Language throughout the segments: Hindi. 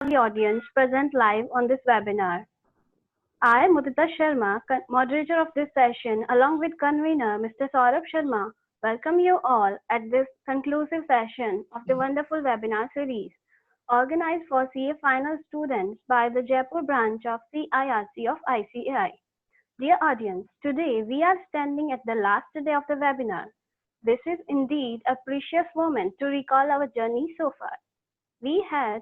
the audience present live on this webinar. I, Mudita Sharma, moderator of this session, along with convener Mr. Saurabh Sharma, welcome you all at this conclusive session of the wonderful webinar series organized for CA final students by the Jaipur branch of CIRC of ICAI. Dear audience, today we are standing at the last day of the webinar. This is indeed a precious moment to recall our journey so far. We had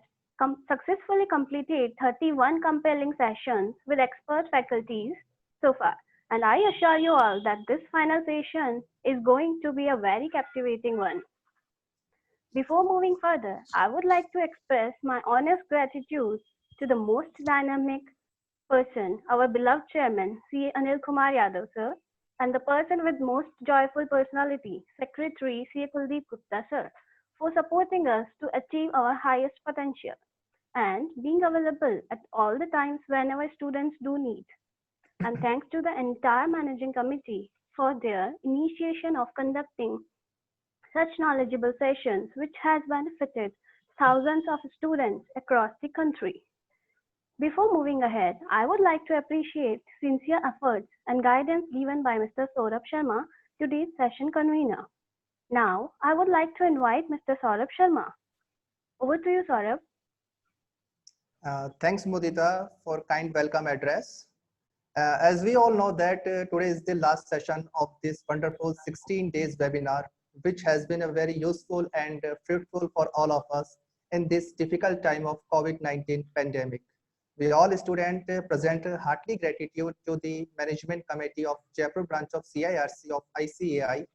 successfully completed 31 compelling sessions with expert faculties so far, and I assure you all that this final session is going to be a very captivating one. Before moving further, I would like to express my honest gratitude to the most dynamic person, our beloved chairman, C. Anil Kumar Yadav sir, and the person with most joyful personality, Secretary C. Kuldeep Gupta sir, for supporting us to achieve our highest potential and being available at all the times whenever students do need. And thanks to the entire managing committee for their initiation of conducting such knowledgeable sessions which has benefited thousands of students across the country. Before moving ahead, I would like to appreciate sincere efforts and guidance given by Mr. Saurabh Sharma, today's session convener. Now, I would like to invite Mr. Saurabh Sharma. Over to you, Saurabh. Thanks, Mudita, for kind welcome address. As we all know that today is the last session of this wonderful 16 days webinar, which has been a very useful and fruitful for all of us in this difficult time of COVID-19 pandemic. We all students present hearty gratitude to the management committee of Jaipur branch of CIRC of ICAI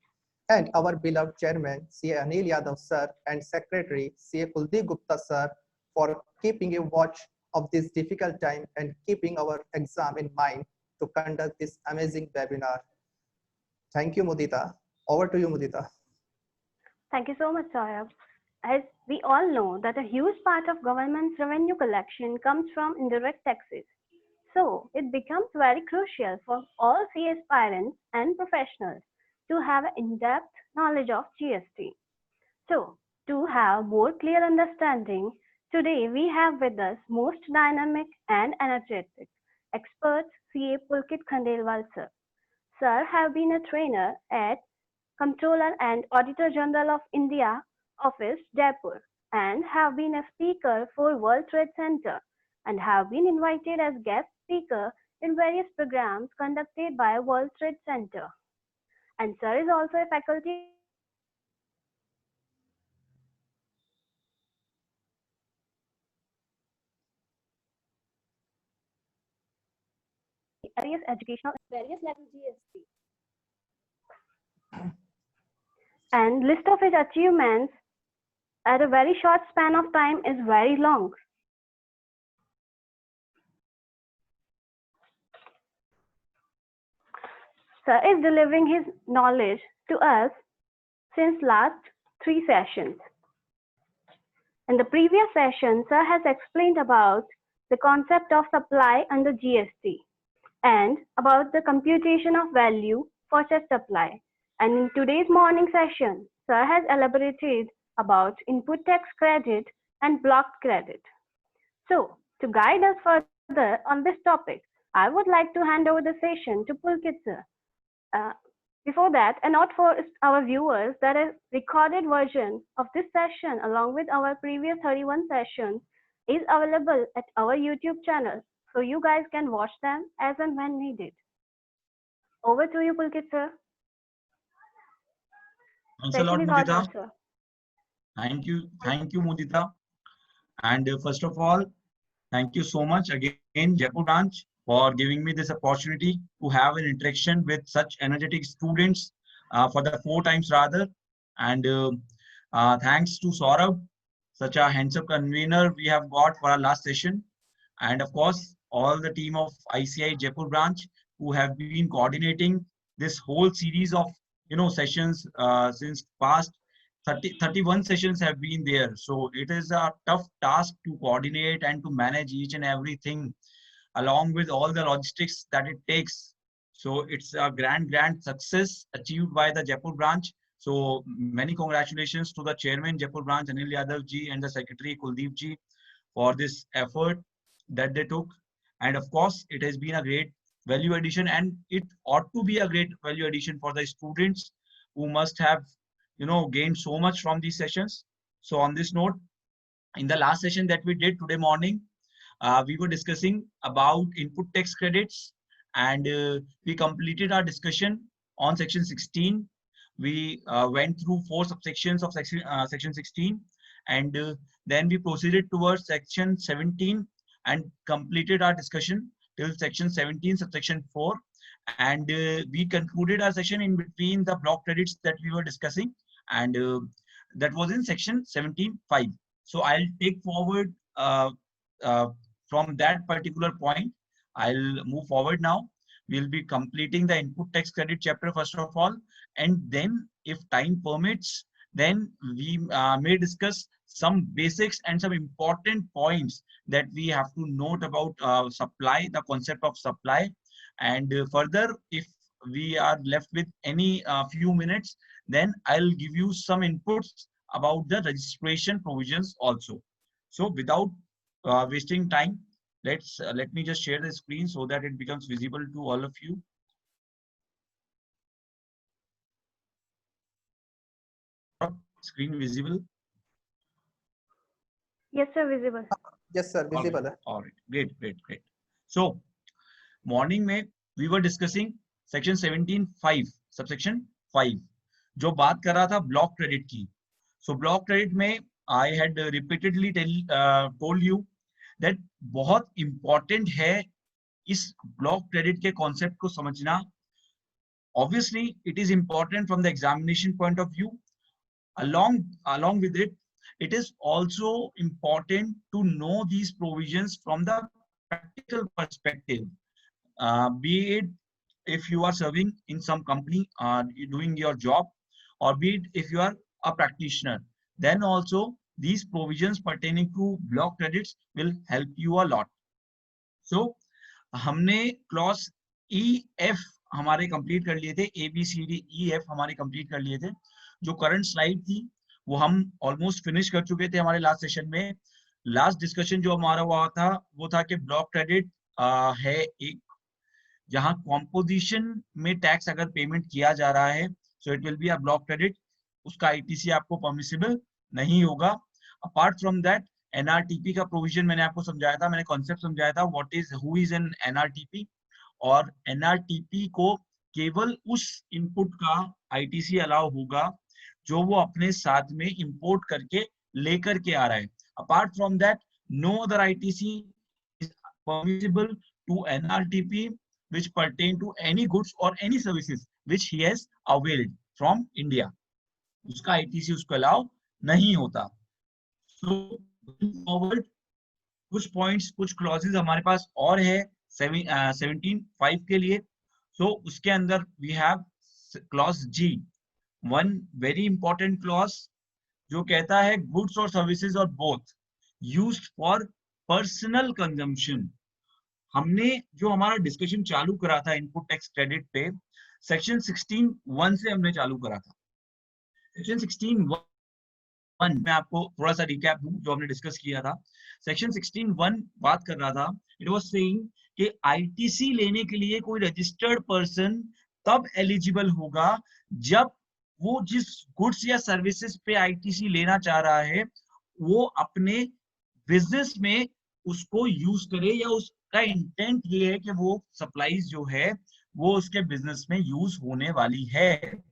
and our beloved chairman, C. Anil Yadav sir, and secretary, C. Kuldeep Gupta sir, for keeping a watch of this difficult time and keeping our exam in mind to conduct this amazing webinar. Thank you, Mudita. Over to you, Mudita. Thank you so much, Saurabh. As we all know that a huge part of government's revenue collection comes from indirect taxes. So it becomes very crucial for all CA aspirants and professionals to have an in-depth knowledge of GST. So to have more clear understanding, today we have with us most dynamic and energetic expert CA Pulkit Khandelwal sir. Sir have been a trainer at Comptroller and Auditor General of India Office, Jaipur, and have been a speaker for World Trade Center and have been invited as guest speaker in various programs conducted by World Trade Center. And sir is also a faculty various educational various level GST. And list of his achievements at a very short span of time is very long. Sir is delivering his knowledge to us since last 3 sessions. In the previous session, Sir has explained about the concept of supply under GST and about the computation of value for such supply. And in today's morning session, Sir has elaborated about input tax credit and blocked credit. So, to guide us further on this topic, I would like to hand over the session to Pulkit sir. Before that, a note for our viewers that a recorded version of this session along with our previous 31 sessions is available at our YouTube channel. So you guys can watch them as and when needed. Over to you, Pulkit sir. Thanks a lot, Mudita. Thank you, Mudita. And first of all, thank you so much again, Jaipur branch, for giving me this opportunity to have an interaction with such energetic students for the 4 times rather. And thanks to Saurabh, such a handsome convener we have got for our last session. And of course, all the team of ICAI Jaipur branch who have been coordinating this whole series of sessions since past 31 sessions have been there. So it is a tough task to coordinate and to manage each and everything along with all the logistics that it takes. So it's a grand success achieved by the Jaipur branch. So many congratulations to the chairman Jaipur branch Anil Yadav ji and the secretary Kuldeep ji for this effort that they took. And of course, it has been a great value addition, and it ought to be a great value addition for the students who must have, gained so much from these sessions. So on this note, in the last session that we did today morning, we were discussing about input tax credits, and we completed our discussion on section 16. We went through 4 subsections of section 16, and then we proceeded towards section 17 and completed our discussion till section 17 subsection 4, and we concluded our session in between the block credits that we were discussing, and that was in section 17.5. So I'll take forward from that particular point. I'll move forward now. We'll be completing the input tax credit chapter first of all, and then if time permits, then we may discuss some basics and some important points that we have to note about supply, the concept of supply. And further, if we are left with any few minutes, then I'll give you some inputs about the registration provisions also. So without wasting time, let me just share the screen so that it becomes visible to all of you. Screen visible? Yes, sir, visible. Yes, sir, visible. All right. Great. So morning में we were discussing section 17.5 subsection 5 जो बात कर रहा था block credit की. So block credit में I had repeatedly told you that बहुत important है इस block credit के concept को समझना. Obviously, it is important from the examination point of view. Along with it, it is also important to know these provisions from the practical perspective. Be it if you are serving in some company, doing your job, or be it if you are a practitioner, then also these provisions pertaining to block credits will help you a lot. So, हमने clause EF हमारे कंप्लीट कर लिए थे, ABCDEF हमारे कंप्लीट कर लिए थे. जो करंट स्लाइड थी वो हम ऑलमोस्ट फिनिश कर चुके थे हमारे लास्ट सेशन में. लास्ट डिस्कशन जो हमारा हुआ था वो था कि ब्लॉक क्रेडिट है एक जहां कॉम्पोजिशन में टैक्स अगर पेमेंट किया जा रहा है, so it will be a block credit. उसका आईटीसी आपको परमिसिबल नहीं होगा. अपार्ट फ्रॉम दैट, एनआरटीपी का प्रोविजन मैंने आपको समझाया था, मैंने कॉन्सेप्ट समझाया था what is who is an NRTP. और एनआरटीपी को केवल उस इनपुट का आईटीसी अलाउ होगा जो वो अपने साथ में इंपोर्ट करके लेकर के आ रहा है. Apart from that, no other ITC is permissible to NRTP which pertain to any goods or any services which he has availed from India. उसका आईटीसी उसको अलाउ नहीं होता. So going forward, कुछ पॉइंट्स, कुछ क्लॉजेस हमारे पास और है 17.5 के लिए. So उसके अंदर we have clause G, one very important clause जो कहता है goods or services or both used for personal consumption. हमने जो हमारा डिस्कशन चालू करा था इनपुट टैक्स क्रेडिट पे, सेक्शन 16.1 से हमने चालू करा था. सेक्शन 16.1 मैं आपको थोड़ा सा रिकैप दूं जो हमने डिस्कस किया था. सेक्शन 16.1 बात कर रहा था, इट वाज सेइंग कि आईटीसी लेने के लिए कोई रजिस्टर्ड पर्सन तब एलिजिबल होगा जब वो जिस गुड्स या सर्विसेज पे आईटीसी लेना चाह रहा है वो अपने बिजनेस में उसको यूज करे, या उसका इंटेंट ये है कि वो सप्लाईज जो है वो उसके बिजनेस में यूज होने वाली है.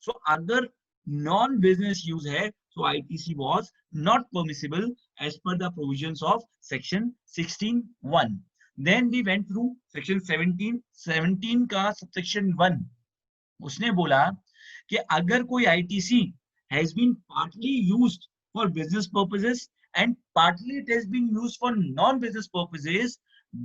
सो अगर नॉन बिजनेस यूज है तो ITC was not permissible as per the provisions of section 16.1. Then we went through section 17 का सबसेक्शन 1. उसने बोला कि अगर कोई ITC has been partly used for business purposes and partly it has been used for non-business purposes,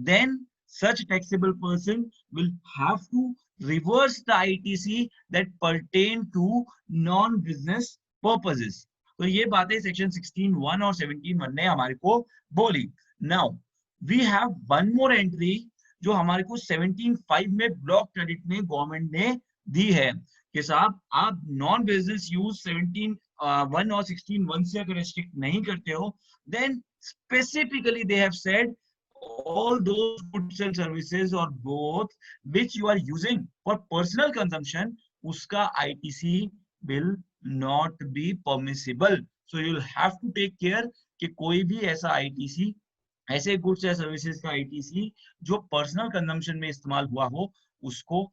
then such taxable person will have to reverse the ITC that pertain to non-business purposes. तो ये बातें सेक्शन 16.1 और 17.1 ने हमारे को बोली. Now we have one more entry जो हमारे को 17.5 में ब्लॉक क्रेडिट में गवर्नमेंट ने दी है कि साहब आप नॉन बिजनेस यूज 17.1 और 16.1 से अगर रेस्ट्रिक्ट नहीं करते हो, then Specifically, they have said all those goods and services or both which you are using for personal consumption, uska ITC will not be permissible. So you will have to take care कि कोई भी ऐसा ITC, ऐसे गुड्स या सर्विसेज का ITC जो पर्सनल कंजम्पशन में इस्तेमाल हुआ हो, उसको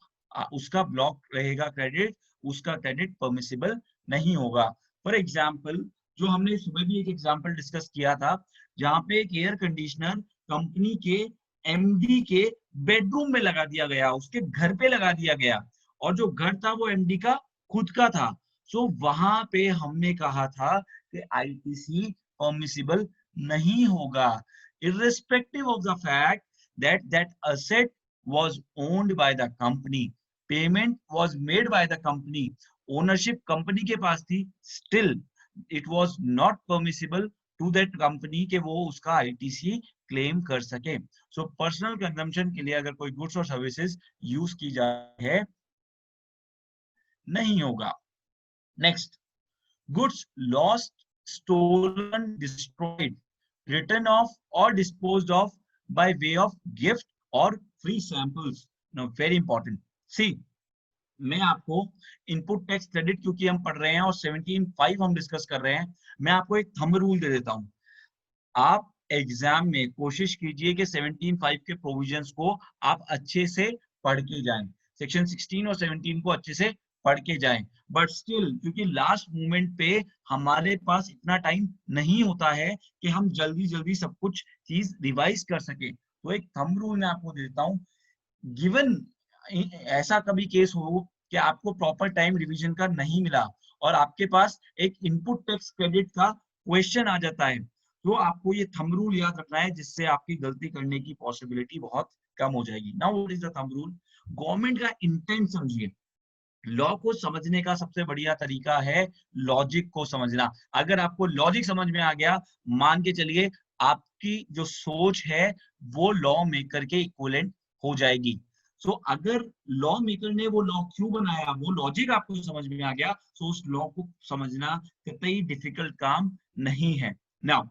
उसका ब्लॉक रहेगा क्रेडिट, उसका क्रेडिट परमिसिबल नहीं होगा. फॉर एग्जाम्पल, जो हमने सुबह भी एक एग्जाम्पल डिस्कस किया था, जहां पे एक एयर कंडीशनर कंपनी के MD के बेडरूम में लगा दिया गया, उसके घर पे लगा दिया गया, और जो घर था वो MD का खुद का था. सो वहां पे हमने कहा था कि ITC परमिसिबल नहीं होगा, irrespective of the fact that that asset was owned by the company, payment was made by the company, ownership company के पास थी, still it was not permissible to that company के वो उसका ITC क्लेम कर सके. So personal consumption के लिए अगर कोई goods और services यूज की जाए है, नहीं होगा. Next, goods lost, stolen, destroyed, written off or disposed of by way of gift or free samples. Now very important. See, मैं आपको इनपुट टैक्स क्रेडिट क्योंकि हम पढ़ रहे हैं और 17.5 हम डिस्कस कर रहे हैं, मैं आपको एक थंब रूल दे देता हूं. आप एग्जाम में कोशिश कीजिए कि 17.5 के प्रोविजंस को आप अच्छे से पढ़ के जाएं, सेक्शन 16 और 17 को अच्छे से पढ़ के जाएं. बट स्टिल, क्योंकि लास्ट मोमेंट पे हमारे पास इतना टाइम नहीं होता है कि हम जल्दी जल्दी सब कुछ चीज रिवाइज कर सके, तो एक थंब रूल मैं आपको देता हूं. गिवन ऐसा कभी केस हो कि आपको प्रॉपर टाइम रिवीजन का नहीं मिला और आपके पास एक इनपुट टैक्स क्रेडिट का क्वेश्चन आ जाता है, तो आपको ये थंब रूल याद रखना है, जिससे आपकी गलती करने की पॉसिबिलिटी बहुत कम हो जाएगी. Now what is the thumb rule? Government का इंटेंट समझिए. लॉ को समझने का सबसे बढ़िया तरीका है लॉजिक को समझना. अगर आपको लॉजिक समझ में आ गया, मान के चलिए आपकी जो सोच है वो लॉ मेकर के इक्विवेलेंट हो जाएगी. सो अगर लॉ मेकर ने वो लॉ क्यों बनाया, वो लॉजिक आपको समझ में आ गया, सो उस लॉ को समझना कतई डिफिकल्ट काम नहीं है. नाउ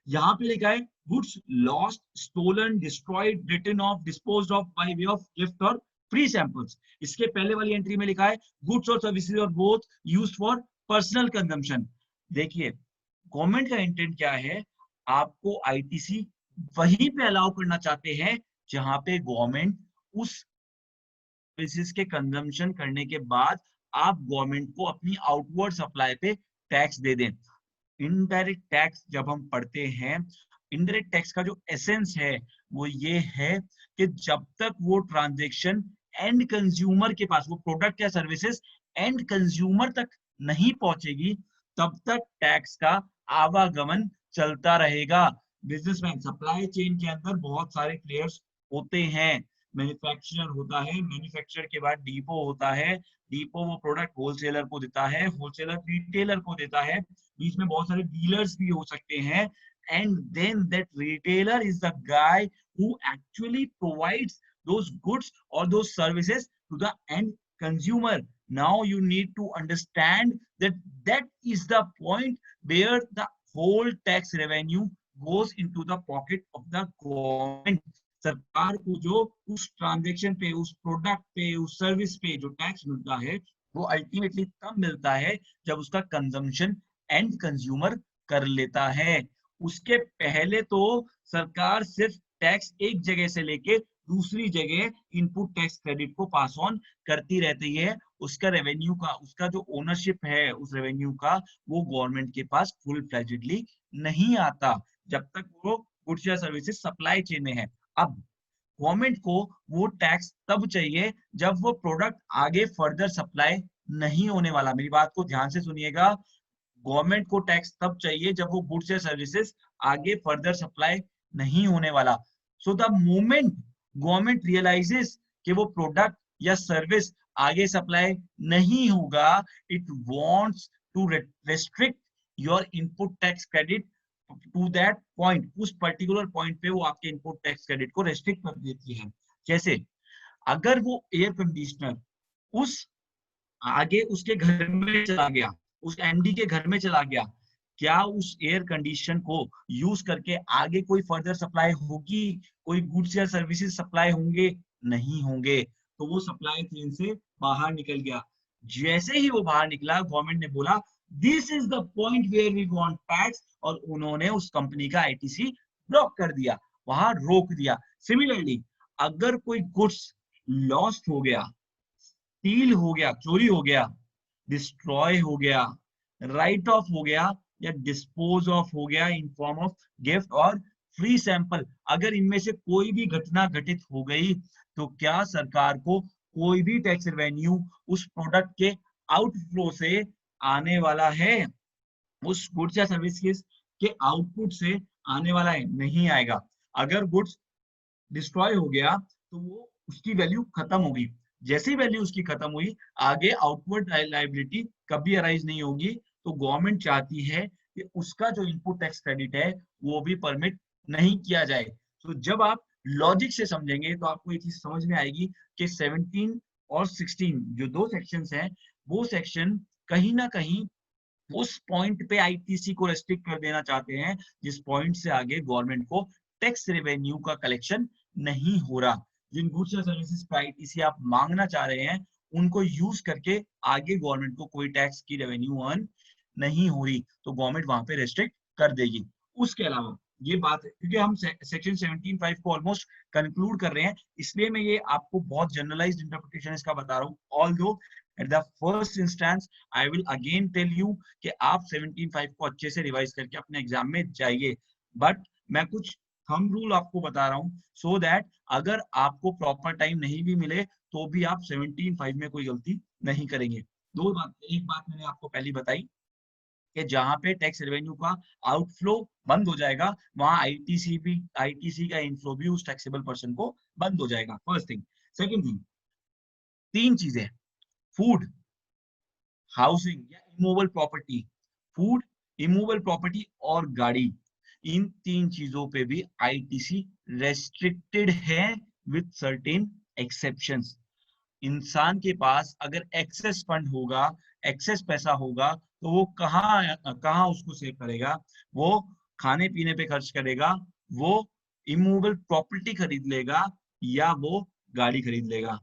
यहाँ पे लिखा है goods lost, stolen, destroyed, written off, disposed of by way of gift और फ्री सैंपल्स. इसके पहले वाली एंट्री में लिखा है गुड्स और सर्विसेज और both used for personal consumption. देखिए गवर्नमेंट का इंटेंट क्या है, आपको ITC वहीं पे अलाउ करना चाहते हैं जहां पे गवर्नमेंट उस सर्विसेज के कंजम्पशन करने के बाद आप गवर्नमेंट को अपनी आउटवर्ड सप्लाई पे टैक्स दे दें. इनडायरेक्ट टैक्स जब हम पढ़ते हैं, इनडायरेक्ट टैक्स का जो एसेंस है वो ये है कि जब तक वो ट्रांजैक्शन एंड कंज्यूमर के पास, वो प्रोडक्ट या सर्विसेज एंड कंज्यूमर तक नहीं पहुंचेगी, तब तक टैक्स का आवागमन चलता रहेगा. बिजनेसमैन, सप्लाई चेन के अंदर बहुत सारे प्लेयर्स होते हैं. मैन्युफैक्चरर होता है, मैन्युफैक्चरर के बाद डिपो होता है, डिपो वो प्रोडक्ट होलसेलर को देता है, होलसेलर रिटेलर को देता है, बीच में बहुत सारे डीलर्स भी हो सकते हैं, and then that retailer is the guy who actually provides those goods or those services to the end consumer. Now you need to understand that that is the point where the whole tax revenue goes into the pocket of the government. सरकार को जो उस ट्रांजैक्शन पे, उस प्रोडक्ट पे, उस सर्विस पे जो टैक्स मिलता है, वो अल्टीमेटली तब मिलता है जब उसका कंजम्पशन एंड कंज्यूमर कर लेता है. उसके पहले तो सरकार सिर्फ टैक्स एक जगह से लेके दूसरी जगह इनपुट टैक्स क्रेडिट को पास ऑन करती रहती है. उसका रेवेन्यू का, उसका जो ओनरशिप है उस रेवेन्यू का, वो गवर्नमेंट के पास फुल फ्लेजेडली नहीं आता जब तक वो गुड्स या सर्विसेज सप्लाई चेन में है. अब गवर्नमेंट को वो टैक्स तब चाहिए जब वो प्रोडक्ट आगे फर्दर सप्लाई नहीं होने वाला. मेरी बात को ध्यान से सुनिएगा, गवर्नमेंट को टैक्स तब चाहिए जब वो गुड्स या सर्विसेज आगे फर्दर सप्लाई नहीं होने वाला. So the moment government realises कि वो प्रोडक्ट या सर्विस आगे सप्लाई नहीं होगा, it wants to restrict your input tax credit to that point. उस पर्टिकुलर पॉइंट पे वो आपके इनपुट टैक्स क्रेडिट को रेस्ट्रिक्ट कर देती है. जैसे अगर वो एयर कंडीशनर उस आगे उसके घर में चला गया, उस MD के घर में चला गया, क्या उस एयर कंडीशन को यूज करके आगे कोई फर्दर सप्लाई होगी, कोई गुड्स या सर्विसेज सप्लाई होंगे? नहीं होंगे। तो वो सप्लाई चेन से बाहर निकल गया। जैसे ही वो बाहर निकला, गवर्नमेंट ने बोला this is the point where we want tax, और उन्होंने उस कंपनी का आईटीसी ब्लॉक कर दिया, वहां रोक दिया। सिमिलरली अगर कोई गुड्स लॉस्ट हो गया, स्टील हो गया, चोरी हो गया, डिस्ट्रॉय हो गया, राइट ऑफ हो गया, या डिस्पोज ऑफ हो गया इन फॉर्म ऑफ गिफ्ट और फ्री सैंपल, अगर इनमें से कोई भी घटना घटित हो गई, तो क्या सरकार को कोई भी टैक्स रेवेन्यू उस प्रोडक्ट के आउटफ्लो से आने वाला है? उस गुड्स या सर्विसेज के आउटपुट से आने वाला है? नहीं आएगा। अगर गुड्स डिस्ट्रॉय हो गया तो वो उसकी वैल्यू खत्म होगी। जैसी वैल्यू उसकी खत्म हुई, आगे आउटवर्ड लायबिलिटी कभी अराइज नहीं होगी। तो गवर्नमेंट चाहती है कि उसका जो इनपुट टैक्स क्रेडिट है वो भी परमिट नहीं किया जाए। तो जब आप लॉजिक से समझेंगे तो आपको ये चीज समझ में आएगी कि 17 और 16 जो दो सेक्शंस हैं, वो सेक्शन कहीं ना कहीं उस पॉइंट पे आईटीसी को रेस्ट्रिक्ट कर देना चाहते हैं जिस पॉइंट से आगे गवर्नमेंट को टैक्स रेवेन्यू का कलेक्शन नहीं हो रहा। जिन गुड्स या सर्विसेज पे आईटीसी आप मांगना चाह रहे हैं, उनको यूज करके आगे गवर्नमेंट को कोई टैक्स की रेवेन्यू अर्न नहीं हो रही, तो गवर्नमेंट वहां पे रेस्ट्रिक्ट कर देगी। उसके अलावा ये बात है, क्योंकि हम सेक्शन 17(5) को ऑलमोस्ट कंक्लूड कर रहे हैं, इसलिए मैं ये आपको बहुत जनरलाइज्ड इंटरप्रिटेशन इसका बता रहा हूँ। Although at the first instance I will again tell you कि आप 17(5) को अच्छे से रिवाइज करके अपने एग्जाम में जाइए, बट मैं कुछ थंब रूल आपको बता रहा हूँ सो दैट अगर आपको प्रॉपर टाइम नहीं भी मिले तो भी आप 17(5) में कोई गलती नहीं करेंगे। दो बात, एक बात मैंने आपको पहली बताई कि जहां पे टैक्स रेवेन्यू का आउटफ्लो बंद हो जाएगा, वहां आईटीसी का इनफ्लो भी उस टैक्सेबल पर्सन को बंद हो जाएगा। First thing. सेकंड थिंग, तीन चीजें, फूड, हाउसिंग या immovable property, food, immovable property और गाड़ी, इन तीन चीजों पे भी आईटीसी रेस्ट्रिक्टेड है विद सर्टेन एक्सेप्शंस। इंसान के पास अगर एक्सेस फंड होगा, एक्सेस पैसा होगा, तो वो कहाँ उसको सेव करेगा? वो खाने पीने पे खर्च करेगा, वो इमूवेबल प्रॉपर्टी खरीद लेगा, या वो गाड़ी खरीद लेगा।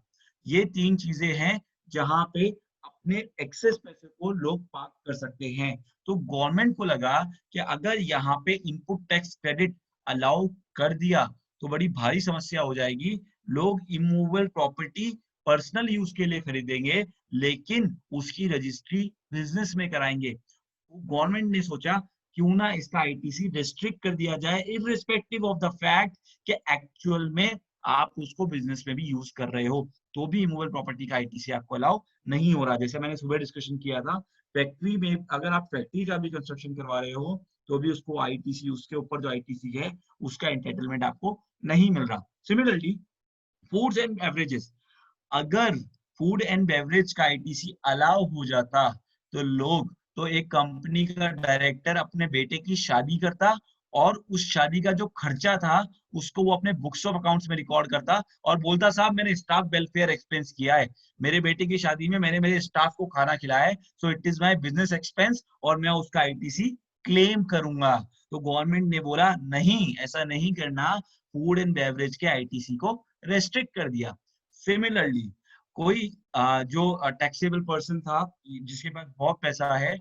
ये तीन चीजें हैं जहां पे अपने एक्सेस पैसे को लोग पार्क कर सकते हैं। तो गवर्नमेंट को लगा कि अगर यहाँ पे इनपुट टैक्स क्रेडिट अलाउ कर दिया तो बड़ी भारी समस्या हो जाएगी। लोग इमूवेबल प्रॉपर्टी पर्सनल यूज के लिए खरीदेंगे, लेकिन उसकी रजिस्ट्री बिजनेस में कराएंगे। गवर्नमेंट ने सोचा क्यों ना इसका आईटीसी रिस्ट्रिक्ट कर दिया जाए, इररिस्पेक्टिव ऑफ द फैक्ट कि एक्चुअल में आप उसको बिजनेस में भी यूज कर रहे हो, तो भी इमूवेबल प्रॉपर्टी का आईटीसी आपको अलाउ नहीं हो रहा। जैसे मैंने सुबह डिस्कशन किया था, फैक्ट्री में अगर आप फैक्ट्री का भी कंस्ट्रक्शन करवा रहे हो तो भी उसको आईटीसी, उसके ऊपर जो आईटीसी है उसका एंटाइटलमेंट आपको नहीं मिल रहा। सिमिलरली फूड्स एंड बेवरेजेस, अगर फूड एंड बेवरेज का आईटीसी अलाउ हो जाता तो एक कंपनी का डायरेक्टर अपने बेटे की शादी करता और उस शादी का जो खर्चा था उसको वो अपने बुक्स ऑफ अकाउंट्स में रिकॉर्ड करता और बोलता साहब मैंने स्टाफ वेलफेयर एक्सपेंस किया है, मेरे बेटे की शादी में मैंने मेरे स्टाफ को खाना खिलाया है, so it is my business expense और मैं उसका आईटीसी क्लेम करूंगा। तो गवर्नमेंट ने बोला नहीं, ऐसा नहीं करना, फूड एंड बेवरेज के आईटीसी को रेस्ट्रिक्ट कर दिया। सिमिलरली कोई जो टैक्सेबल पर्सन था जिसके पास बहुत पैसा है,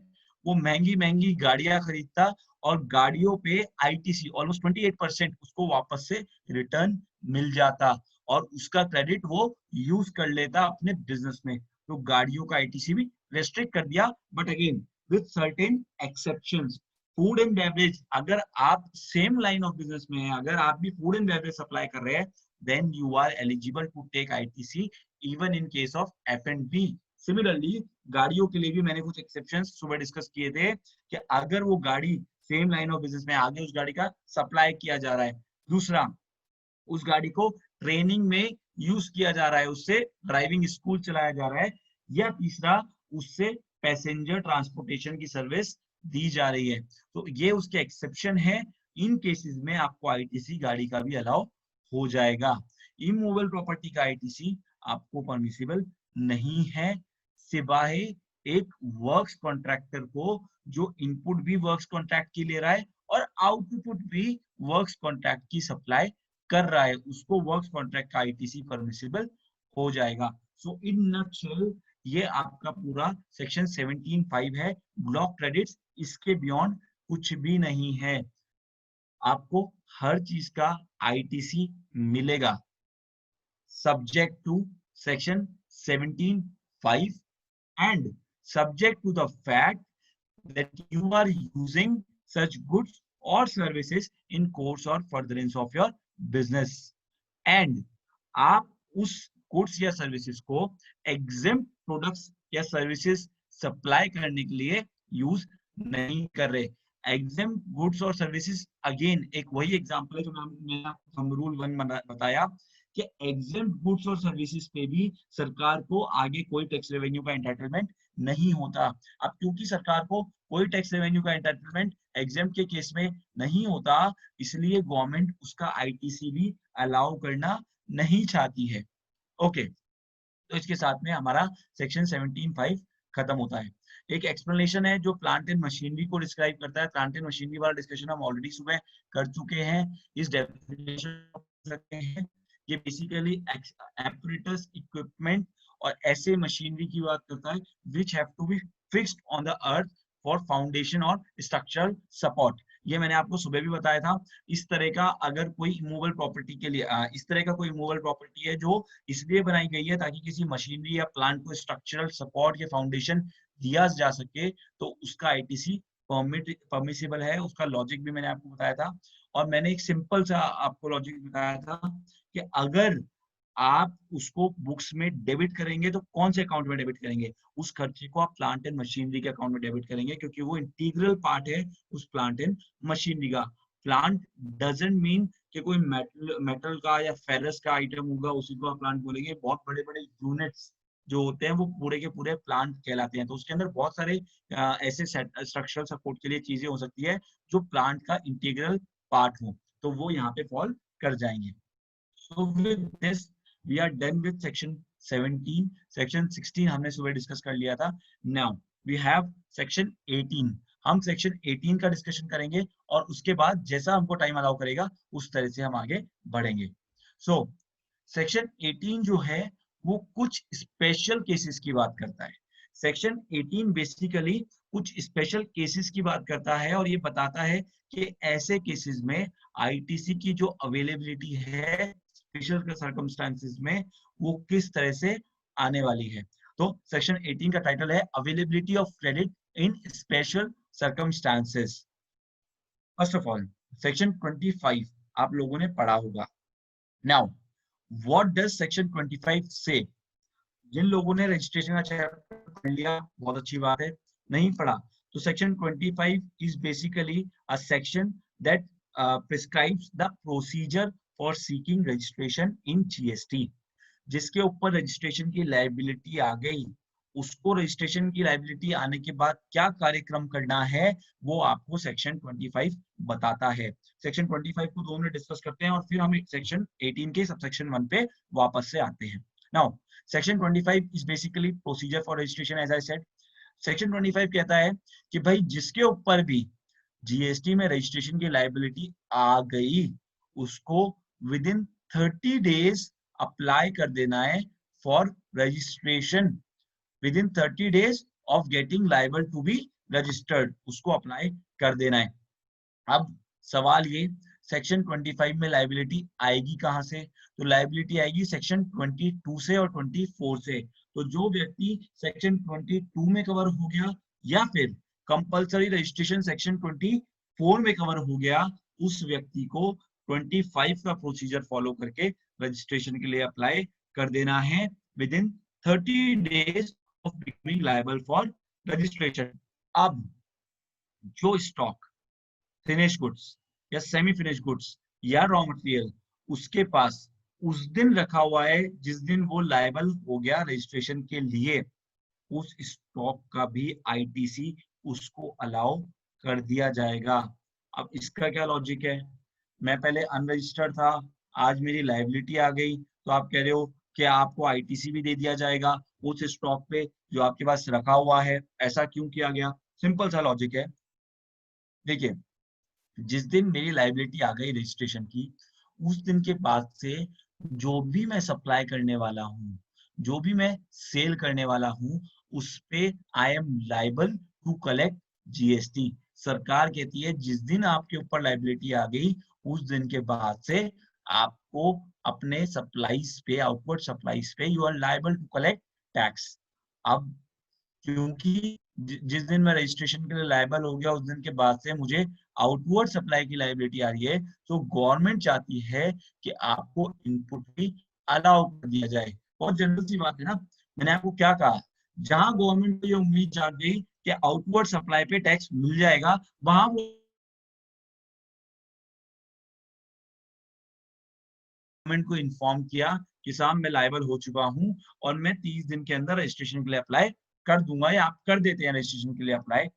वो महंगी महंगी गाड़ियां खरीदता और गाड़ियों पे आईटीसी ऑलमोस्ट 28% उसको वापस से रिटर्न मिल जाता और उसका क्रेडिट वो यूज कर लेता अपने बिजनेस में। तो गाड़ियों का आईटीसी भी रेस्ट्रिक्ट कर दिया, but again with certain exceptions. Food and beverage, अगर आप सेम लाइन ऑफ बिजनेस में हैं, अगर आप भी फूड एंड बेवरेज सप्लाई कर रहे हैं, then you are eligible to take ITC even in case of F&B. Similarly, गाड़ियों के लिए भी मैंने कुछ एक्सेप्शंस सुबह डिस्कस किए थे कि अगर वो गाड़ी सेम लाइन ऑफ बिजनेस में आगे उस गाड़ी का सप्लाई किया जा रहा है, दूसरा उस गाड़ी को ट्रेनिंग में यूज किया जा रहा है, उससे ड्राइविंग स्कूल चलाया जा रहा है, या तीसरा उससे पैसेंजर ट्रांसपोर्टेशन की सर्विस दी जा रही है, तो ये उसके एक्सेप्शन है। इन केसेस में आपको आईटीसी गाड़ी का भी अलाउ हो जाएगा। इमूवेबल प्रॉपर्टी का आईटीसी आपको परमिसिबल नहीं है, सिवाय एक वर्क्स कॉन्ट्रैक्टर को जो इनपुट भी वर्क्स कॉन्ट्रैक्ट की ले रहा है और आउटपुट भी वर्क्स कॉन्ट्रैक्ट की सप्लाई कर रहा है, उसको वर्क्स कॉन्ट्रैक्ट का आईटीसी परमिसिबल हो जाएगा। सो इन नटशेल ये आपका पूरा सेक्शन 17(5) है, ब्लॉक क्रेडिट्स, इसके बियॉन्ड कुछ भी नहीं है। आपको हर चीज का आईटीसी मिलेगा subject to section 17(5) and subject to the fact that you are using such goods or services in course or furtherance of your business and आप उस goods या services को exempt products या services supply करने के लिए use नहीं कर रहे। exempt goods और services अगेन एक वही एग्जांपल है जो मैंने हम रूल 1 बताया कि एग्जेम्प्ट गुड्स और सर्विसेज पे भी सरकार को आगे कोई टैक्स रेवेन्यू का एंटाइटलमेंट नहीं होता। अब क्योंकि सरकार को कोई टैक्स रेवेन्यू का एंटाइटलमेंट एग्जेम्प्ट के केस में नहीं होता, इसलिए गवर्नमेंट उसका आईटीसी भी अलाउ करना नहीं चाहती है। ओके, तो इसके साथ में हमारा सेक्शन 17(5) खत्म होता है। एक एक्सप्लेनेशन है जो प्लांट एंड मशीनरी को डिस्क्राइब करता है। प्लांट एंड मशीनरी वाला डिस्कशन हम ऑलरेडी सुबह कर चुके हैं। इस डेफिनेशन सकते हैं, ये बेसिकली apparatus इक्विपमेंट और ऐसे मशीनरी की बात करता है which have to be fixed on the earth for foundation और structural support। ये मैंने आपको सुबह भी बताया था। इस तरह का अगर कोई इमूवेबल प्रॉपर्टी के लिए इस तरह का कोई इमूवेबल प्रॉपर्टी है जो इसलिए बनाई गई है ताकि किसी मशीनरी या प्लांट को स्ट्रक्चरल सपोर्ट या फाउंडेशन दिया जा सके, तो उसका आईटीसी परमिसिबल है। उसका लॉजिक भी मैंने आपको बताया था और मैंने एक सिंपल सा आपको लॉजिक बताया था कि अगर आप उसको बुक्स में डेबिट करेंगे तो कौन से अकाउंट में डेबिट करेंगे? उस खर्चे को आप प्लांट एंड मशीनरी के अकाउंट में डेबिट करेंगे क्योंकि वो इंटीग्रल पार्ट है उस प्लांट एंड मशीनरी का। प्लांट डजंट मीन कि कोई मेटल का या फेरस का आइटम होगा उसी को आप प्लांट बोलेंगे। बहुत बड़े बड़े यूनिट्स जो होते हैं वो पूरे के पूरे प्लांट कहलाते हैं। तो उसके अंदर बहुत सारे ऐसे स्ट्रक्चरल सपोर्ट के लिए चीजें हो सकती है जो प्लांट का इंटीग्रल पार्ट हो, तो वो यहाँ पे फॉल कर जाएंगे। So with this we are done with section 17. Section 16 हमने सुबह डिस्कस कर लिया था। Now we have section 18. हम section 18 का डिस्कशन करेंगे और उसके बाद जैसा हमको टाइम अलाउ करेगा उस तरह से हम आगे बढ़ेंगे। So section 18 जो है वो कुछ स्पेशल केसेस की बात करता है। सेक्शन 18 बेसिकली कुछ स्पेशल केसेस की बात करता है और ये बताता है कि ऐसे केसेस में आईटीसी की जो अवेलेबिलिटी है स्पेशल सर्कमस्टांसेस में वो किस तरह से आने वाली है। तो सेक्शन 18 का टाइटल है availability of credit in special circumstances. First of all section 25 आप लोगों ने पढ़ा होगा। नाउ व्हाट डज सेक्शन 25 से? जिन लोगों ने रजिस्ट्रेशन का चैप्टर पढ़ लिया बहुत अच्छी बात है, नहीं पढ़ा तो section 25 is basically a section that prescribes the procedure for seeking registration in GST. जिसके ऊपर रजिस्ट्रेशन की लायबिलिटी आ गई, उसको रजिस्ट्रेशन की लायबिलिटी आने के बाद क्या कार्यक्रम करना है वो आपको सेक्शन 25 बताता है। सेक्शन 25 को 2 मिनट डिस्कस करते हैं और फिर हम सेक्शन 18 के सबसेक्शन 1 पे वापस से आते हैं। Now section 25 is basically procedure for registration. As I said, section 25 कहता है कि भाई जिसके ऊपर भी जीएसटी में रजिस्ट्रेशन की लायबिलिटी आ गई उसको विद इन 30 डेज अप्लाई कर देना है for registration. Within 30 days of getting liable to be registered उसको अप्लाई कर देना है। अब सवाल ये, सेक्शन 25 में लायबिलिटी आएगी कहां से? तो लायबिलिटी आएगी सेक्शन 22 से और 24 से। तो जो व्यक्ति सेक्शन 22 में कवर हो गया या फिर कंपलसरी रजिस्ट्रेशन सेक्शन 24 में कवर हो गया, उस व्यक्ति को 25 का प्रोसीजर फॉलो करके रजिस्ट्रेशन के लिए अप्लाई कर देना है with in 30 days of becoming liable for registration. अब जो स्टॉक फिनिश गुड्स या सेमी फिनिश गुड्स या रॉ मटेरियल उसके पास उस दिन रखा हुआ है जिस दिन वो लायबल हो गया रजिस्ट्रेशन के लिए, उस स्टॉक का भी आईटीसी उसको अलाउ कर दिया जाएगा। अब इसका क्या लॉजिक है? मैं पहले अनरजिस्टर्ड था, आज मेरी लायबिलिटी आ गई, तो आप कह रहे हो कि आपको आईटीसी भी दे दिया जाएगा उस स्टॉक पे जो आपके पास रखा हुआ है। ऐसा क्यों किया गया? सिंपल सा लॉजिक है। देखिए, जिस दिन मेरी लायबिलिटी आ गई रजिस्ट्रेशन की, उस दिन के बाद से जो भी मैं सप्लाई करने वाला हूँ, जो भी मैं सेल करने वाला हूँ, उस पे I am liable to collect GST. सरकार कहती है जिस दिन आपके ऊपर लायबिलिटी आ गई, उस दिन के बाद से आपको अपने सप्लाईज पे, आउटवर्ड सप्लाईज पे you are liable to collect tax. अब क्योंकि जिस दिन मैं रजिस्ट्रेशन के लिए लायबल हो गया, उस दिन के बाद से मुझे आउटवर्ड सप्लाई की लायबिलिटी आ रही है, तो गवर्नमेंट चाहती है कि आपको इनपुट भी अलाउ कर दिया जाए। बहुत जनरल सी बात है ना। मैंने आपको क्या कहा, जहां गवर्नमेंट को ये उम्मीद जाग गई कि आउटवर्ड सप्लाई पे टैक्स मिल जाएगा, वहां वो गवर्नमेंट को इन्फॉर्म किया कि साहब मैं लायबल हो चुका हूं और मैं 30 दिन के अंदर रजिस्ट्रेशन के लिए अप्लाई कर दूंगा, या आप कर देते हैं रजिस्ट्रेशन के लिए अप्लाई,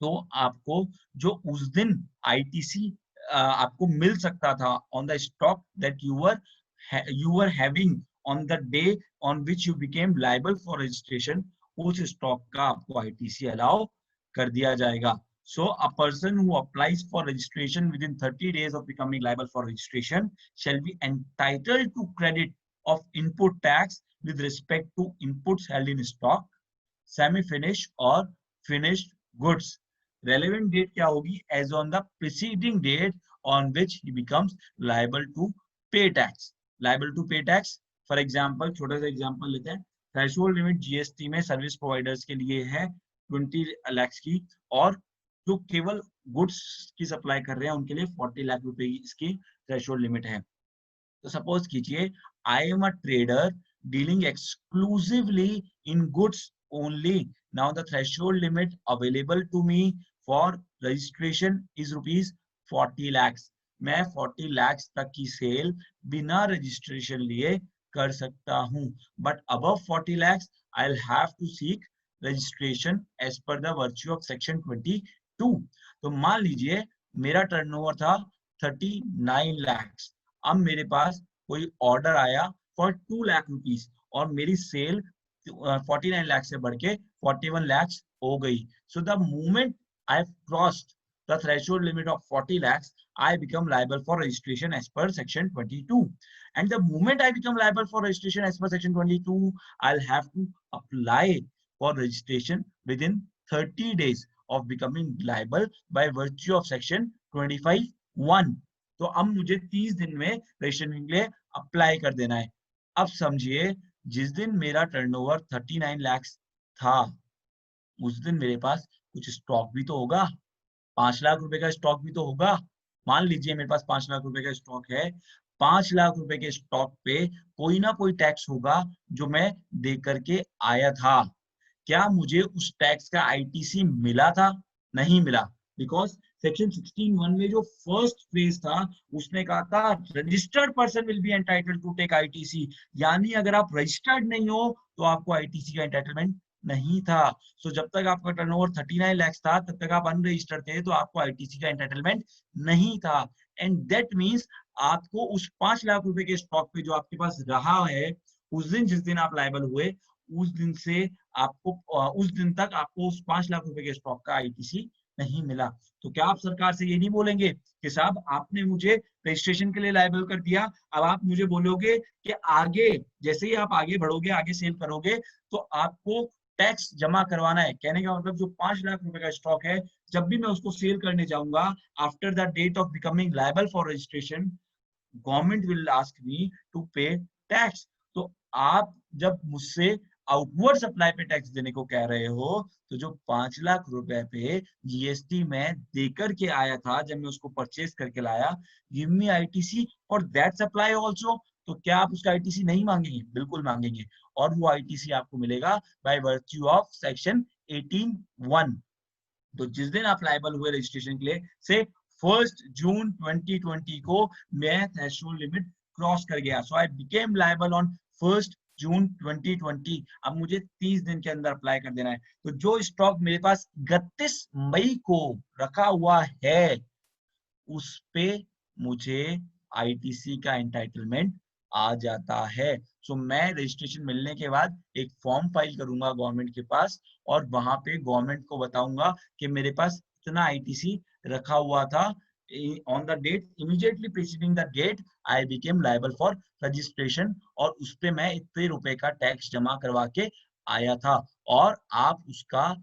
तो आपको जो उस दिन आईटीसी आपको मिल सकता था on the stock that you were having on the day on which you became liable for registration, उस स्टॉक का आपको आईटीसी अलाउ कर दिया जाएगा। So a person who applies for registration within 30 days of becoming liable for registration shall be entitled to credit of input tax with respect to inputs held in stock, semi-finished or finished goods. Relevant date क्या होगी? As on the preceding date on which he becomes liable to pay tax. Liable to pay tax, for example, छोटा सा example लेते हैं। Threshold limit GST में सर्विस प्रोवाइडर्स के लिए है 20 lakhs की, और जो केवल गुड्स की सप्लाई कर रहे हैं उनके लिए 40 लाख रुपए की इसकी थ्रेशोल्ड लिमिट है। तो सपोज कीजिए I am a trader dealing exclusively in goods only. Now the threshold limit available to me for registration is ₹40 lakhs। मैं 40 lakhs तक की सेल बिना रजिस्ट्रेशन लिए कर सकता हूं, but above 40 lakhs I will have to seek registration as per the virtue of section 22। तो मान लीजिए मेरा टर्नओवर था 39 lakhs, अब मेरे पास कोई ऑर्डर आया फॉर 2 लाख रुपीस और मेरी सेल 49 लाख से बढ़ के 41 lakhs हो गई। So the moment I've crossed the threshold limit of 40 lakhs, I become liable for registration as per section 22. And the moment I become liable for registration as per section 22, I'll have to apply for registration within 30 days of becoming liable by virtue of section 25(1). तो अब मुझे 30 दिन में रजिस्ट्रेशन के लिए अप्लाई कर देना है। अब समझिए, जिस दिन मेरा टर्नओवर 39 लाख था, उस दिन मेरे पास कुछ स्टॉक भी तो होगा, 5 लाख रुपए का स्टॉक भी तो होगा। मान लीजिए मेरे पास 5 लाख रुपए का स्टॉक है, 5 लाख रुपए के स्टॉक पे कोई ना कोई टैक्स होगा जो मैं दे करके आया था। क्या मुझे उस टैक्स का आईटीसी मिला था? नहीं मिला, बिकॉज सेक्शन 16(1) में जो फर्स्ट फ्रेज था उसने कहा था registered person will be entitled to take ITC, यानी अगर आप रजिस्टर्ड नहीं हो तो आपको आईटीसी का एंटाइटलमेंट नहीं था। सो जब तक आपका टर्नओवर 39 लाख था तब तक आप अनरजिस्टर्ड थे, तो आपको आईटीसी का एंटाइटलमेंट नहीं था। एंड दैट मींस आपको उस 5 लाख रुपए के स्टॉक पे जो आपके पास रहा है, उस दिन जिस दिन आप लायबल हुए, उस दिन से आपको उस दिन तक आपको उस 5 लाख रुपए के स्टॉक का आईटीसी नहीं मिला। तो क्या आप सरकार से ये नहीं बोलेंगे कि साहब आपने मुझे रजिस्ट्रेशन के लिए लायबल कर दिया, अब आप मुझे बोलोगे कि आगे जैसे ही आप आगे बढ़ोगे, आगे सेल करोगे, तो आपको टैक्स जमा करवाना है। कहने का मतलब जो 5 लाख रुपए का स्टॉक है, जब भी मैं उसको सेल करने जाऊंगा after the date of becoming liable for registration, government will ask me to pay tax. तो आप जब मुझसे आउटवर्ड सप्लाई पे टैक्स देने को कह रहे हो, तो जो 5 लाख रुपए पे जीएसटी में देकर के आया था जब मैं उसको परचेज करके लाया, give me ITC for that supply also. तो क्या आप उसका आईटीसी नहीं मांगेंगे? बिल्कुल मांगेंगे, और वो आईटीसी आपको मिलेगा बाय वर्च्यू ऑफ सेक्शन 18(1). तो जिस दिन आप लायबल हुए रजिस्ट्रेशन के लिए, से 1 जून 2020 को मैं थ्रेशोल्ड लिमिट क्रॉस कर गया, सो आई बिकेम लायबल ऑन 1 जून 2020। अब मुझे 30 दिन के अंदर अप्लाई कर देना है। तो जो स्टॉक मेरे पास 31 मई को रखा हुआ है, उस पे मुझे आईटीसी का एंटाइटलमेंट आ जाता है। सो मैं रजिस्ट्रेशन मिलने के बाद एक फॉर्म फाइल करूंगा गवर्नमेंट के पास और वहां पे गवर्नमेंट को बताऊंगा कि मेरे पास इतना आईटीसी रखा हुआ था on the date immediately preceding the date I became liable for registration और उस पे मैं इतने रुपए का टैक्स जमा करवा के आया था और आप उसका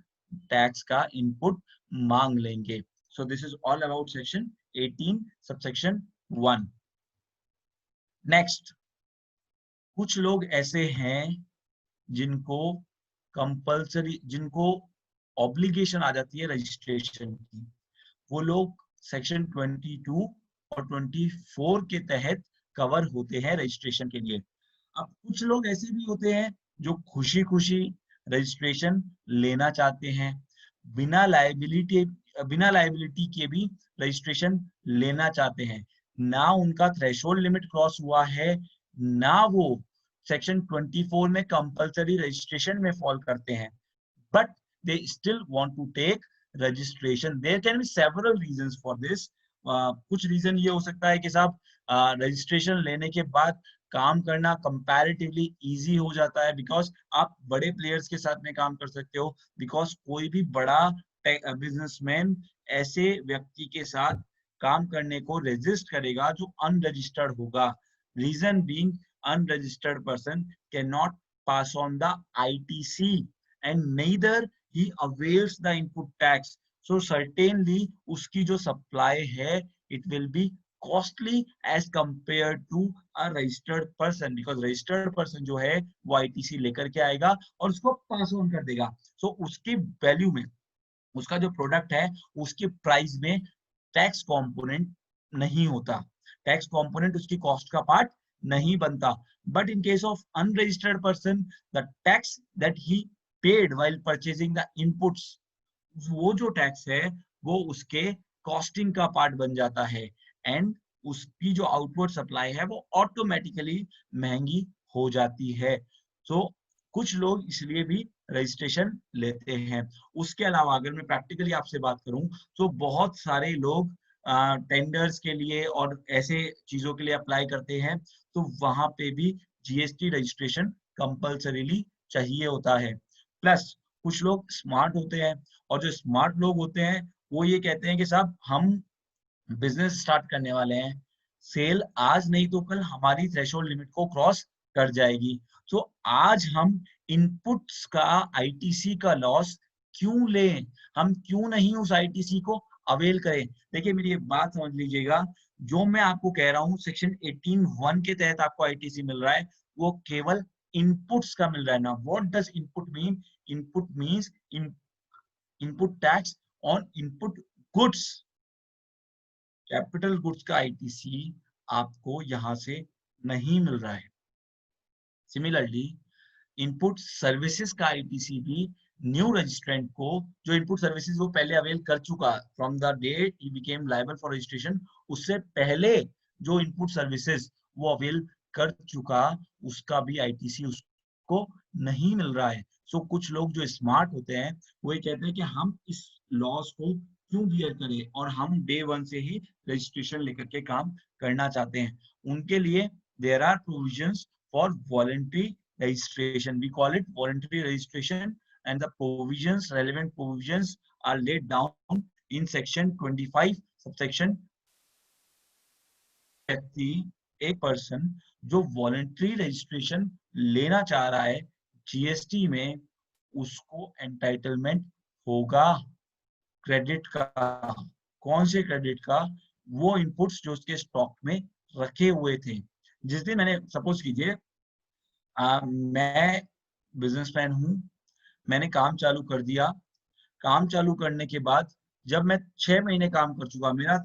टैक्स का इनपुट मांग लेंगे। So this is all about section 18 subsection 1. Next, कुछ लोग ऐसे हैं जिनको कंपल्सरी, जिनको ऑब्लिगेशन आ जाती है रजिस्ट्रेशन की, वो लोग सेक्शन 22 और 24 के तहत कवर होते हैं रजिस्ट्रेशन के लिए। अब कुछ लोग ऐसे भी होते हैं जो खुशी खुशी रजिस्ट्रेशन लेना चाहते हैं, बिना लायबिलिटी के भी रजिस्ट्रेशन लेना चाहते हैं, ना उनका थ्रेशोल्ड लिमिट क्रॉस हुआ है, ना वो सेक्शन 24 में कंपल्सरी रजिस्ट्रेशन में फॉल करते हैं, but they still want to take registration. There can be several reasons for this. कुछ रीजन ये हो सकता है कि साहब रजिस्ट्रेशन लेने के बाद काम करना कंपैरेटिवली इजी हो जाता है, बिकॉज आप बड़े प्लेयर्स के साथ में काम कर सकते हो, बिकॉज कोई भी बड़ा बिजनेसमैन ऐसे व्यक्ति के साथ काम करने को रेजिस्ट करेगा जो अनरजिस्टर्ड होगा। Reason being unregistered person cannot pass on the ITC and neither he avails the input tax. So certainly उसकी जो supply है it will be costly as compared to a registered person, because registered person जो है वो ITC लेकर के आएगा और उसको पास ऑन कर देगा। So उसकी वैल्यू में, उसका जो प्रोडक्ट है उसके प्राइस में टैक्स कंपोनेंट नहीं होता, टैक्स कंपोनेंट उसकी कॉस्ट का पार्ट नहीं बनता। But in case of unregistered person the tax that he paid while purchasing the inputs, वो जो टैक्स है वो उसके कॉस्टिंग का पार्ट बन जाता है एंड उसकी जो आउटवर्ड सप्लाई है वो ऑटोमेटिकली महंगी हो जाती है। सो कुछ लोग इसलिए भी रजिस्ट्रेशन लेते हैं। उसके अलावा अगर मैं प्रैक्टिकली आपसे बात करूं तो बहुत सारे लोग टेंडर्स के लिए और ऐसे चीजों के लिए अप्लाई करते हैं, तो वहां पे भी जीएसटी रजिस्ट्रेशन कंपल्सरीली चाहिए होता है। प्लस कुछ लोग स्मार्ट होते हैं और जो स्मार्ट लोग होते हैं वो ये कहते हैं कि साहब हम बिजनेस स्टार्ट करने वाले हैं, सेल आज नहीं तो कल हमारी थ्रेशोल्ड लिमिट को क्रॉस कर जाएगी, तो आज हम इनपुट्स का आईटीसी का लॉस क्यों लें, हम क्यों नहीं उस आईटीसी को अवेल करें। देखिए मेरी एक बात समझ लीजिएगा, जो मैं आपको कह रहा हूँ सेक्शन 18(1) के तहत आपको आईटीसी मिल रहा है वो केवल इनपुट्स का मिल रहा है ना। What does input mean? Input means input tax on input goods. Capital goods का आईटीसी आपको यहां से नहीं मिल रहा है। सिमिलरली इनपुट सर्विसेज का आईटीसी भी न्यू रजिस्ट्रेंट को, जो इनपुट सर्विसेज वो पहले अवेल कर चुका from the date he became liable for registration, उससे पहले जो इनपुट सर्विसेज वो अवेल कर चुका उसका भी आईटीसी उसको नहीं मिल रहा है। सो कुछ लोग जो स्मार्ट होते हैं वो ये कहते हैं कि हम इस लॉस को क्यों बियर करें और हम डे 1 से ही रजिस्ट्रेशन लेकर के काम करना चाहते हैं। उनके लिए there are provisions for voluntary registration. We call it voluntary registration and the provisions, relevant provisions are laid down in section 25 subsection. एक पर्सन जो वॉलंटरी रजिस्ट्रेशन लेना चाह रहा है जीएसटी में, उसको एंटाइटलमेंट होगा क्रेडिट का। कौन से क्रेडिट का? वो इनपुट्स जो उसके स्टॉक में रखे हुए थे। जिस दिन मैंने, सपोज कीजिए मैं बिजनेसमैन हूं, मैंने काम चालू कर दिया, काम चालू करने के बाद जब मैं 6 महीने काम कर चुका, मेरा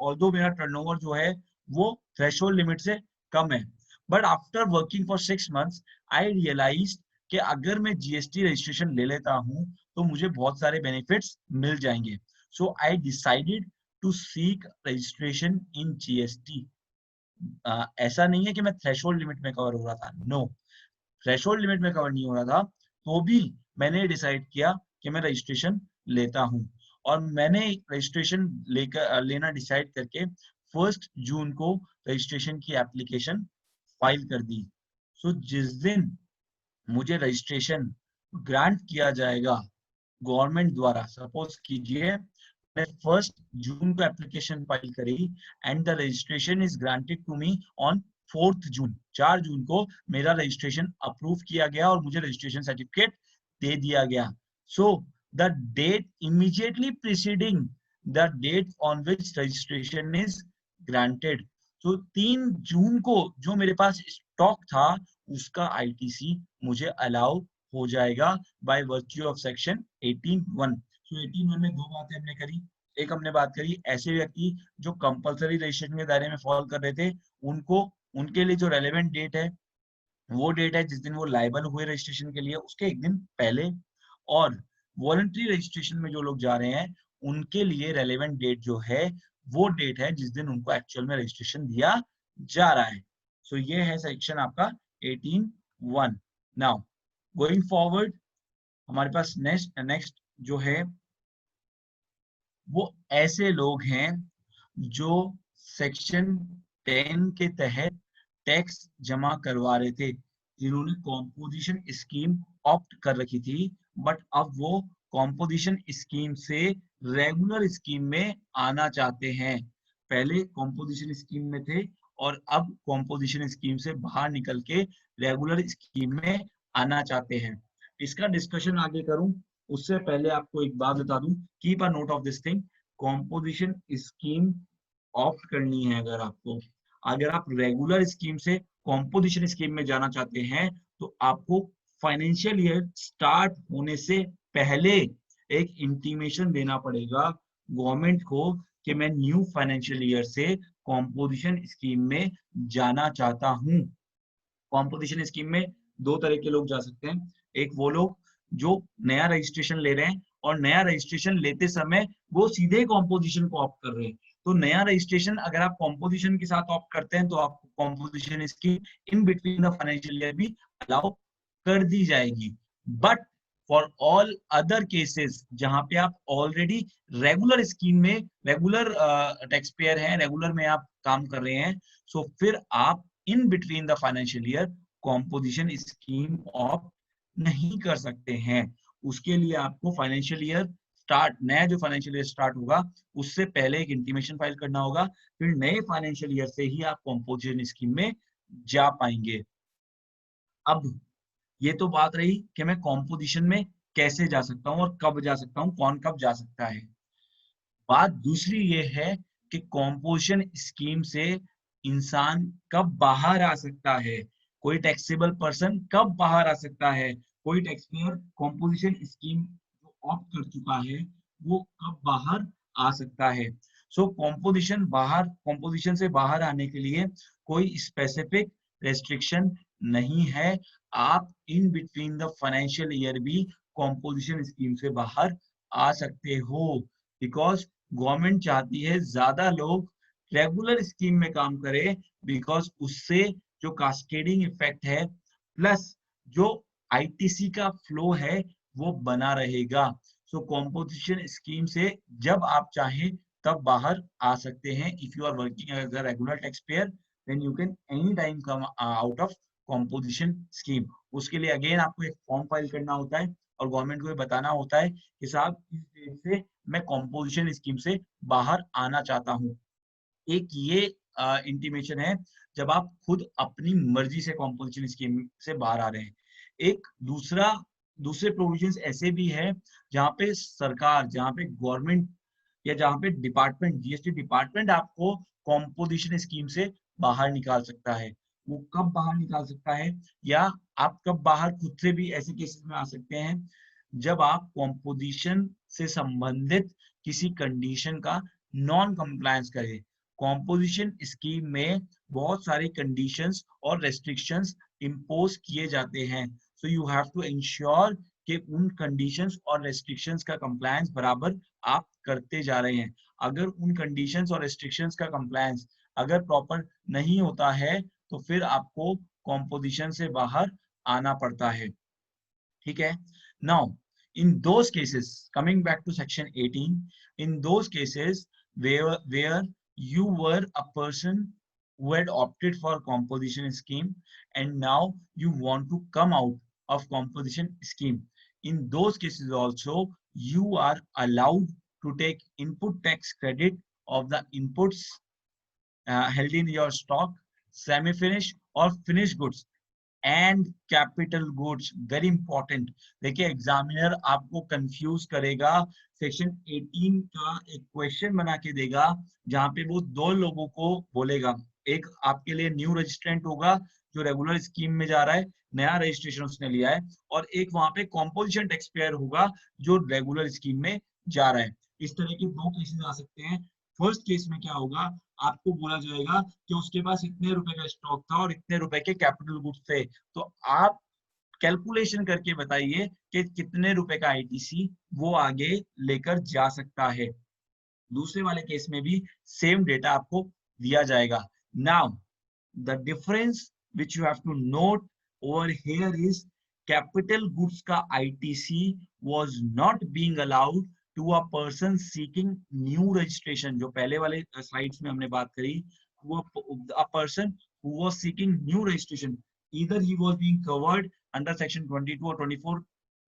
ऑल्दो मेरा टर्नओवर जो है वो थ्रेशोल्ड लिमिट से कम है, but after working for 6 months I realise कि अगर मैं जीएसटी रजिस्ट्रेशन ले लेता हूं तो मुझे बहुत सारे बेनिफिट्स मिल जाएंगे। So I decided to seek registration in GST. ऐसा नहीं है कि मैं थ्रेशोल्ड लिमिट में कवर हो रहा था, नो, थ्रेशोल्ड लिमिट में कवर नहीं हो रहा था, तो भी मैंने डिसाइड किया कि मैं रजिस्ट्रेशन लेता हूं और मैंने रजिस्ट्रेशन लेना डिसाइड करके 1 जून को रजिस्ट्रेशन की एप्लीकेशन फाइल कर दी। सो जिस दिन मुझे रजिस्ट्रेशन ग्रांट किया जाएगा गवर्नमेंट द्वारा, सपोज कीजिए मैं 1 जून को एप्लीकेशन फाइल करी and the registration is granted to me on 4 June, 4 जून को मेरा रजिस्ट्रेशन अप्रूव किया गया और मुझे रजिस्ट्रेशन सर्टिफिकेट दे दिया गया। So the date immediately preceding the date on which registration is granted, तो 3 जून को जो मेरे पास स्टॉक था उसका आईटीसी मुझे अलाउ हो जाएगा बाय वर्च्यू ऑफ सेक्शन 18(1). सो 18(1) में दो बातें हमने करी। एक हमने बात करी ऐसे व्यक्ति जो कंपलसरी रजिस्ट्रेशन के दायरे में फॉल कर रहे थे, उनके लिए जो रेलेवेंट डेट है वो डेट है जिस दिन वो लायबल हुए रजिस्ट्रेशन के लिए, उसके एक दिन पहले। और वॉलंटरी रजिस्ट्रेशन में जो लोग जा रहे हैं उनके लिए रेलेवेंट डेट जो है वो डेट है जिस दिन उनको एक्चुअल में रजिस्ट्रेशन दिया जा रहा है। सो ये है सेक्शन आपका 18(1). नाउ गोइंग फॉरवर्ड हमारे पास नेक्स्ट जो है वो ऐसे लोग हैं जो सेक्शन 10 के तहत टैक्स जमा करवा रहे थे, जिन्होंने कॉम्पोजिशन स्कीम ऑप्ट कर रखी थी, बट अब वो कॉम्पोजिशन स्कीम से रेगुलर स्कीम में आना चाहते हैं। पहले कॉम्पोजिशन स्कीम में थे और अब कॉम्पोजिशन स्कीम से बाहर निकल के रेगुलर स्कीम में आना चाहते हैं। इसका डिस्कशन आगे करूं उससे पहले आपको एक बात बता दूं, keep a note of this thing. Composition scheme opt करनी है अगर आप रेगुलर स्कीम से कॉम्पोजिशन स्कीम में जाना चाहते हैं तो आपको फाइनेंशियल ईयर स्टार्ट होने से पहले एक इंटीमेशन देना पड़ेगा गवर्नमेंट को कि मैं न्यू फाइनेंशियल ईयर से कॉम्पोजिशन स्कीम में जाना चाहता हूं। कॉम्पोजिशन स्कीम में दो तरह के लोग जा सकते हैं। एक वो लोग जो नया रजिस्ट्रेशन ले रहे हैं और नया रजिस्ट्रेशन लेते समय वो सीधे कॉम्पोजिशन को ऑप्ट कर रहे हैं। तो नया रजिस्ट्रेशन अगर आप कॉम्पोजिशन के साथ ऑप्ट करते हैं तो आपको composition scheme in between the financial year भी अलाउ कर दी जाएगी। But for all other cases जहां पे आप ऑलरेडी रेगुलर स्कीम में रेगुलर टैक्स पेयर हैं, रेगुलर में आप काम कर रहे हैं, सो फिर आप in between the financial year composition scheme opt नहीं कर सकते हैं। उसके लिए आपको फाइनेंशियल ईयर स्टार्ट, नया जो फाइनेंशियल ईयर स्टार्ट होगा उससे पहले एक इंटीमेशन फाइल करना होगा, फिर नए फाइनेंशियल ईयर से ही आप कॉम्पोजिशन स्कीम में जा पाएंगे। अब ये तो बात रही कि मैं कॉम्पोजिशन में कैसे जा सकता हूँ और कब जा सकता हूँ, कौन कब जा सकता है। बात दूसरी ये है कि कॉम्पोजिशन स्कीम से इंसान कब बाहर आ सकता है, कोई टैक्सेबल पर्सन कब बाहर आ सकता है, कोई टैक्स पेयर कॉम्पोजिशन स्कीम जो ऑप्ट कर चुका है वो कब बाहर आ सकता है। सो कॉम्पोजिशन से बाहर आने के लिए कोई स्पेसिफिक रेस्ट्रिक्शन नहीं है। आप in between the financial year भी कॉम्पोजिशन स्कीम से बाहर आ सकते हो, बिकॉज गवर्नमेंट चाहती है ज्यादा लोग रेगुलर स्कीम में काम करें, बिकॉज उससे जो कास्केडिंग इफेक्ट है प्लस जो आईटीसी का फ्लो है वो बना रहेगा। सो कॉम्पोजिशन स्कीम से जब आप चाहें तब बाहर आ सकते हैं। If you are working as a regular tax payer then you can any time come out of composition scheme. उसके लिए अगेन आपको एक फॉर्म फाइल करना होता है और गवर्नमेंट को ये बताना होता है कि साहब इस डेट से मैं कॉम्पोजिशन स्कीम से बाहर आना चाहता हूँ। एक ये इंटीमेशन है जब आप खुद अपनी मर्जी से कॉम्पोजिशन स्कीम से बाहर आ रहे हैं। एक दूसरे प्रोविजंस ऐसे भी है जहाँ पे सरकार, जहाँ पे गवर्नमेंट या जहाँ पे डिपार्टमेंट, जीएसटी डिपार्टमेंट आपको कॉम्पोजिशन स्कीम से बाहर निकाल सकता है। वो कब बाहर निकाल सकता है या आप कब बाहर खुद से भी ऐसे केसेस में आ सकते हैं जब आप कॉम्पोजिशन से संबंधित किसी कंडीशन का नॉन कंप्लायंस करें। कॉम्पोजिशन स्कीम में बहुत सारे कंडीशंस और रेस्ट्रिक्शंस इम्पोज किए जाते हैं, so you have to ensure कि उन कंडीशंस और रेस्ट्रिक्शंस का कंप्लायंस बराबर आप करते जा रहे हैं। अगर उन कंडीशंस और रेस्ट्रिक्शंस का कंप्लायंस अगर प्रॉपर नहीं होता है तो फिर आपको कॉम्पोजिशन से बाहर आना पड़ता है। ठीक है। Now in those cases, coming back to section 18, in those cases where you were a person who had opted for composition scheme and now you want to come out of composition scheme. In those cases also, you are allowed to take input tax credit of the inputs held in your stock, semi-finished or finished goods and capital goods. Very important. देखिए एग्जामिनर आपको कंफ्यूज करेगा. सेक्शन 18 का एक क्वेश्चन बना के देगा जहां पे वो दो लोगों को बोलेगा. एक आपके लिए न्यू रजिस्ट्रेंट होगा जो रेगुलर स्कीम में जा रहा है, नया रजिस्ट्रेशन उसने लिया है, और एक वहां पे कॉम्पोजिशन टैक्स पेयर होगा जो रेगुलर स्कीम में जा रहा है. इस तरह के दो केसेस आ सकते हैं. फर्स्ट केस में क्या होगा, आपको बोला जाएगा कि उसके पास इतने रुपए का स्टॉक था और इतने रुपए के कैपिटल गुड्स थे, तो आप कैलकुलेशन करके बताइए कि कितने रुपए का आईटीसी वो आगे लेकर जा सकता है. दूसरे वाले केस में भी सेम डेटा आपको दिया जाएगा. Now the difference which you have to note over here is capital goods का ITC was not being allowed to a person seeking new registration. जो पहले वाले स्लाइड्स में हमने बात करी, वो a person who was seeking new registration, either he was being covered under section 22 और 24,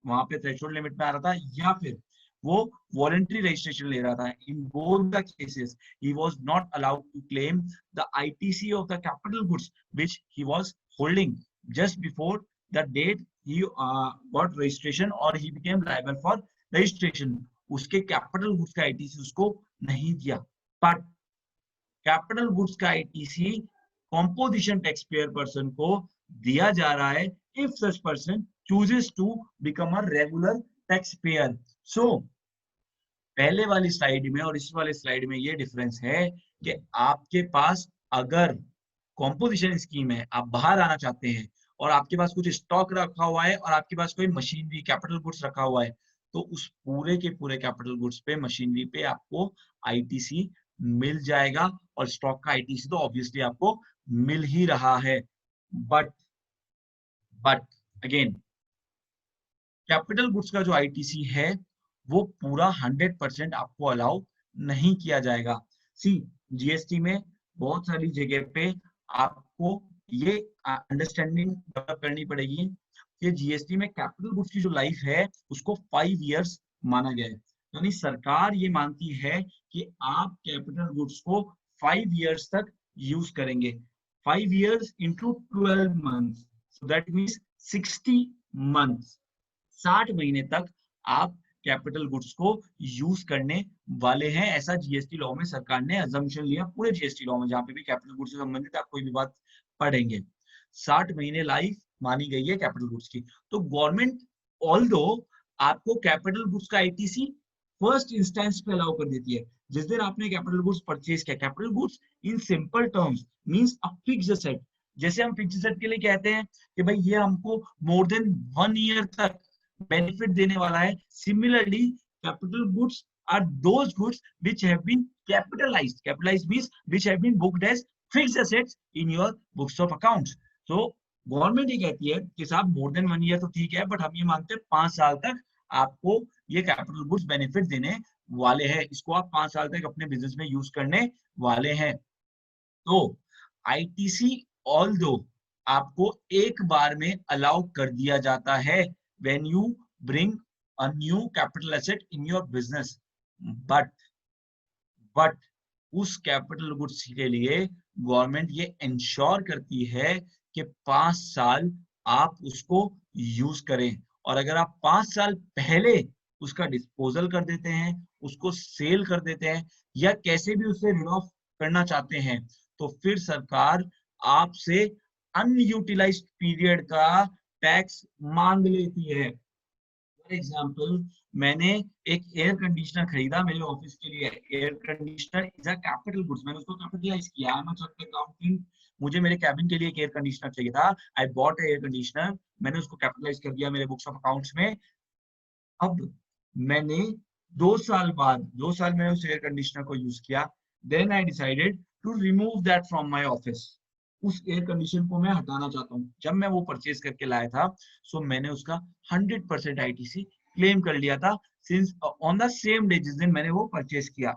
वहां पे थ्रेशोल्ड लिमिट में आ रहा था, या फिर वो वॉलंटरी रजिस्ट्रेशन ले रहा था. In both the cases he was not allowed to claim the ITC of the capital goods which he was holding just before the date he got registration or he became liable for registration. उसके कैपिटल गुड्स का आईटीसी उसको नहीं दिया. बट कैपिटल गुड्स का ITC composition tax payer person को दिया जा रहा है if such person chooses to become a regular tax payer. So पहले वाली स्लाइड में और इस वाले स्लाइड में ये डिफरेंस है कि आपके पास अगर कॉम्पोजिशन स्कीम है, आप बाहर आना चाहते हैं और आपके पास कुछ स्टॉक रखा हुआ है और आपके पास कोई मशीनरी कैपिटल गुड्स रखा हुआ है, तो उस पूरे के पूरे कैपिटल गुड्स पे, मशीनरी पे आपको आईटीसी मिल जाएगा और स्टॉक का आईटीसी तो ऑब्वियसली आपको मिल ही रहा है. बट अगेन कैपिटल गुड्स का जो आईटीसी है वो पूरा 100% आपको अलाउ नहीं किया जाएगा. सी जीएसटी में बहुत सारी जगह पे आपको ये अंडरस्टैंडिंग डेवलप करनी पड़ेगी कि जीएसटी में कैपिटल गुड्स की जो लाइफ है उसको 5 इयर्स माना गया है. यानी सरकार ये मानती है कि आप कैपिटल गुड्स को 5 इयर्स तक यूज करेंगे. 5 years into 12 months, so that means 60 months. 60 महीने तक आप कैपिटल गुड्स को यूज करने वाले हैं. ऐसा जीएसटी लॉ में सरकार ने अजम्पशन लिया. पूरे जीएसटी लॉ में जहां पे भी कैपिटल गुड्स से संबंधित आप कोई भी बात पढ़ेंगे, 60 महीने लाइफ मानी गई है कैपिटल गुड्स की. तो गवर्नमेंट ऑल्दो आपको कैपिटल गुड्स का आईटीसी फर्स्ट इंस्टेंस पे अलाउ कर देती है. जिस दिन आपने कैपिटल गुड्स परचेज किया, capital goods in simple terms means a fixed asset. जैसे हम फिक्स्ड एसेट के लिए कहते हैं कि भाई ये हमको मोर देन 1 ईयर तक बेनिफिट देने वाला है. Similarly capital goods are those goods which have been capitalised. Capitalised means which have been booked as fixed assets in your books of accounts. So government ये कहती है कि साहब मोर देन 1 ईयर तो ठीक है, बट हम ये मानते हैं 5 साल तक आपको ये कैपिटल गुड्स बेनिफिट देने वाले हैं. इसको आप 5 साल तक अपने बिजनेस में यूज करने वाले हैं. तो आईटीसी ऑल्दो आपको एक बार में अलाउ कर दिया जाता है when you bring a new capital asset in your business. But उस कैपिटल गुड्स के लिए गवर्नमेंट ये इंश्योर करती है कि 5 साल आप उसको यूज करें. और अगर आप 5 साल पहले उसका डिस्पोजल कर देते हैं, उसको सेल कर देते हैं, या कैसे भी उसे रिड ऑफ करना चाहते हैं, तो फिर सरकार आपसे अनयूटिलाइज्ड पीरियड का टैक्स मांग लेती है. फॉर एग्जाम्पल, मैंने एक एयर कंडीशनर खरीदा मेरे ऑफिस के लिए. Air conditioner is a capital goods. मैंने उसको कैपिटलाइज किया. आई एम अ चार्टर्ड अकाउंटेंट. मुझे मेरे कैबिन के लिए एक एयर कंडीशनर चाहिए था. I bought air conditioner. मैंने उसको कैपिटलाइज कर दिया मेरे बुक्स ऑफ अकाउंट्स में. अब मैंने 2 साल बाद, 2 साल मैंने उस एयर कंडीशनर को यूज किया. Then I decided to remove that from my office. उस एयर कंडीशन को मैं हटाना चाहता हूँ. जब मैं वो परचेज करके लाया था, सो मैंने उसका 100% आईटीसी क्लेम कर लिया था since on the same day जिस दिन मैंने वो परचेज किया.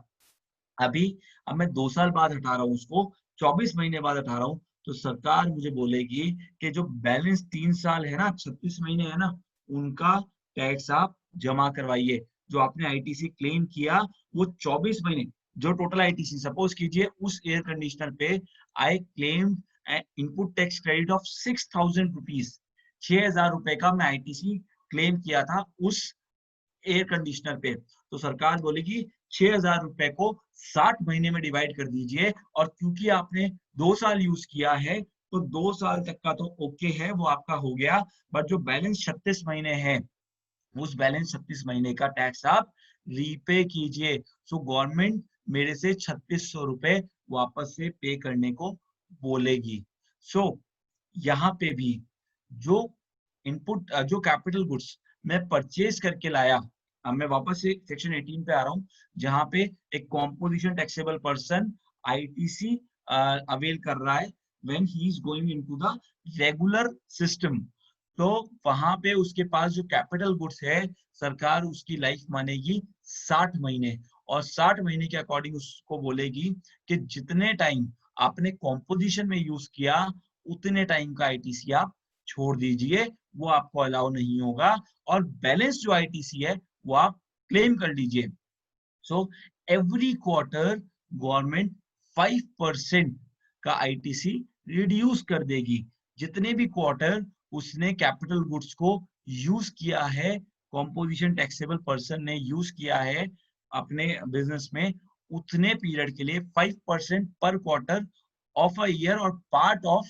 अब मैं 2 साल बाद हटा रहा हूँ उसको, 24 महीने बाद हटा रहा हूँ, तो सरकार मुझे बोलेगी कि जो बैलेंस 3 साल है ना, 36 महीने है ना, उनका टैक्स आप जमा करवाइए। जो आपने आईटीसी क्लेम किया वो 24 महीने, जो टोटल आईटीसी, सपोज कीजिए उस एयर कंडीशनर पे I claim input tax credit of 6,000 rupees, 6,000 रुपए का मैं आईटीसी क्लेम किया था उस एयर कंडीशनर पे। तो सरकार बोलेगी 6,000 रुपए को 60 महीने में डिवाइड कर दीजिए, और क्योंकि आपने 2 साल यूज किया है तो 2 साल तक का तो ओके है, वो आपका हो गया। बट जो बैलेंस 36 महीने है, उस बैलेंस 36 महीने का टैक्स आप रीपे कीजिए। सो गवर्नमेंट मेरे से 3600 रुपए वापस से पे करने को बोलेगी। सो यहाँ पे भी जो इनपुट, जो कैपिटल गुड्स मैं परचेज करके लाया, अब मैं वापस से सेक्शन 18 पे आ रहा हूँ, जहाँ पे एक composition taxable person ITC avail कर रहा है when he is going into the regular system. तो वहां पे उसके पास जो कैपिटल गुड्स है, सरकार उसकी लाइफ मानेगी 60 महीने, और 60 महीने के अकॉर्डिंग उसको बोलेगी कि जितने टाइम आपने कॉम्पोजिशन में यूज किया उतने टाइम का आईटीसी आप छोड़ दीजिए, वो आपको अलाउ नहीं होगा, और बैलेंस जो आईटीसी है वो आप क्लेम कर लीजिए। सो एवरी क्वार्टर गवर्नमेंट 5% का आईटीसी रिड्यूस कर देगी। जितने भी क्वार्टर उसने कैपिटल गुड्स को यूज किया है, कॉम्पोजिशन टैक्सेबल पर्सन ने यूज किया है अपने बिजनेस में, उतने पीरियड के लिए 5% पर क्वार्टर ऑफ अ ईयर और पार्ट ऑफ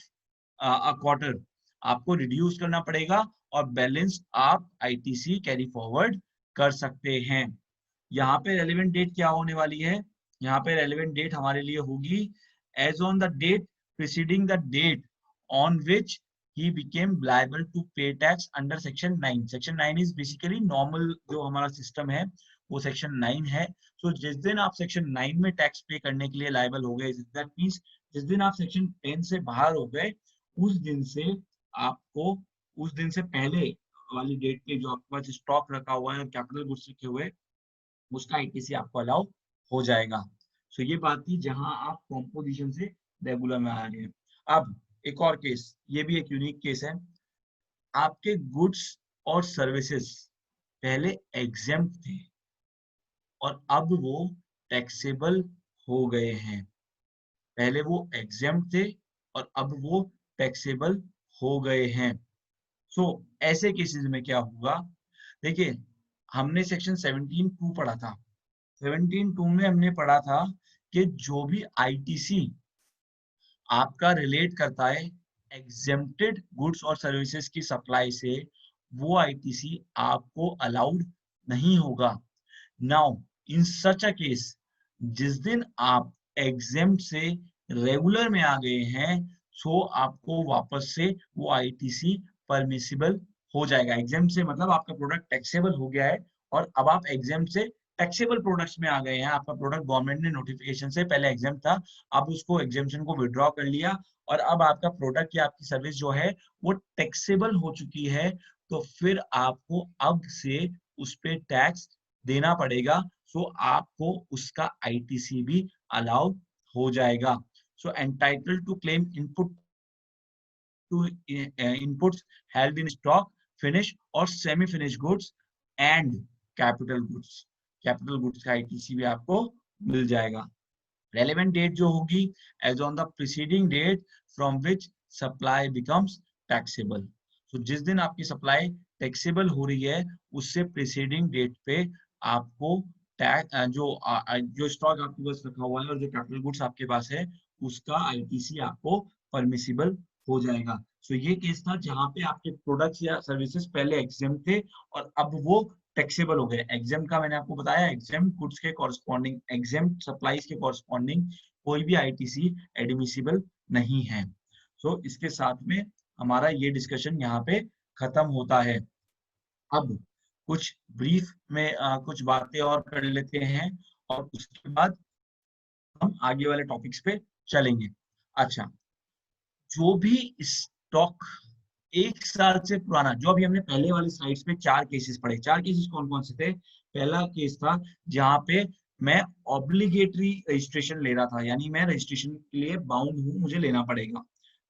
अ क्वार्टर आपको रिड्यूस करना पड़ेगा, और बैलेंस आप आईटीसी कैरी फॉरवर्ड कर सकते हैं। यहाँ पे रेलेवेंट डेट क्या होने वाली है? यहाँ पे रेलेवेंट डेट हमारे लिए होगी as on the date preceding the date on which he became liable to pay tax under section 9. section 9 is basically normal जो हमारा सिस्टम है वो section 9 है। so जिस दिन आप section 9 में टैक्स पे करने के लिए लाइबल हो गए, that means जिस दिन आप section 10 से बाहर हो गए, उस दिन से आपको, उस दिन से पहले वाली डेट पे जो आपके पास स्टॉक रखा हुआ है और कैपिटल गुड्स रखे हुए, उसका आईटीसी आपको अलाउ हो जाएगा। सो ये बात थी जहां आप कॉम्पोजिशन से रेगुलर में आ रहे हैं। अब एक और केस, ये भी एक यूनिक केस है। आपके गुड्स और सर्विसेज पहले एग्जेम्प्ट थे और अब वो टैक्सेबल हो गए हैं। पहले वो एग्जेम्प्ट थे और अब वो टैक्सेबल हो गए हैं। सो ऐसे केसेस में क्या होगा? देखिए, हमने सेक्शन 17(2) पढ़ा था। 17(2) में हमने पढ़ा था कि जो भी आईटीसी आपका रिलेट करता है एग्जेम्प्टेड गुड्स और सर्विसेज की सप्लाई से, वो आईटीसी आपको अलाउड नहीं होगा। Now in such a case, जिस दिन आप एग्जेम्प्ट से रेगुलर में आ गए हैं, सो आपको वापस से वो आईटीसी परमिसिबल हो जाएगा। एग्जेम्प्ट से मतलब आपका प्रोडक्ट टैक्सेबल हो गया है और अब आप एग्जेम्प्ट से टैक्सेबल प्रोडक्ट्स में आ गए हैं। आपका प्रोडक्ट गवर्नमेंट ने नोटिफिकेशन से पहले एग्जेम्प्ट था, अब उसको एग्जेम्पशन को विड्रॉ कर लिया और अब आपका प्रोडक्ट या आपकी सर्विस जो है वो टैक्सेबल हो चुकी है, तो फिर आपको अब से उस पे टैक्स देना पड़ेगा। सो आपको उसका आईटीसी भी अलाउ हो जाएगा। So entitled to claim input to inputs held in stock, finished और semi finished goods and capital goods. Capital goods का आईटीसी भी आपको मिल जाएगा। रेलेवेंट डेट जो होगी as on the preceding date from which supply becomes taxable. तो जिस दिन आपकी सप्लाई टैक्सेबल हो रही है उससे प्रीसीडिंग डेट पे आपको टैक्स जो स्टॉक आपके पास रखा हुआ है और जो कैपिटल गुड्स आपके पास है उसका आईटीसी आपको परमिसिबल हो जाएगा। सो ये केस था जहां पे आपके प्रोडक्ट्स या सर्विसेज पहले एग्जेम्प्ट थे और अब वो टैक्सेबल हो गए। एग्जेम्प्ट का मैंने आपको बताया, एग्जेम्प्ट गुड्स के कॉरस्पॉन्डिंग, एग्जेम्प्ट सप्लाईज के कॉरस्पॉन्डिंग कोई भी आईटीसी एडमिसिबल नहीं है। सो इसके साथ में हमारा ये डिस्कशन यहाँ पे खत्म होता है। अब कुछ ब्रीफ में कुछ बातें और कर लेते हैं और उसके बाद हम आगे वाले टॉपिक्स पे चलेंगे। अच्छा, जो भी स्टॉक 1 साल से पुराना, जो अभी हमने पहले वाली स्लाइड्स पे 4 केसेस पढ़े, 4 केसेस कौन कौन से थे? पहला केस था जहां पे मैं ऑब्लिगेटरी रजिस्ट्रेशन ले रहा था, यानी मैं रजिस्ट्रेशन के लिए बाउंड हूँ, मुझे लेना पड़ेगा,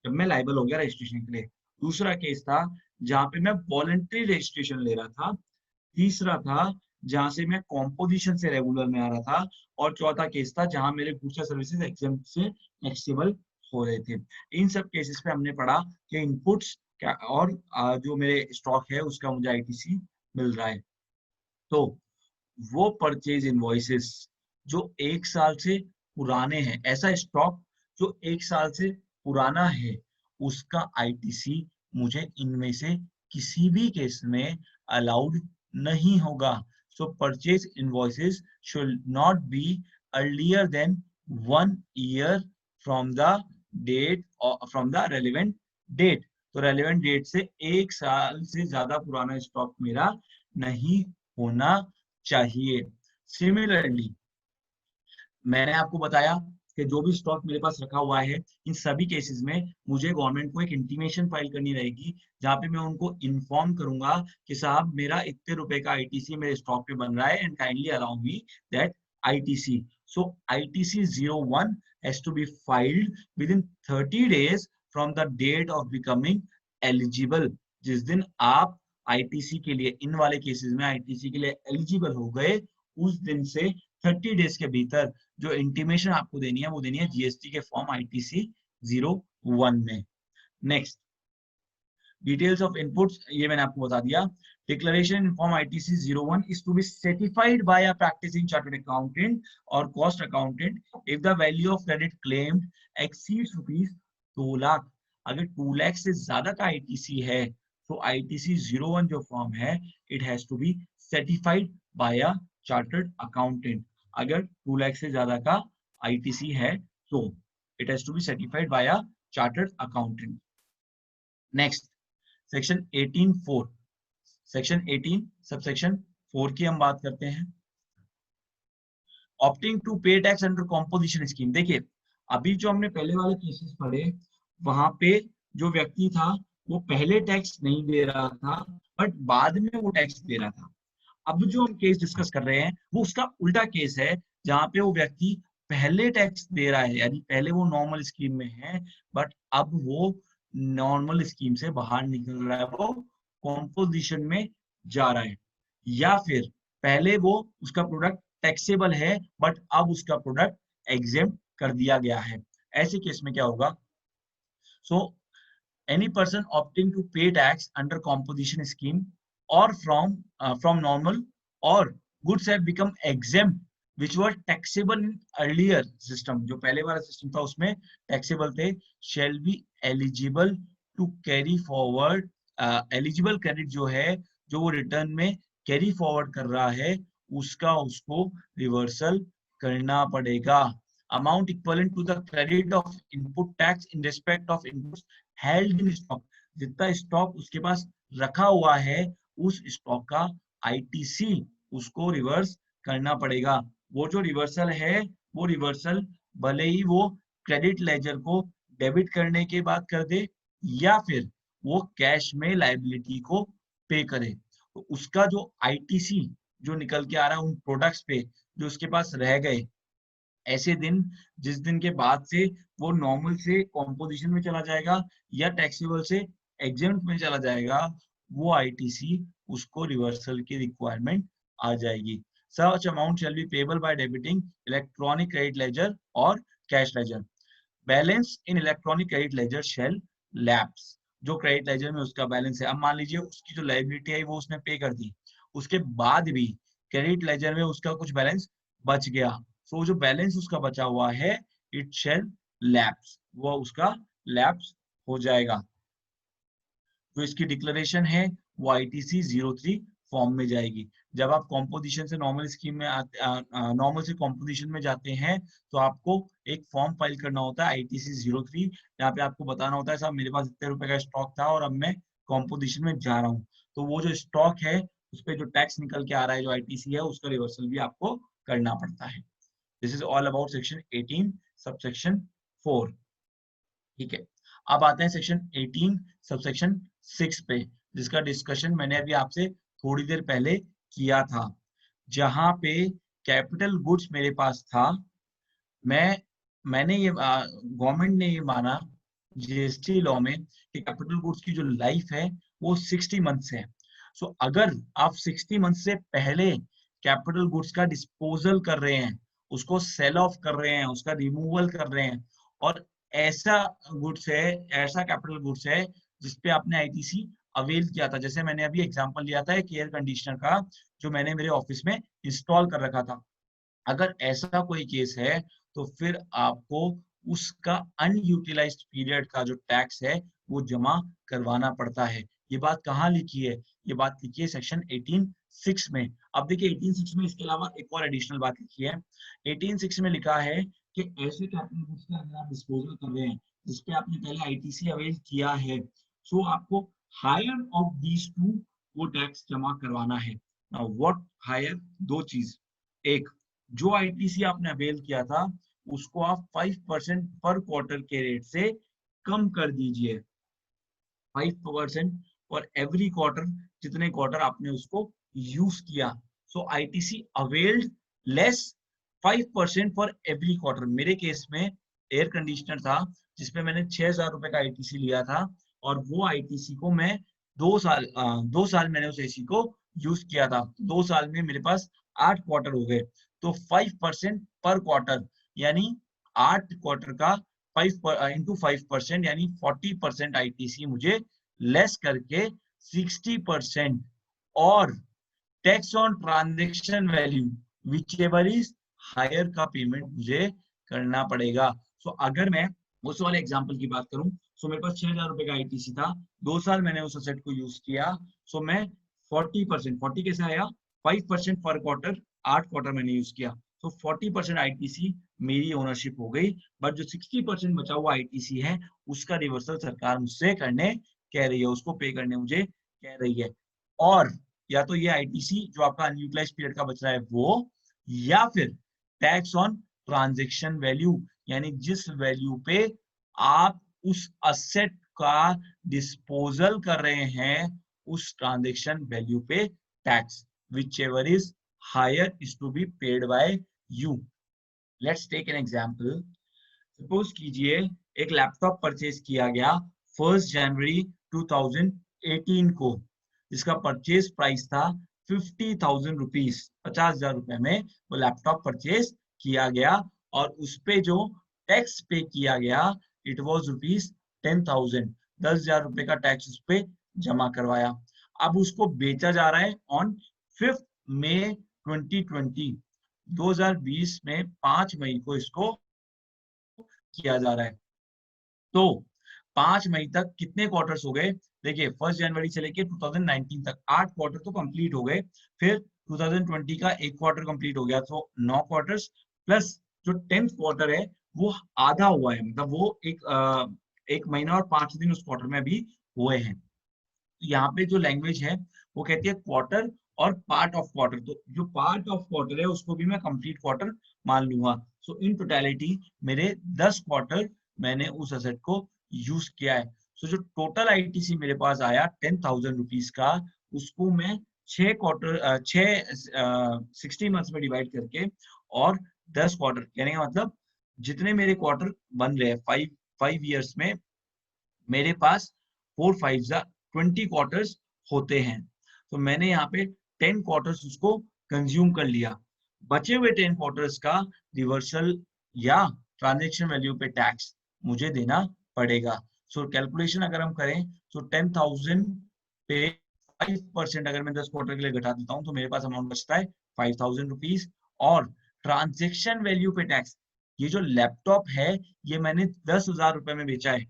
जब मैं लायबल हो गया रजिस्ट्रेशन के लिए। दूसरा केस था जहाँ पे मैं वॉलंटरी रजिस्ट्रेशन ले रहा था। तीसरा था जहां से मैं कॉम्पोजिशन से रेगुलर में आ रहा था। और चौथा केस था जहां मेरे गुड्स या सर्विसेज एग्जेम्प्ट से टैक्सेबल हो रहे थे। इन सब केसेस पे हमने पढ़ा कि इनपुट्स क्या और जो मेरे स्टॉक है उसका मुझे आईटीसी मिल रहा है। तो वो परचेज इनवॉइसेस जो 1 साल से पुराने हैं, ऐसा स्टॉक जो 1 साल से पुराना है, उसका आईटीसी मुझे इनमें से किसी भी केस में अलाउड नहीं होगा। So purchase invoices should not be earlier than 1 year from the date from the relevant date. तो रेलिवेंट डेट से 1 साल से ज्यादा पुराना स्टॉक मेरा नहीं होना चाहिए। सिमिलरली मैंने आपको बताया कि जो भी स्टॉक मेरे पास रखा हुआ है, इन सभी केसेस में मुझे गवर्नमेंट को एक इंटीमेशन फाइल करनी रहेगी, जहां पे मैं उनको इन्फॉर्म करूंगा कि साहब मेरा इतने रुपए का आईटीसी मेरे स्टॉक पे बन रहा है and kindly allow me that ITC. So ITC 01 has to be filed within 30 days from the date of becoming eligible. जिस दिन आप आईटीसी के लिए, इन वाले केसेस में आईटीसी के लिए एलिजिबल हो गए, उस दिन से 30 डेज के भीतर जो इंटीमेशन आपको देनी है वो देनी है जीएसटी के फॉर्म आईटीसी 01 में। नेक्स्ट, डिटेल्स ऑफ इनपुट्स, ये मैंने आपको बता दिया। Declaration in form ITC 01 is to be certified by a practicing chartered accountant or cost accountant if the value of credit claimed exceeds rupees 2 lakh। अगर 2 लाख से ज्यादा का आईटीसी है तो आईटीसी 01 जो फॉर्म है it has to be certified by a chartered accountant. अगर 2 लाख से ज्यादा का आईटीसी है तो it has to be certified by a chartered accountant. Next, section 18(4), section 18 subsection 4 की हम बात करते हैं। Opting to pay tax under composition scheme. देखिए, अभी जो हमने पहले वाले केसेस पढ़े, वहां पे जो व्यक्ति था वो पहले टैक्स नहीं दे रहा था, बट बाद में वो टैक्स दे रहा था। अब जो हम केस डिस्कस कर रहे हैं वो उसका उल्टा केस है, जहां पे वो व्यक्ति पहले टैक्स दे रहा है, यानी पहले वो नॉर्मल स्कीम में है, बट अब वो नॉर्मल स्कीम से बाहर निकल रहा है, वो कॉम्पोजिशन में जा रहा है। या फिर पहले वो उसका प्रोडक्ट टैक्सेबल है बट अब उसका प्रोडक्ट एग्जेम्प्ट कर दिया गया है। ऐसे केस में क्या होगा? सो any person opting to pay tax under composition scheme or from normal or goods have become exempt which were taxable in earlier system, जो पहले वाला सिस्टम था उसमें taxable थे, shall be eligible to carry forward eligible credit जो है, जो वो रिटर्न में कैरी फॉरवर्ड कर रहा है, उसका उसको रिवर्सल करना पड़ेगा। Amount equivalent to the credit of input tax in respect of inputs held in stock. जितना स्टॉक उसके पास रखा हुआ है उस स्टॉक का आईटीसी उसको रिवर्स करना पड़ेगा। वो जो रिवर्सल है वो रिवर्सल भले ही वो क्रेडिट लेजर को डेबिट करने के बाद कर दे या फिर वो कैश में लायबिलिटी को पे करे, तो उसका जो आईटीसी जो निकल के आ रहा है उन प्रोडक्ट्स पे जो उसके पास रह गए, ऐसे दिन जिस दिन के बाद से वो नॉर्मल से कॉम्पोजिशन में चला जाएगा या टैक्सेबल से एग्जेम्प्ट में चला जाएगा, वो आईटीसी उसको रिवर्सल की रिक्वायरमेंट आ जाएगी। Such amount shall be payable by debiting electronic credit ledger और cash ledger. Balance in electronic credit ledger shall lapse. जो क्रेडिट लेजर में उसका बैलेंस है, अब मान लीजिए उसकी जो लायबिलिटी है वो उसने पे कर दी, उसके बाद भी क्रेडिट लेजर में उसका कुछ बैलेंस बच गया, तो जो बैलेंस उसका बचा हुआ है इट शैल लैप्स, वो उसका लैप्स हो जाएगा। जो इसकी डिक्लेरेशन है वो आईटीसी 03 फॉर्म में जाएगी। जब आप कॉम्पोजिशन से नॉर्मल स्कीम में नॉर्मल से कॉम्पोजिशन में जाते हैं तो आपको एक फॉर्म फाइल करना होता है आईटीसी 03, जहाँ पे आपको बताना होता है साहब मेरे पास इतने रुपए का स्टॉक था और अब मैं कॉम्पोजिशन में जा रहा हूँ, तो वो जो स्टॉक है उस पर जो टैक्स निकल के आ रहा है जो आईटीसी है उसका रिवर्सल भी आपको करना पड़ता है। This is all about section 18 subsection 4। ठीक है, अब आते हैं सेक्शन 18 सबसेक्शन 6 पे, जिसका डिस्कशन मैंने अभी आपसे थोड़ी देर पहले किया था, जहां पे कैपिटल गुड्स मेरे पास था, मैंने ये गवर्नमेंट ने ये माना जीएसटी लॉ में कि कैपिटल गुड्स की जो लाइफ है वो 60 मंथ्स है। सो अगर आप 60 मंथ से पहले कैपिटल गुड्स का डिस्पोजल कर रहे हैं, उसको सेल ऑफ कर रहे हैं, उसका रिमूवल कर रहे हैं, और ऐसा गुड्स है, ऐसा कैपिटल गुड्स है जिसपे आपने आईटीसी अवेल किया था, जैसे मैंने अभी एग्जांपल लिया था एक एयर कंडीशनर का जो मैंने मेरे ऑफिस में इंस्टॉल कर रखा था, अगर ऐसा कोई केस है तो फिर आपको उसका अनयूटिलाइज्ड पीरियड का जो टैक्स है वो जमा करवाना पड़ता है। ये बात कहाँ लिखी है? ये बात लिखी है सेक्शन 18(6) में। अब देखिए 18(6) में इसके अलावा एक और एडिशनल बात लिखी है। 18(6) में लिखा है कि ऐसे कैपिटल गुड्स का अगर आप डिस्पोजल कर रहे हैं जिसपे आपने पहले आईटीसी अवेल किया है, सो आपको हायर ऑफ दीज टू वो टैक्स जमा करवाना है। Now what higher? दो चीज, एक जो आईटीसी आपने अवेल किया था उसको आप 5% पर क्वार्टर के रेट से कम कर दीजिए, 5% फॉर एवरी क्वार्टर, जितने क्वार्टर आपने उसको यूज किया। So ITC availed less 5% for every quarter. मेरे केस में एयर कंडीशनर था जिसपे मैंने 6,000 रुपए का आईटीसी लिया था, और वो आईटीसी को मैं 2 साल मैंने उस एसी को यूज किया था। 2 साल में मेरे पास 8 क्वार्टर हो गए, तो 5% पर क्वार्टर यानी 8 क्वार्टर का 5% यानी 40% आईटीसी मुझे लेस करके 60% और tax on transaction value whichever is higher का पेमेंट मुझे करना पड़ेगा। सो अगर मैं उस वाले एग्जांपल की बात करूं, सो मेरे पास 6,000 रुपए का आईटीसी था, 2 साल मैंने उस असेट को यूज किया, सो मैं 40%, 40 कैसे आया? 5% पर क्वार्टर, 8 क्वार्टर मैंने यूज किया, तो 40% आईटीसी मेरी ओनरशिप हो गई। बट जो 60% बचा हुआ आईटीसी है उसका रिवर्सल सरकार मुझसे करने कह रही है, उसको पे करने मुझे कह रही है। और या तो ये आईटीसी जो आपका अनयूटिलाइज्ड पीरियड का बच रहा है वो, या फिर टैक्स ऑन ट्रांजैक्शन वैल्यू, यानी जिस वैल्यू पे आप उस असेट का डिस्पोजल कर रहे हैं उस ट्रांजैक्शन वैल्यू पे tax, whichever is higher is to be paid by you. Let's take an example. Suppose कीजिए एक लैपटॉप परचेज किया गया 1 जनवरी 2018 को, जिसका परचेज प्राइस था 50,000 रुपीज, 50,000 रुपए में वो लैपटॉप परचेज किया गया, और उस पे जो टैक्स पे किया गया इट वाज रुपीज 10,000, 10,000 रुपए का टैक्स उस पे जमा करवाया। अब उसको बेचा जा रहा है ऑन 5 मई 2020, 2020 में 5 मई को इसको किया जा रहा है। तो 5 मई तक कितने क्वार्टर्स हो गए? देखिए 1 जनवरी से लेके 2019 तक 8 क्वार्टर तो कंप्लीट हो गए, फिर 2020 का एक क्वार्टर कंप्लीट हो गया, तो 9 क्वार्टर्स प्लस जो 10th क्वार्टर है वो आधा हुआ है, मतलब वो एक महीना और 5 दिन उस क्वार्टर में अभी हुए हैं। यहाँ पे जो लैंग्वेज है वो कहती है क्वार्टर और पार्ट ऑफ क्वार्टर, तो जो पार्ट ऑफ क्वार्टर है उसको भी मैं कंप्लीट क्वार्टर मान लूंगा। सो इन टोटलिटी मेरे 10 क्वार्टर मैंने उस असेट को यूज किया है। सो जो टोटल आईटीसी मेरे पास आया 10,000 रुपीज का, उसको मैं 6 क्वार्टर 60 मंथ्स में डिवाइड करके और 10 क्वार्टर, कहने का मतलब जितने मेरे क्वार्टर बन रहे हैं 5 ईयर्स में मेरे पास 4 5 20 क्वार्टर्स होते हैं, तो मैंने यहाँ पे 10 क्वार्टर्स उसको कंज्यूम कर लिया। बचे हुए 10 क्वार्टर्स का रिवर्सल या ट्रांजैक्शन वैल्यू पे टैक्स मुझे देना पड़ेगा। सो कैलकुलेशन अगर हम करें तो 10,000 पे 5% अगर मैं 10 क्वार्टर के लिए घटा देता हूँ तो मेरे पास अमाउंट बचता है 5,000 रुपीज। और ट्रांजेक्शन वैल्यू पे टैक्स, ये जो लैपटॉप है ये मैंने 10,000 रुपए में बेचा है।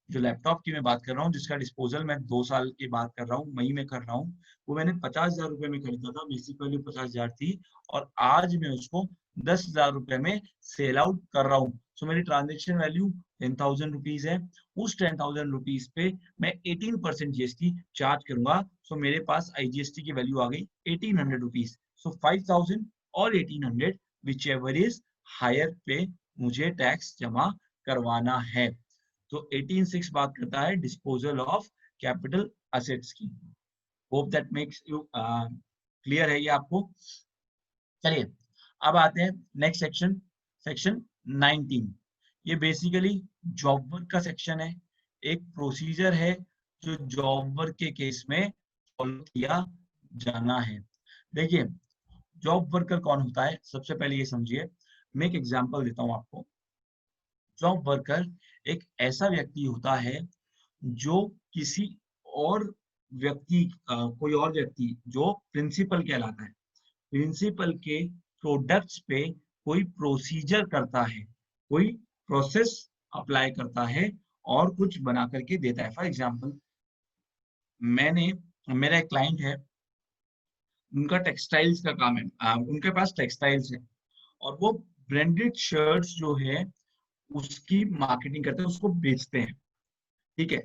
जो लैपटॉप की मैं बात कर रहा हूँ जिसका डिस्पोजल मैं 2 साल की बात कर रहा हूँ, मई में कर रहा हूँ, वो मैंने 50,000 रुपए में खरीदा था, बेसिक वैल्यू 50,000 थी, और आज मैं उसको 10,000 रुपए में सेल आउट कर रहा हूँ। सो मेरी ट्रांजेक्शन वैल्यू 10,000 रुपीज है, उस 10,000 रुपीज पे मैं 18% जीएसटी चार्ज करूंगा। सो मेरे पास आईजीएसटी की वैल्यू आ गई 1,800 रुपीज। सो 5,000 और 1,800 विच एवर इज हायर पे मुझे टैक्स जमा करवाना है। तो 18(6) बात करता है डिस्पोजल ऑफ कैपिटल असेट्स की। Hope that makes you clear है ये आपको। चलिए अब आते हैं नेक्स्ट सेक्शन, सेक्शन 19। ये बेसिकली जॉब वर्क का सेक्शन है। एक प्रोसीजर है जो जॉब वर्क के केस में फॉलो किया जाना है। देखिए जॉब वर्कर कौन होता है, सबसे पहले ये समझिए। मैं एक एग्जांपल देता हूँ आपको। जॉब वर्कर एक ऐसा व्यक्ति होता है जो किसी और व्यक्ति कोई और व्यक्ति जो प्रिंसिपल कहलाता है, प्रिंसिपल के प्रोडक्ट्स पे कोई प्रोसीजर करता है, कोई प्रोसेस अप्लाई करता है और कुछ बना करके देता है। फॉर एग्जांपल मेरा एक क्लाइंट है, उनका टेक्सटाइल्स का काम है, उनके पास टेक्सटाइल्स है और वो ब्रांडेड शर्ट्स जो है उसकी मार्केटिंग करते हैं, उसको बेचते हैं। ठीक है,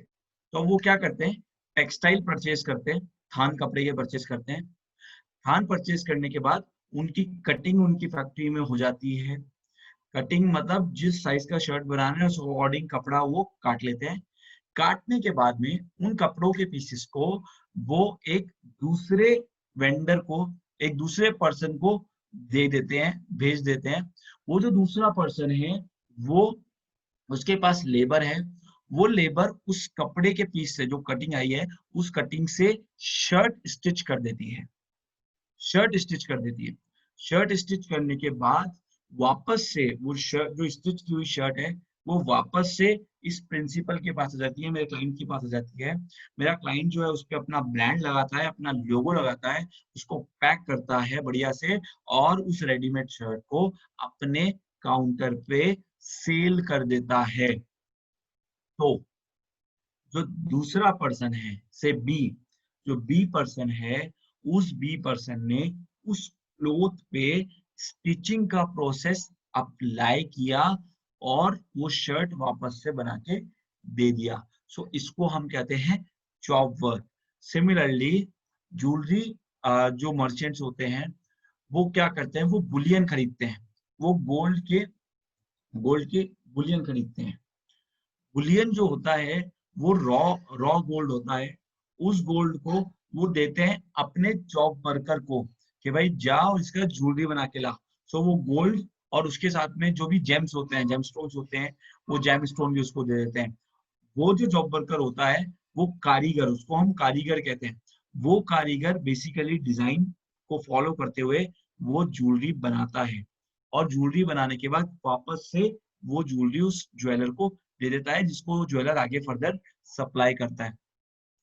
तो वो क्या करते हैं, टेक्सटाइल परचेज करते हैं, थान कपड़े के परचेज करते हैं। थान परचेज करने के बाद उनकी कटिंग उनकी फैक्ट्री में हो जाती है। कटिंग मतलब जिस साइज का शर्ट बनाना है उस अकॉर्डिंग कपड़ा वो काट लेते हैं। काटने के बाद में उन कपड़ों के पीसेस को वो एक दूसरे वेंडर को, एक दूसरे पर्सन को दे देते हैं, भेज देते हैं। वो जो दूसरा पर्सन है वो, उसके पास लेबर है, वो लेबर उस कपड़े के पीस से जो कटिंग आई है उस कटिंग से शर्ट स्टिच कर देती है, शर्ट स्टिच कर देती है। शर्ट स्टिच करने के बाद वापस से वो शर्ट, जो स्टिच की हुई शर्ट है, वो वापस से इस प्रिंसिपल के पास आ जाती है, मेरे क्लाइंट के पास आ जाती है। मेरा क्लाइंट जो है उस पर अपना ब्रांड लगाता है, अपना लोगो लगाता है, उसको पैक करता है बढ़िया से और उस रेडीमेड शर्ट को अपने काउंटर पे सेल कर देता है। तो जो दूसरा पर्सन है, से बी, जो बी पर्सन है, उस बी पर्सन ने उस क्लोथ पे स्टिचिंग का प्रोसेस अप्लाई किया और वो शर्ट वापस से बना के दे दिया। सो इसको हम कहते हैं जॉब वर्क। सिमिलरली ज्वेलरी जो मर्चेंट्स होते हैं वो क्या करते हैं, वो बुलियन खरीदते हैं, वो गोल्ड के बुलियन खरीदते हैं। बुलियन जो होता है वो रॉ गोल्ड होता है। उस गोल्ड को वो देते हैं अपने जॉब वर्कर को कि भाई जाओ इसका ज्वेलरी बना के ला। सो वो गोल्ड और उसके साथ में जो भी जेम्स होते हैं, जेम स्टोन्स होते हैं, वो जेम स्टोन भी उसको दे देते हैं। वो जो जॉब वर्कर होता है वो कारीगर, उसको हम कारीगर कहते हैं। वो कारीगर बेसिकली डिजाइन को फॉलो करते हुए वो ज्वेलरी बनाता है और ज्वेलरी बनाने के बाद वापस से वो ज्वेलरी उस ज्वेलर को दे देता है, जिसको ज्वेलर आगे फर्दर सप्लाई करता है।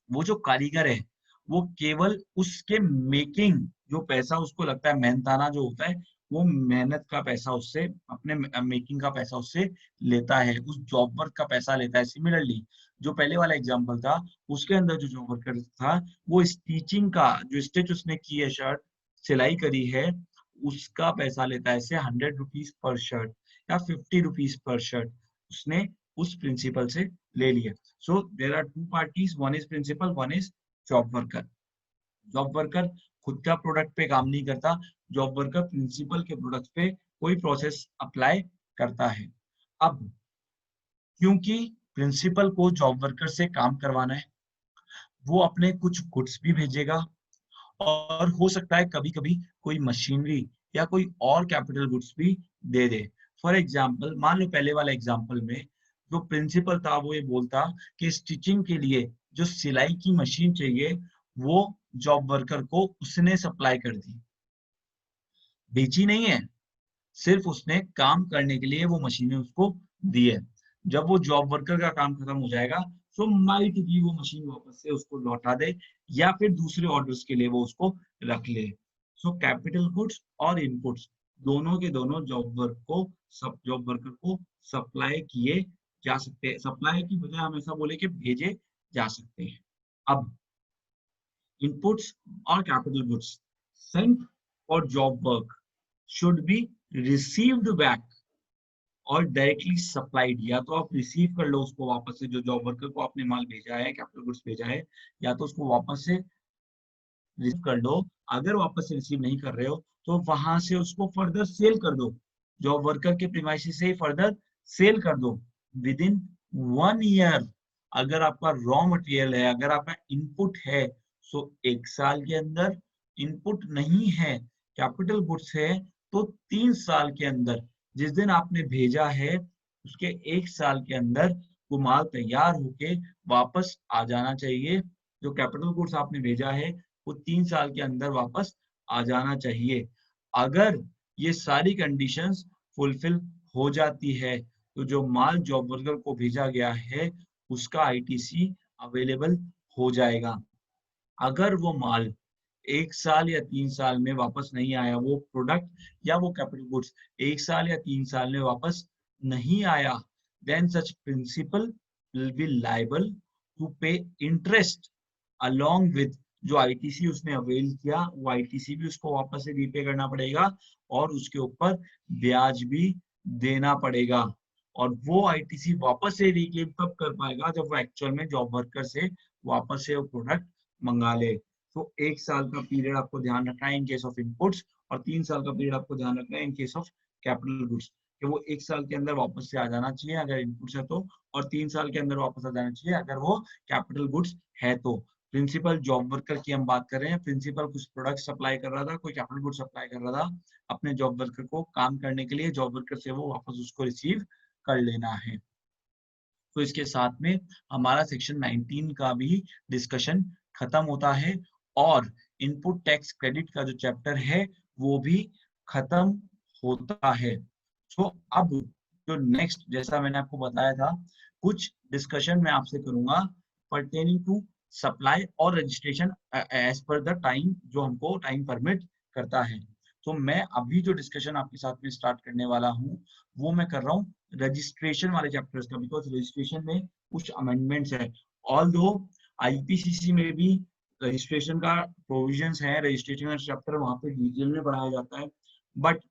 वो जो कारीगर है वो केवल उसके मेकिंग, जो पैसा उसको लगता है, मेहनताना जो होता है, वो मेहनत का पैसा उससे, अपने मेकिंग का पैसा उससे लेता है, उस जॉब वर्क का पैसा लेता है। सिमिलरली जो पहले वाला एग्जांपल था उसके अंदर जो जॉब वर्कर था वो स्टिचिंग का, जो स्टिच उसने की है, शर्ट सिलाई करी है, उसका पैसा लेता है, से 100 रुपीज पर शर्ट या 50 रुपीज पर शर्ट उसने उस प्रिंसिपल से ले लिया। So there are two parties, one is principal, one is job worker. Job worker खुद का प्रोडक्ट पे काम नहीं करता, जॉब वर्कर प्रिंसिपल के प्रोडक्ट पे कोई प्रोसेस अप्लाई करता है। अब क्योंकि प्रिंसिपल को जॉब वर्कर से काम करवाना है, वो अपने कुछ गुड्स भी भेजेगा और हो सकता है कभी कभी कोई मशीनरी या कोई और कैपिटल गुड्स भी दे दे। फॉर एग्जाम्पल मान लो पहले वाला एग्जाम्पल में जो प्रिंसिपल था वो ये बोलता कि स्टिचिंग के लिए जो सिलाई की मशीन चाहिए वो जॉब वर्कर को उसने सप्लाई कर दी, बेची नहीं है, सिर्फ उसने काम करने के लिए वो मशीनें उसको दी है। जब वो जॉब वर्कर का काम खत्म हो जाएगा तो माइट भी वो मशीन वापस से उसको लौटा दे या फिर दूसरे ऑर्डर्स के लिए वो उसको रख ले। सो कैपिटल गुड्स और इनपुट्स दोनों के दोनों जॉब वर्कर को सप्लाई किए जा सकते हैं। सप्लाई की बजाय हम ऐसा बोले कि भेजे जा सकते हैं। अब inputs or capital goods sent for job work should be received back और डायरेक्टली सप्लाइड। या तो आप रिसीव कर लो उसको वापस से, जो जॉब वर्कर को आपने माल भेजा है, कैपिटल गुड्स भेजा है, या तो उसको वापस से रिसीव कर लो। अगर वापस से रिसीव नहीं कर रहे हो तो वहां से उसको फर्दर सेल कर दो, जॉब वर्कर के प्रीमाइसेस से फर्दर सेल कर दो विद इन 1 ईयर। अगर आपका रॉ मटेरियल है, अगर आपका इनपुट है, सो 1 साल के अंदर। इनपुट नहीं है, कैपिटल गुड्स है, तो 3 साल के अंदर, जिस दिन आपने भेजा है उसके 1 साल के अंदर वो माल तैयार होके वापस आ जाना चाहिए। जो कैपिटल गुड्स आपने भेजा है वो 3 साल के अंदर वापस आ जाना चाहिए। अगर ये सारी कंडीशंस फुलफिल हो जाती है तो जो माल जॉब वर्कर को भेजा गया है उसका आईटीसी अवेलेबल हो जाएगा। अगर वो माल 1 साल या 3 साल में वापस नहीं आया, वो प्रोडक्ट या वो कैपिटल गुड्स 1 साल या 3 साल में वापस नहीं आया, then such principal will be liable to pay interest along with जो आईटीसी उसने अवेल किया, वो आईटीसी भी उसको वापस से रीपे करना पड़ेगा और उसके ऊपर ब्याज भी देना पड़ेगा। और वो आईटीसी वापस से रिक्लेम तब कर पाएगा जब वो एक्चुअल में जॉब वर्कर से वापस से वो प्रोडक्ट मंगा ले। तो 1 साल का पीरियड आपको ध्यान रखना है इन केस ऑफ इनपुट्स और 3 साल का पीरियड आपको ध्यान रखना है in case of capital goods, कि वो 1 साल के अंदर वापस से आ जाना चाहिए अगर इनपुट्स है तो, और 3 साल के अंदर वापस आ जाना चाहिए अगर वो कैपिटल गुड्स है तो। प्रिंसिपल जॉब वर्कर की हम बात कर रहे हैं। प्रिंसिपल कुछ प्रोडक्ट सप्लाई कर रहा था, कोई कैपिटल गुड सप्लाई कर रहा था अपने जॉब वर्कर को काम करने के लिए, जॉब वर्कर से वो वापस उसको रिसीव कर लेना है। तो इसके साथ में हमारा सेक्शन 19 का भी डिस्कशन खत्म होता है और इनपुट टैक्स क्रेडिट का जो चैप्टर है वो भी खत्म होता है। तो अब जो नेक्स्ट, जैसा मैंने आपको बताया था, कुछ डिस्कशन मैं आपसे करूंगा पर्टेनिंग टू सप्लाई और registration as per the time जो हमको टाइम परमिट करता है। तो मैं अभी जो डिस्कशन आपके साथ में स्टार्ट करने वाला हूँ वो मैं कर रहा हूँ रजिस्ट्रेशन वाले चैप्टर्स का, बिकॉज रजिस्ट्रेशन में कुछ अमेंडमेंट्स है। ऑल्दो आईपीसीसी में भी रजिस्ट्रेशन का प्रोविजंस है, रजिस्ट्रेशन का चैप्टर वहां पे डिटेल में पढ़ाया जाता है, बट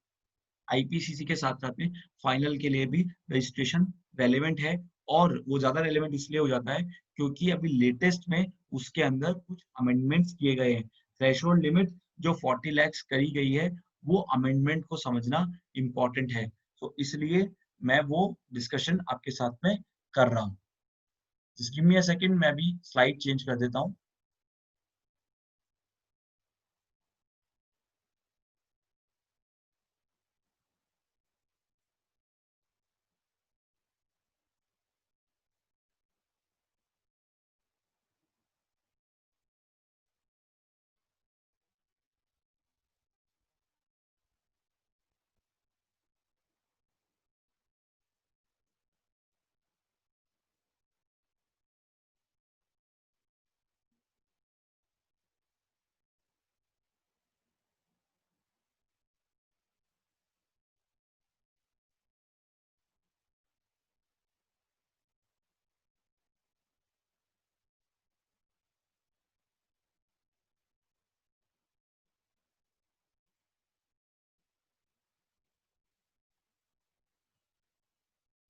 आईपीसीसी के साथ साथ में फाइनल के लिए भी रजिस्ट्रेशन रेलेवेंट है। और वो ज्यादा रेलेवेंट इसलिए हो जाता है क्योंकि अभी लेटेस्ट में उसके अंदर कुछ अमेंडमेंट्स किए गए हैं। थ्रेशोल्ड लिमिट जो 40 लाख करी गई है वो अमेंडमेंट को समझना इंपॉर्टेंट है, तो इसलिए मैं वो डिस्कशन आपके साथ में कर रहा हूँ। Just give me a second, मैं भी स्लाइड चेंज कर देता हूँ।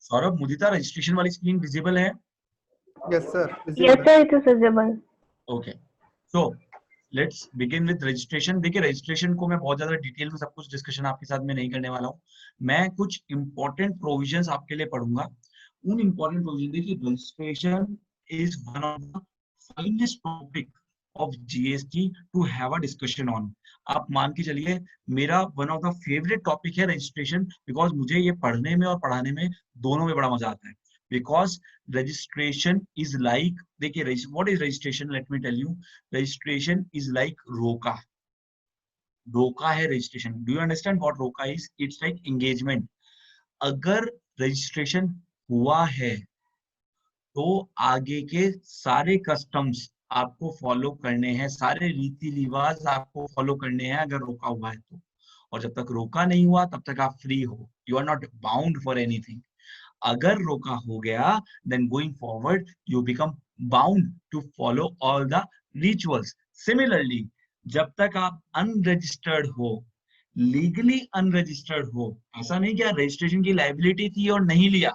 सौरभ, मुदिता, रजिस्ट्रेशन वाली स्क्रीन विजिबल है? Yes, sir. Yes, sir, it is visible. Okay, so let's begin with registration. देखिए, रजिस्ट्रेशन को मैं बहुत ज्यादा डिटेल में सब कुछ डिस्कशन आपके साथ में नहीं करने वाला हूँ। मैं कुछ इंपॉर्टेंट प्रोविजंस आपके लिए पढ़ूंगा। उन इंपॉर्टेंट प्रोविजन, देखिए registration is one of the finest topic of GST to have a discussion on. आप मान के चलिए मेरा one of the favourite topic है रजिस्ट्रेशन, बिकॉज मुझे ये पढ़ने में और पढ़ाने में दोनों में बड़ा मजा आता है। बिकॉज registration is like, देखिए what is registration, let me tell you, registration is like रोका। रोका है registration, do you understand what रोका is? It's like engagement। अगर registration हुआ है तो आगे के सारे कस्टम्स आपको फॉलो करने हैं, सारे रीति रिवाज आपको फॉलो करने हैं अगर रोका हुआ है तो। और जब तक रोका नहीं हुआ तब तक आप फ्री हो, you are not bound for anything. अगर रोका हो गया then going forward you become bound to follow all the rituals। Similarly, जब तक आप अनरजिस्टर्ड हो, लीगली अनरजिस्टर्ड हो, ऐसा नहीं कि रजिस्ट्रेशन की लाइबिलिटी थी और नहीं लिया,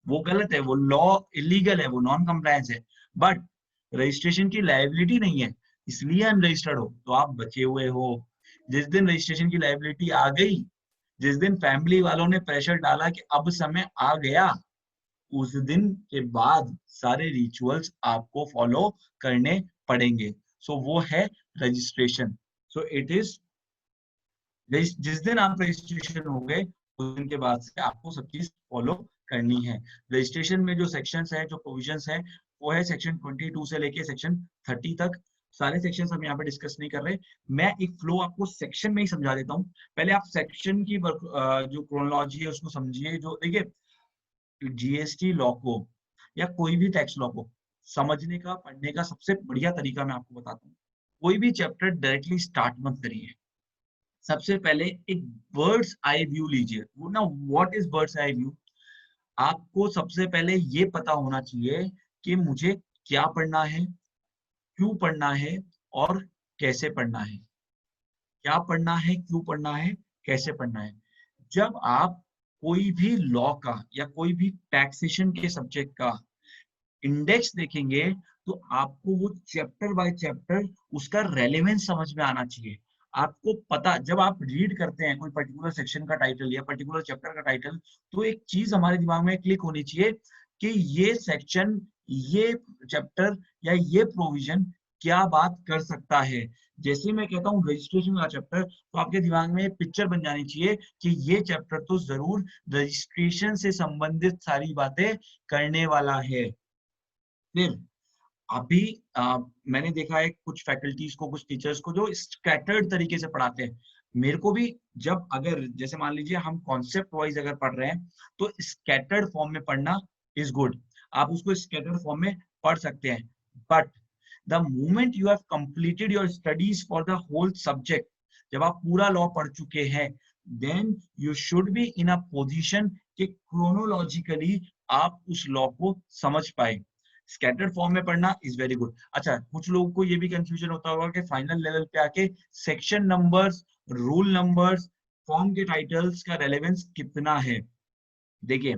वो गलत है, वो लॉ इलीगल है, वो नॉन कंप्लायंस है, बट रजिस्ट्रेशन की लाइबिलिटी नहीं है इसलिए अनरजिस्टर्ड हो तो आप बचे हुए हो। जिस दिन रजिस्ट्रेशन की लाइबिलिटी आ गई, जिस दिन फैमिली वालों ने प्रेशर डाला कि अब समय आ गया, उस दिन के बाद सारे रिचुअल्स आपको फॉलो करने पड़ेंगे। सो वो है रजिस्ट्रेशन। सो इट इज जिस दिन आप रजिस्ट्रेशन हो गए उस दिन के बाद से आपको सब चीज फॉलो करनी है। रजिस्ट्रेशन में जो सेक्शंस है, जो प्रोविजंस है, वो है सेक्शन 22 से लेके सेक्शन 30 तक। सारे सेक्शंस हम यहाँ पे डिस्कस नहीं कर रहे, मैं एक फ्लो आपको सेक्शन में ही समझा देता हूँ। पहले आप सेक्शन की जो क्रोनोलॉजी है उसको समझिए। जो देखिए जीएसटी लॉ को या कोई भी टैक्स लॉ को समझने का, पढ़ने का सबसे बढ़िया तरीका मैं आपको बताता हूँ। कोई भी चैप्टर डायरेक्टली स्टार्ट मत करिए। सबसे पहले एक बर्ड्स आई व्यू लीजिए। वो ना, what is birds eye view? आपको सबसे पहले ये पता होना चाहिए कि मुझे क्या पढ़ना है, क्यों पढ़ना है और कैसे पढ़ना है। क्या पढ़ना है, क्यों पढ़ना है, कैसे पढ़ना है। जब आप कोई भी लॉ का या कोई भी टैक्सेशन के सब्जेक्ट का इंडेक्स देखेंगे तो आपको वो चैप्टर बाय चैप्टर उसका रेलेवेंस समझ में आना चाहिए। आपको पता, जब आप रीड करते हैं कोई पर्टिकुलर सेक्शन का टाइटल या पर्टिकुलर चैप्टर का टाइटल, तो एक चीज हमारे दिमाग में क्लिक होनी चाहिए कि ये सेक्शन, ये चैप्टर या ये प्रोविजन क्या बात कर सकता है। जैसे मैं कहता हूँ रजिस्ट्रेशन का चैप्टर, तो आपके दिमाग में पिक्चर बन जानी चाहिए कि ये चैप्टर तो जरूर रजिस्ट्रेशन से संबंधित सारी बातें करने वाला है। फिर अभी मैंने देखा है कुछ फैकल्टीज को, कुछ टीचर्स को जो स्कैटर्ड तरीके से पढ़ाते हैं। मेरे को भी, जब अगर जैसे मान लीजिए हम कॉन्सेप्ट वाइज अगर पढ़ रहे हैं तो स्कैटर्ड फॉर्म में पढ़ना इज गुड। आप उसको स्कैटर्ड फॉर्म में पढ़ सकते हैं, but the moment you have completed your studies for the whole subject, जब आप पूरा लॉ पढ़ चुके हैं, then you should be in a position कि क्रोनोलॉजिकली आप उस लॉ को समझ पाए। स्कैटर्ड फॉर्म में पढ़ना इज वेरी गुड। अच्छा, कुछ लोगों को ये भी कंफ्यूजन होता होगा कि फाइनल लेवल पे आके section numbers, rule numbers, form के टाइटल्स का रेलेवेंस कितना है। देखिए,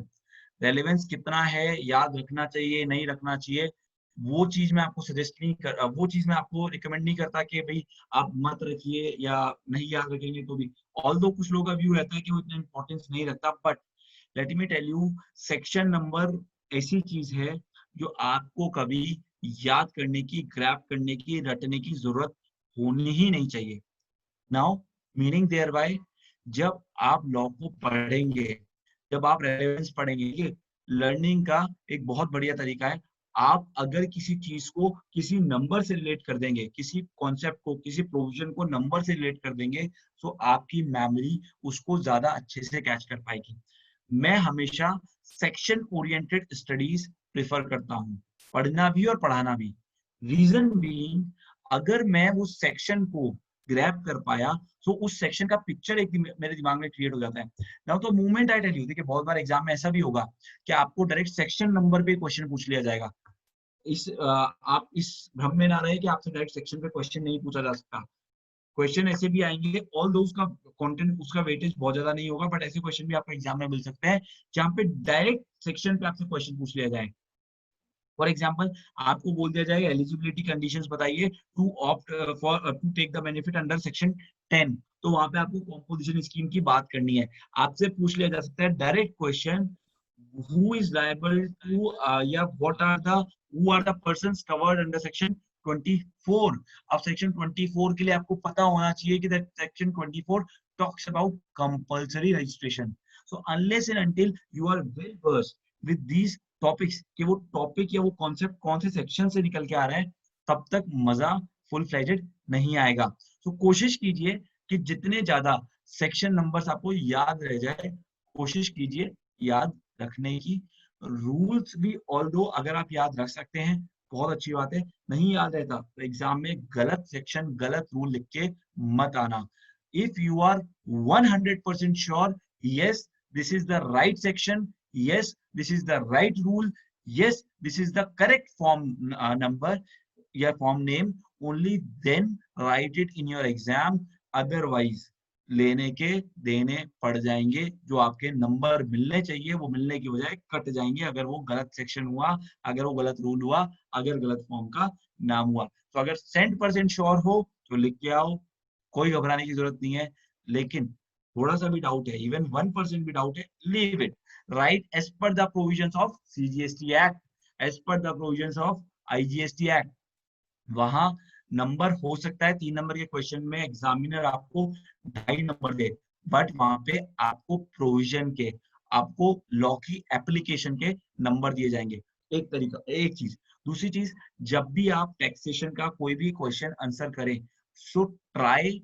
रेलेवेंस कितना है, याद रखना चाहिए नहीं रखना चाहिए, वो चीज मैं आपको सजेस्ट नहीं कर, वो चीज मैं आपको रिकमेंड नहीं करता कि भाई आप मत रखिए या नहीं याद रखेंगे तो भी। ऑल्दो कुछ लोगों का व्यू रहता है कि वो इतना इंपॉर्टेंस नहीं रखता, but let me tell you, section number ऐसी चीज है जो आपको कभी याद करने की, ग्रैब करने की, रटने की जरूरत होनी ही नहीं चाहिए। नाउ मीनिंग देयर बाय, जब आप लॉ को पढ़ेंगे, जब आप रेलेवेंस पढ़ेंगे, लर्निंग का एक बहुत बढ़िया तरीका है, आप अगर किसी चीज को किसी नंबर से रिलेट कर देंगे, किसी कॉन्सेप्ट को, किसी प्रोविजन को नंबर से रिलेट कर देंगे, तो आपकी मेमोरी उसको ज्यादा अच्छे से कैच कर पाएगी। मैं हमेशा सेक्शन ओरिएंटेड स्टडीज प्रेफर करता हूँ, पढ़ना भी और पढ़ाना भी। रीजन बीइंग, अगर मैं उस सेक्शन को ग्रैब कर पाया तो उस सेक्शन का पिक्चर एक मेरे दिमाग में क्रिएट हो जाता है। नाउ तो मूवमेंट आई टेल यू, देखिए बहुत बार एग्जाम में ऐसा भी होगा कि आपको डायरेक्ट सेक्शन नंबर पे क्वेश्चन पूछ लिया जाएगा। आप इस भ्रम में ना रहे कि आपसे डायरेक्ट सेक्शन पे क्वेश्चन नहीं पूछा जा सकता। क्वेश्चन ऐसे भी आएंगे, ऑल दो उसका कंटेंट, उसका वेटेज बहुत ज्यादा नहीं होगा, बट ऐसे क्वेश्चन भी आपको एग्जाम में मिल सकते हैं जहाँ पे डायरेक्ट सेक्शन पे आपसे क्वेश्चन पूछ लिया जाए। फॉर एग्जाम्पल, आपको बोल दिया जाएगा एलिजिबिलिटी कंडीशंस बताइए to opt for to take the benefit under section 10, तो वहां पे आपको कॉम्पोजिशन स्कीम की बात करनी है। आपसे पूछ लिया जा सकता है direct question, who is liable to या what are the, who are the persons covered under section 24। अब सेक्शन 24 के लिए आपको पता होना चाहिए कि section 24 talks about compulsory registration। so unless and until you are well versed with these topics, कि वो टॉपिक या वो कॉन्सेप्ट कौन से सेक्शन से निकल के आ रहा है, तब तक मजा फुल फ्लेजेड नहीं आएगा। तो कोशिश कीजिए कि जितने ज्यादा सेक्शन नंबर्स आपको याद रह जाए, कोशिश कीजिए याद रखने की। रूल्स भी ऑल्दो अगर आप याद रख सकते हैं बहुत अच्छी बात है, नहीं याद रहता तो एग्जाम में गलत सेक्शन, गलत रूल लिख के मत आना। If you are 100% sure, yes this is the right section, yes this is the right rule, yes this is the correct form number, your form name, only then write it in your exam। otherwise लेने के देने पड़ जाएंगे, जो आपके नंबर मिलने चाहिए वो मिलने की बजाय कट जाएंगे, अगर वो गलत सेक्शन हुआ, अगर वो गलत रूल हुआ, अगर गलत फॉर्म का नाम हुआ। तो अगर 100% श्योर हो तो लिख के आओ, कोई घबराने की जरूरत नहीं है। लेकिन थोड़ा सा भी डाउट है, इवन 1% भी डाउट है, leave it, right as per the provisions of CGST act, as per the provisions of IGST act. वहां नंबर हो सकता है 3 नंबर के क्वेश्चन में एग्जामिनर आपको 2.5 नंबर दे, बट वहां पे आपको प्रोविजन के, आपको लॉ की एप्लीकेशन के नंबर दिए जाएंगे। एक तरीका, एक चीज। दूसरी चीज, जब भी आप टैक्सेशन का कोई भी क्वेश्चन आंसर करें, so try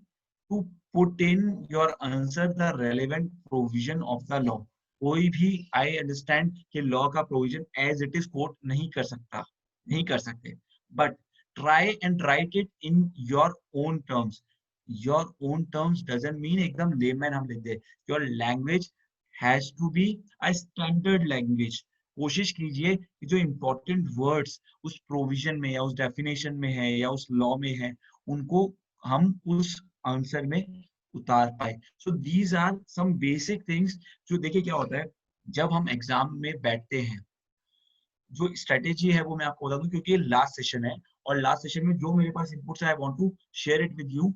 to put in your answer the relevant provision of the law. कोई भी, आई अंडरस्टैंड कि लॉ का provision as it is quote नहीं कर सकता, नहीं कर सकते, but try and write it in your own terms. Your own terms doesn't mean एकदम layman हम लिख दे। Your language has to be a standard language. कोशिश कीजिए कि जो important words उस provision में या उस definition में है या उस law में है, उनको हम उस आंसर में उतार पाए। So these are some basic things। जो देखिए क्या होता है, जब हम एग्जाम में बैठते हैं, जो स्ट्रेटेजी है वो मैं आपको बता दूं, क्योंकि लास्ट सेशन है और लास्ट सेशन में जो मेरे पास इनपुट्स है, I want to share it with you.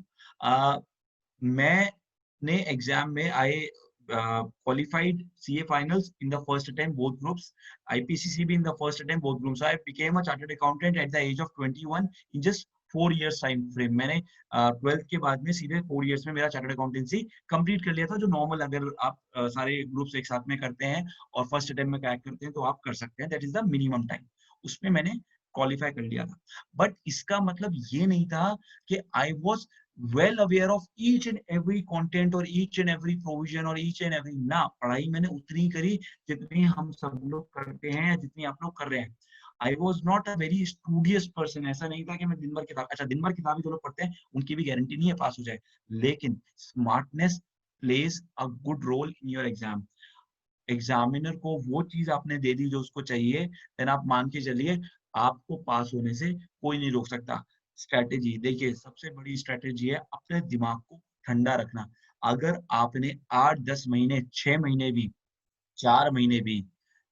मैंने एग्जाम में I qualified CA finals in the first attempt both groups, IPCCB in the first attempt both groups. So I became a chartered accountant at the age of 21 in just 4 years time frame. मैंने 12th के बाद में सीधे 4 years में मेरा चार्टर्ड अकाउंटेंसी कंप्लीट कर लिया था, जो नॉर्मल अगर आप सारे ग्रुप्स एक साथ में करते हैं और फर्स्ट अटेम्प्ट में क्रैक करते हैं तो आप कर सकते हैं। That is the minimum time, उसमें मैंने क्वालिफाई कर लिया था। बट इसका मतलब ये नहीं था कि I was well aware of each and every content और ईच एंड एवरी प्रोविजन और ईच एंड एवरी, ना, पढ़ाई मैंने उतनी करी जितनी हम सब लोग करते हैं या जितनी आप लोग कर रहे हैं। I was not a very studious person. ऐसा नहीं था कि मैं दिन भर किताब, अच्छा दिन भर किताबें जो लोग पढ़ते हैं उनकी भी गारंटी नहीं है पास हो जाए, लेकिन smartness plays a good role in your exam. Examiner को वो चीज आपने दे दी जो उसको चाहिए, देन आप मान के चलिए आपको पास होने से कोई नहीं रोक सकता। स्ट्रेटेजी देखिए, सबसे बड़ी स्ट्रेटेजी है अपने दिमाग को ठंडा रखना। अगर आपने 8-10 महीने, 6 महीने भी, 4 महीने भी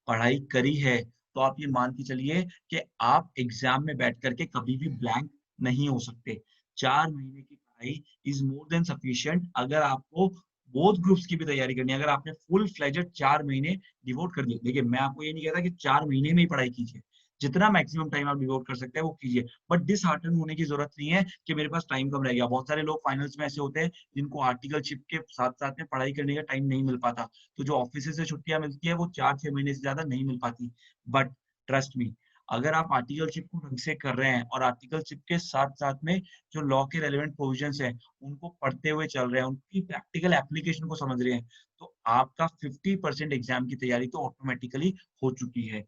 पढ़ाई करी है, तो आप ये मान के चलिए कि आप एग्जाम में बैठ करके कभी भी ब्लैंक नहीं हो सकते। 4 महीने की पढ़ाई इज मोर देन सफिशिएंट। अगर आपको बोथ ग्रुप्स की भी तैयारी करनी है, अगर आपने फुल फ्लेजेड 4 महीने डिवोट कर दिए, देखिए मैं आपको ये नहीं कहता कि 4 महीने में ही पढ़ाई कीजिए, जितना मैक्सिमम टाइम आप डिवोट कर सकते हैं वो कीजिए, बट डिसहार्टन होने की जरूरत नहीं है कि मेरे पास टाइम कम रह गया। बहुत सारे लोग फाइनल्स में ऐसे होते हैं जिनको आर्टिकलशिप के साथ साथ में पढ़ाई करने का टाइम नहीं मिल पाता, तो जो ऑफिस से छुट्टियां मिलती है वो 4-6 महीने से ज्यादा नहीं मिल पाती। बट ट्रस्ट मी, अगर आप आर्टिकलशिप को ढंग से कर रहे हैं और आर्टिकलशिप के साथ साथ में जो लॉ के रेलेवेंट प्रोविजंस हैं उनको पढ़ते हुए चल रहे हैं, उनकी प्रैक्टिकल एप्लीकेशन को समझ रहे हैं, तो आपका 50% एग्जाम की तैयारी तो ऑटोमेटिकली हो चुकी है।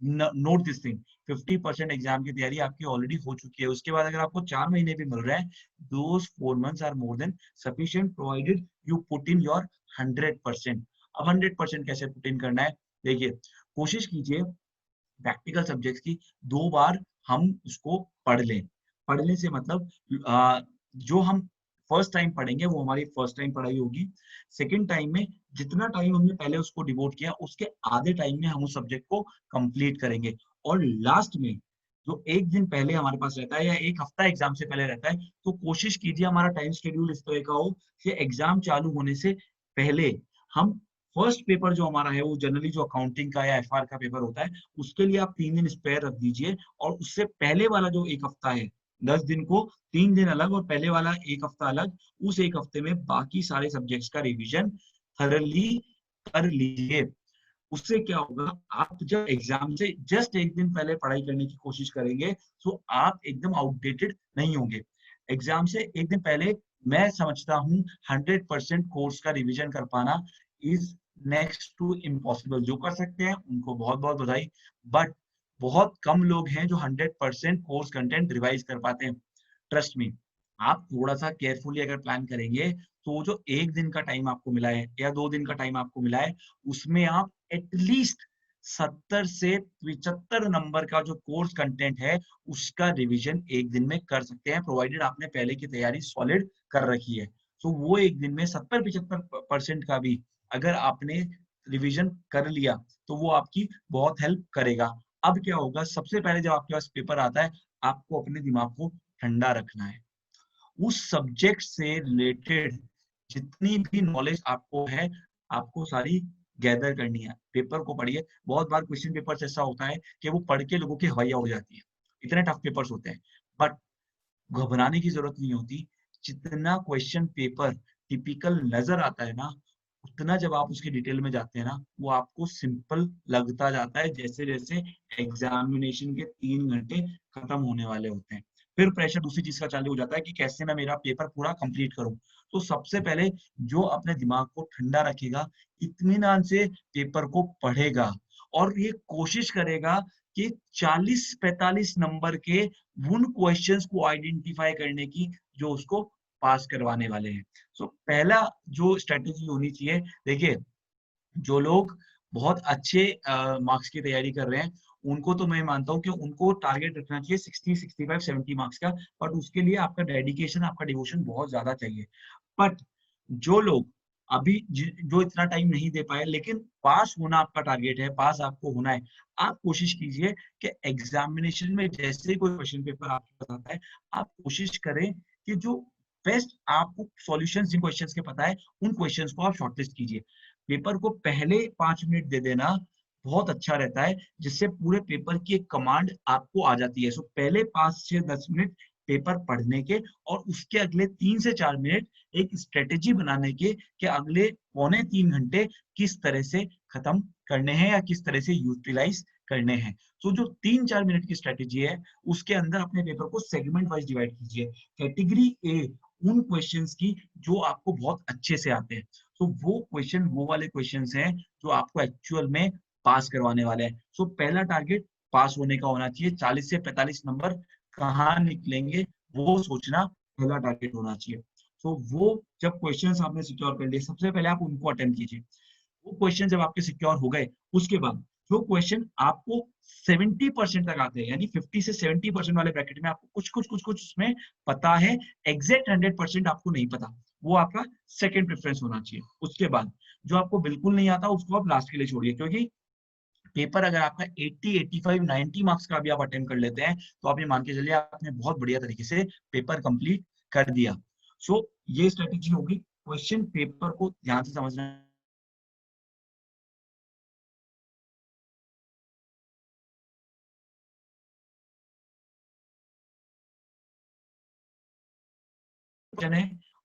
नोट दिस थिंग, 50% एग्जाम की तैयारी आपकी ऑलरेडी हो चुकी है। उसके बाद अगर आपको 4 महीने भी मिल रहे हैं, though 4 months are more than sufficient provided you put in your 100%। अब 100% कैसे पुट इन करना है, देखिए कोशिश कीजिए प्रैक्टिकल सब्जेक्ट्स की 2 बार हम उसको पढ़ लें। पढ़ने से मतलब जो हम फर्स्ट टाइम पढ़ेंगे वो हमारी फर्स्ट टाइम पढ़ाई होगी। सेकंड टाइम में जितना टाइम हमने पहले उसको डिवोट किया, उसके आधे टाइम में हम उस सब्जेक्ट को कंप्लीट करेंगे। और लास्ट में जो 1 दिन पहले हमारे पास रहता है या 1 हफ्ता एग्जाम से पहले रहता है, तो कोशिश कीजिए हमारा टाइम शेड्यूल इस तरह का हो कि एग्जाम चालू होने से पहले हम फर्स्ट पेपर जो हमारा है वो जनरली जो अकाउंटिंग का या एफआर का पेपर होता है, उसके लिए आप 3 दिन स्पेयर रख दीजिए, और उससे पहले वाला जो 1 हफ्ता है, 10 दिन को 3 दिन अलग और पहले वाला 1 हफ्ता अलग, उस 1 हफ्ते में बाकी सारे सब्जेक्ट्स का रिवीजन थरली कर लीजिए। उससे क्या होगा, आप जब एग्जाम से जस्ट 1 दिन पहले पढ़ाई करने की कोशिश करेंगे तो आप एकदम आउटडेटेड नहीं होंगे। एग्जाम से 1 दिन पहले मैं समझता हूँ 100% कोर्स का रिवीजन कर पाना इज नेक्स्ट टू इम्पॉसिबल। जो कर सकते हैं उनको बहुत बहुत बधाई, बट बहुत कम लोग हैं जो 100% कोर्स कंटेंट रिवाइज कर पाते हैं। ट्रस्ट मी, आप थोड़ा सा केयरफुली अगर प्लान करेंगे तो जो 1 दिन का टाइम आपको मिला है या 2 दिन का टाइम आपको मिला है, उसमें आप एटलीस्ट 70 से 75 नंबर का जो कोर्स कंटेंट है उसका रिवीजन 1 दिन में कर सकते हैं, प्रोवाइडेड आपने पहले की तैयारी सॉलिड कर रखी है। तो वो 1 दिन में 70-75% का भी अगर आपने रिवीजन कर लिया तो वो आपकी बहुत हेल्प करेगा। अब क्या होगा, सबसे पहले जब आपके पास पेपर आता है, आपको अपने दिमाग को ठंडा रखना है। उस सब्जेक्ट से रिलेटेड जितनी भी नॉलेज आपको है, आपको सारी गैदर करनी है। पेपर को पढ़िए। बहुत बार क्वेश्चन पेपर ऐसा होता है कि वो पढ़ के लोगों की हवाइयाँ उड़ जाती है, इतने टफ पेपर्स होते हैं। बट घबराने की जरूरत नहीं होती। जितना क्वेश्चन पेपर टिपिकल नजर आता है ना, उतना जब आप उसके डिटेल में जाते हैं ना, वो आपको सिंपल लगता जाता है जैसे जैसे एग्जामिनेशन के 3 घंटे खत्म होने वाले होते हैं। फिर प्रेशर दूसरी चीज का चालू हो जाता है कि कैसे मैं मेरा पेपर पूरा कंप्लीट करूं। तो सबसे पहले जो अपने दिमाग को ठंडा रखेगा, इत्मीनान से पेपर को पढ़ेगा और ये कोशिश करेगा कि 40-45 नंबर के उन क्वेश्चंस को आइडेंटिफाई करने की जो उसको पास करवाने वाले हैं। सो पहला जो स्ट्रेटेजी होनी चाहिए, देखिए जो लोग बहुत अच्छे मार्क्स की तैयारी कर रहे हैं, उनको तो मैं मानता हूँ कि उनको टारगेट रखना चाहिए 60, 65, 70 मार्क्स का, बट उसके लिए आपका डेडिकेशन, आपका डिवोशन बहुत ज्यादा चाहिए। बट जो लोग अभी जो इतना टाइम नहीं दे पाए, लेकिन पास होना आपका टारगेट है, पास आपको होना है, आप कोशिश कीजिए कि एग्जामिनेशन में जैसे कोई क्वेश्चन पेपर आपको पता आता है, आप कोशिश करें कि जो बेस्ट आपको सॉल्यूशंस जिन क्वेश्चंस के पता है, उन क्वेश्चंस को आप शॉर्टलिस्ट कीजिए। पेपर को पहले 5 मिनट दे देना बहुत अच्छा रहता है, जिससे पूरे पेपर की एक कमांड आपको आ जाती है। सो पहले 5 से 10 मिनट पेपर पढ़ने के और उसके अगले 3 से 4 मिनट एक स्ट्रेटेजी बनाने के कि अगले पौने 3 घंटे किस तरह से खत्म करने हैं या किस तरह से यूटिलाइज करने हैं। तो जो 3-4 मिनट की स्ट्रेटेजी है, उसके अंदर अपने पेपर को सेगमेंट वाइज डिवाइड कीजिए। कैटेगरी ए उन क्वेश्चंस की जो आपको बहुत अच्छे से आते हैं। तो वो क्वेश्चन वो वाले क्वेश्चंस हैं जो आपको एक्चुअल में पास करवाने वाले हैं। सो पहला टारगेट पास होने का होना चाहिए। 40 से 45 नंबर कहाँ निकलेंगे वो सोचना पहला टारगेट होना चाहिए। तो वो जब क्वेश्चंस आपने सिक्योर कर लिए, सबसे पहले आप उनको अटेम्प्ट कीजिए। वो क्वेश्चन जब आपके सिक्योर हो गए, उसके बाद जो क्वेश्चन आपको 70% तक आते हैं, यानी 50 से 70% वाले ब्रैकेट में आपको कुछ उसमें पता है, एग्जैक्ट 100% आपको नहीं पता, वो आपका सेकंड प्रेफरेंस होना चाहिए। उसके बाद जो आपको बिल्कुल नहीं आता, उसको आप लास्ट के लिए छोड़िए, क्योंकि पेपर अगर आपका 80, 85, 90 मार्क्स का भी आप अटेम्प्ट कर लेते हैं, तो आप ये मान के चलिए आपने बहुत बढ़िया तरीके से पेपर कंप्लीट कर दिया। सो ये स्ट्रेटेजी होगी, क्वेश्चन पेपर को ध्यान से समझना है।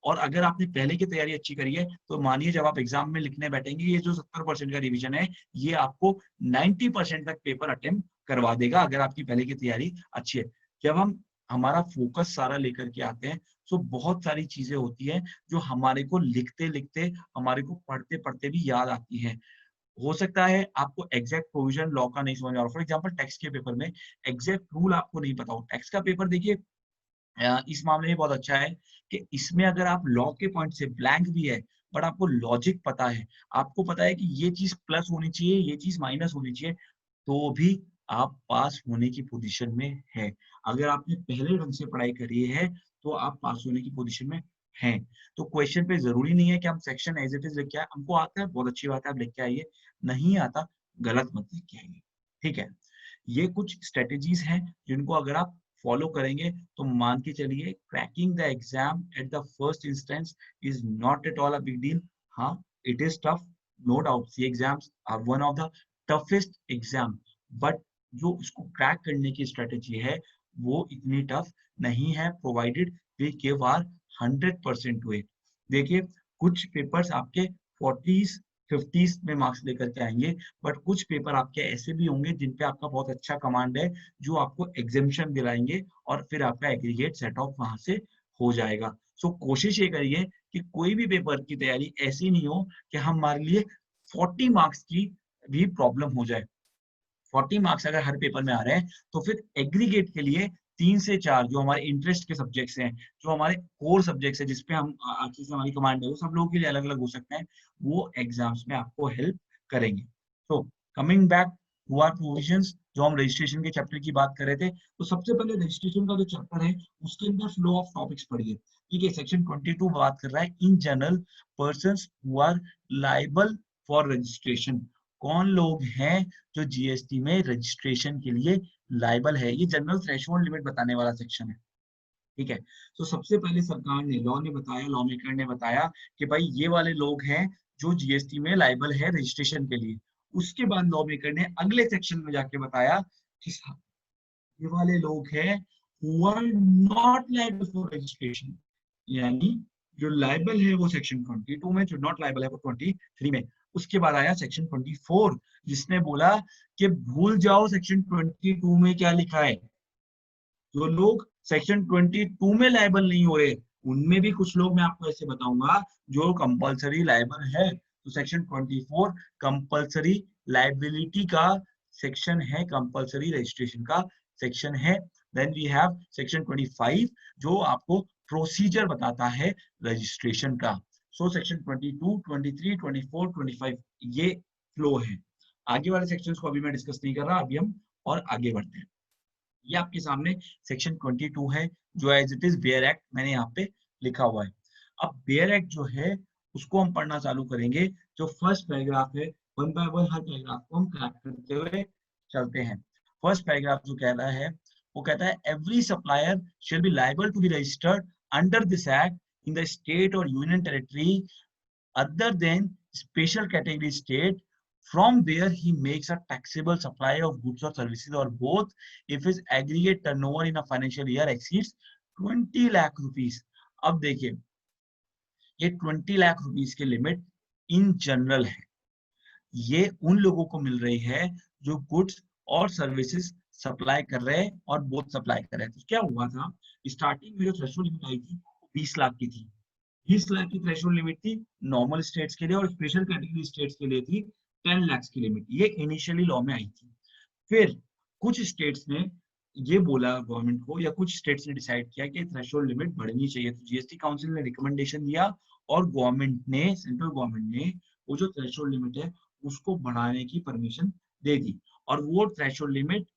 और अगर आपने पहले की तैयारी अच्छी करी है, तो मानिए जब आप एग्जाम में लिखने बैठेंगे, ये जो 70% का रिवीजन है, ये आपको 90% तक पेपर अटेम्प्ट करवा देगा, अगर आपकी पहले की तैयारी अच्छी है। जब हम हमारा फोकस सारा लेकर के आते हैं, तो बहुत सारी चीजें होती हैं जो हमारे को लिखते लिखते, हमारे को पढ़ते पढ़ते भी याद आती हैं। हो सकता है आपको एग्जैक्ट प्रोविजन लॉ का नहीं समझ आ रहा, फॉर एग्जाम्पल टैक्स के पेपर में एग्जैक्ट रूल आपको नहीं पता हो। टैक्स का पेपर देखिए इस मामले में बहुत अच्छा है कि इसमें अगर आप लॉ के पॉइंट से ब्लैंक भी है, बट आपको लॉजिक पता है, आपको पता है कि ये चीज प्लस होनी चाहिए, ये चीज माइनस होनी चाहिए, तो भी आप पास होने की पोजीशन में है। अगर आपने पहले ढंग से पढ़ाई करी है, तो आप पास होने की पोजीशन में हैं। तो क्वेश्चन पे जरूरी नहीं है कि हम सेक्शन एज इट इज लिख के आए, हमको आता है बहुत अच्छी बात है, आप लिख के आइए, नहीं आता गलत मत लिख के आइए, ठीक है। ये कुछ स्ट्रेटेजीज हैं जिनको अगर आप फॉलो करेंगे, तो मान के चलिए cracking the exam at the first instance is not at all a big deal. हाँ, it is tough, no doubt, C exams are one of the toughest exam, but जो इसको क्रैक करने की स्ट्रेटेजी है, वो इतनी टफ नहीं है, provided we give our 100% to it. देखिए कुछ पेपर्स आपके 40s 50s में मार्क्स लेकर के आएंगे, बट कुछ पेपर आपके ऐसे भी होंगे जिन पे आपका बहुत अच्छा कमांड है, जो आपको एग्जेम्पशन दिलाएंगे और फिर आपका एग्रीगेट सेट ऑफ वहां से हो जाएगा। सो कोशिश ये करिए कि कोई भी पेपर की तैयारी ऐसी नहीं हो कि हमारे लिए 40 मार्क्स की भी प्रॉब्लम हो जाए। 40 मार्क्स अगर हर पेपर में आ रहे हैं, तो फिर एग्रीगेट के लिए 3 से 4 जो हमारे इंटरेस्ट के सब्जेक्ट्स हैं, जो हमारे कोर सब्जेक्ट्स हैं, जिसपे हम अच्छे से हमारी कमांड है, वो सब लोगों के लिए अलग अलग हो सकते हैं, वो एग्जाम्स में आपको हेल्प करेंगे। तो coming back to our provisions, जो हम रजिस्ट्रेशन के चैप्टर की बात कर रहे थे, तो सबसे पहले रजिस्ट्रेशन का जो चैप्टर है, उसके अंदर फ्लो ऑफ टॉपिक्स पढ़िए। ठीक है, सेक्शन 22 बात कर रहा है in general persons who are liable for registration. कौन लोग हैं जो जीएसटी में रजिस्ट्रेशन के लिए लायबल है, ये जनरल थ्रेशोल्ड लिमिट बताने वाला सेक्शन है। ठीक है, तो सबसे पहले सरकार ने, लॉ ने बताया, लॉ मेकर ने बताया कि भाई ये वाले लोग हैं जो जीएसटी में लायबल है रजिस्ट्रेशन के लिए। उसके बाद लॉ मेकर ने अगले सेक्शन में जाके बताया कि ये वाले लोग हैं who are not liable for registration, यानी जो लाइबल है वो सेक्शन 22 में, जो नॉट लाइबल है वो 23 में। उसके बाद आया सेक्शन 24 जिसने बोला कि भूल जाओ सेक्शन 22 में क्या लिखा है। जो लोग सेक्शन 22 में लाइबल नहीं हो रहे उनमें भी कुछ लोग मैं आपको ऐसे बताऊंगा जो कंपलसरी लाइबल है। तो सेक्शन 24 कंपलसरी लाइबिलिटी का सेक्शन है, कंपलसरी रजिस्ट्रेशन का सेक्शन है। देन वी हैव सेक्शन 25 जो आपको प्रोसीजर बताता है रजिस्ट्रेशन का। सो सेक्शन 22, 23, 24, 25 ये फ्लो है। आगे वाले सेक्शंस को अभी मैं डिस्कस नहीं कर रहा, अभी हम और आगे बढ़ते हैं। ये आपके सामने सेक्शन 22 है जो as it is bare act मैंने यहाँ पे लिखा हुआ है। अब बेयर एक्ट जो है उसको हम पढ़ना चालू करेंगे। जो फर्स्ट पैराग्राफ है, one by one her paragraph को हम क्रैक करते हुए चलते हैं। फर्स्ट पैराग्राफ जो कह रहा है वो कहता है every supplier shall be liable to be registered under this act in the state और union territory other than special category state from where he makes a taxable supply of goods or services or both if his aggregate turnover in a financial year exceeds 20 lakh rupees। अब देखिए ये 20 लाख रुपीस की लिमिट इन जनरल है, ये उन लोगों को मिल रही है जो गुड्स और सर्विसेज सप्लाई कर रहे हैं और बोथ सप्लाई कर रहे हैं। तो क्या हुआ था, स्टार्टिंग में जो थ्रेशोल्ड लिमिट आई थी 20 लाख की थी। 20 लाख की थ्रेशोल्ड लिमिट थी नॉर्मल स्टेट्स के लिए और स्पेशल कैटेगरी स्टेट्स के लिए थी 10 लाख की लिमिट। ये इनिशियली लॉ में आई थी। फिर कुछ स्टेट्स ने ये बोला गवर्नमेंट को, या कुछ स्टेट्स ने डिसाइड किया कि थ्रेशोल्ड लिमिट बढ़नी चाहिए। तो जीएसटी काउंसिल ने रिकमेंडेशन दिया और गवर्नमेंट ने, सेंट्रल गवर्नमेंट ने वो जो थ्रेशोल्ड लिमिट है उसको बढ़ाने की परमिशन दे दी। और वो थ्रेशोल्ड लिमिट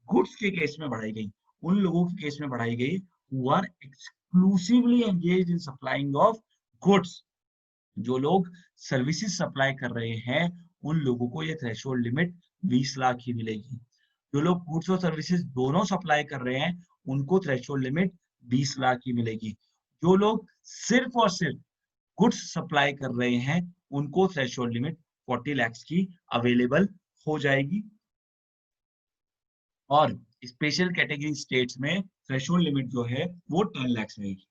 गुड्स के केस में बढ़ाई गई, उन लोगों के केस में बढ़ाई गई who are exclusively engaged in supplying of goods। जो लोग सर्विसेज सप्लाई कर रहे हैं उन लोगों को ये थ्रेशोल्ड लिमिट 20 लाख ही मिलेगी। जो लोग गुड्स और सर्विसेज दोनों सप्लाई कर रहे हैं उनको थ्रेशोल्ड लिमिट 20 लाख ही मिलेगी। जो लोग सिर्फ और सिर्फ गुड्स सप्लाई कर रहे हैं उनको थ्रेशोल्ड लिमिट 40 लाख की अवेलेबल हो जाएगी। और स्पेशल कैटेगरी स्टेट्स में थ्रेशोल्ड लिमिट जो है वो 10 लाख रहेगी।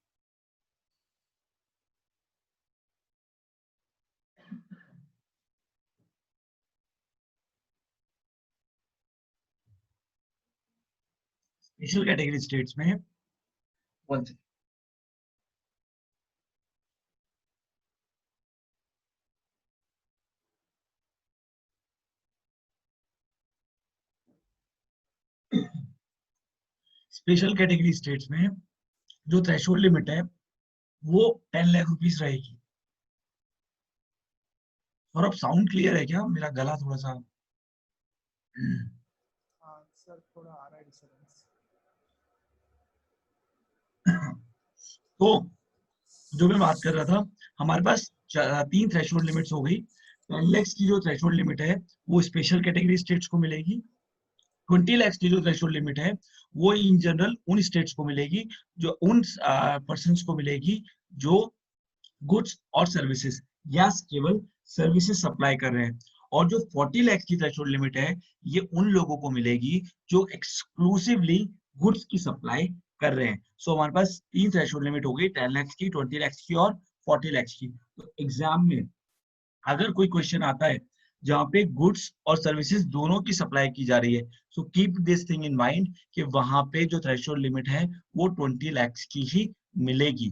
स्पेशल कैटेगरी स्टेट्स में स्पेशल कैटेगरी स्टेट्स में जो थ्रेशोल्ड लिमिट है वो 10 लाख रुपीस रहेगी। और अब साउंड क्लियर है क्या? मेरा गला थोड़ा सा सर थोड़ा आ रहा है डिस्टर्बेंस। तो जो मैं बात कर रहा था, हमारे पास 3 थ्रेशोल्ड लिमिट्स हो गई। 10 लाख की जो थ्रेशोल्ड लिमिट है वो स्पेशल कैटेगरी स्टेट्स को मिलेगी। 20 लाख की जो थ्रेशोल्ड लिमिट है वो इन जनरल उन स्टेट्स को मिलेगी, जो उन पर्सन्स को मिलेगी जो गुड्स और सर्विसेज या केवल सर्विसेज सप्लाई कर रहे हैं। और जो 40 लाख की थ्रेशोल्ड लिमिट है ये उन लोगों को मिलेगी जो एक्सक्लूसिवली गुड्स की सप्लाई कर रहे हैं। सो हमारे पास 3 थ्रेशोल्ड लिमिट हो गई, 10 लाख की, 20 लाख की और 40 लाख की। तो एग्जाम में अगर कोई क्वेश्चन आता है जहाँ पे गुड्स और सर्विसेज दोनों की सप्लाई की जा रही है, so keep this thing in mind कि वहां पे जो थ्रेशोल्ड लिमिट है वो 20 लाख की ही मिलेगी।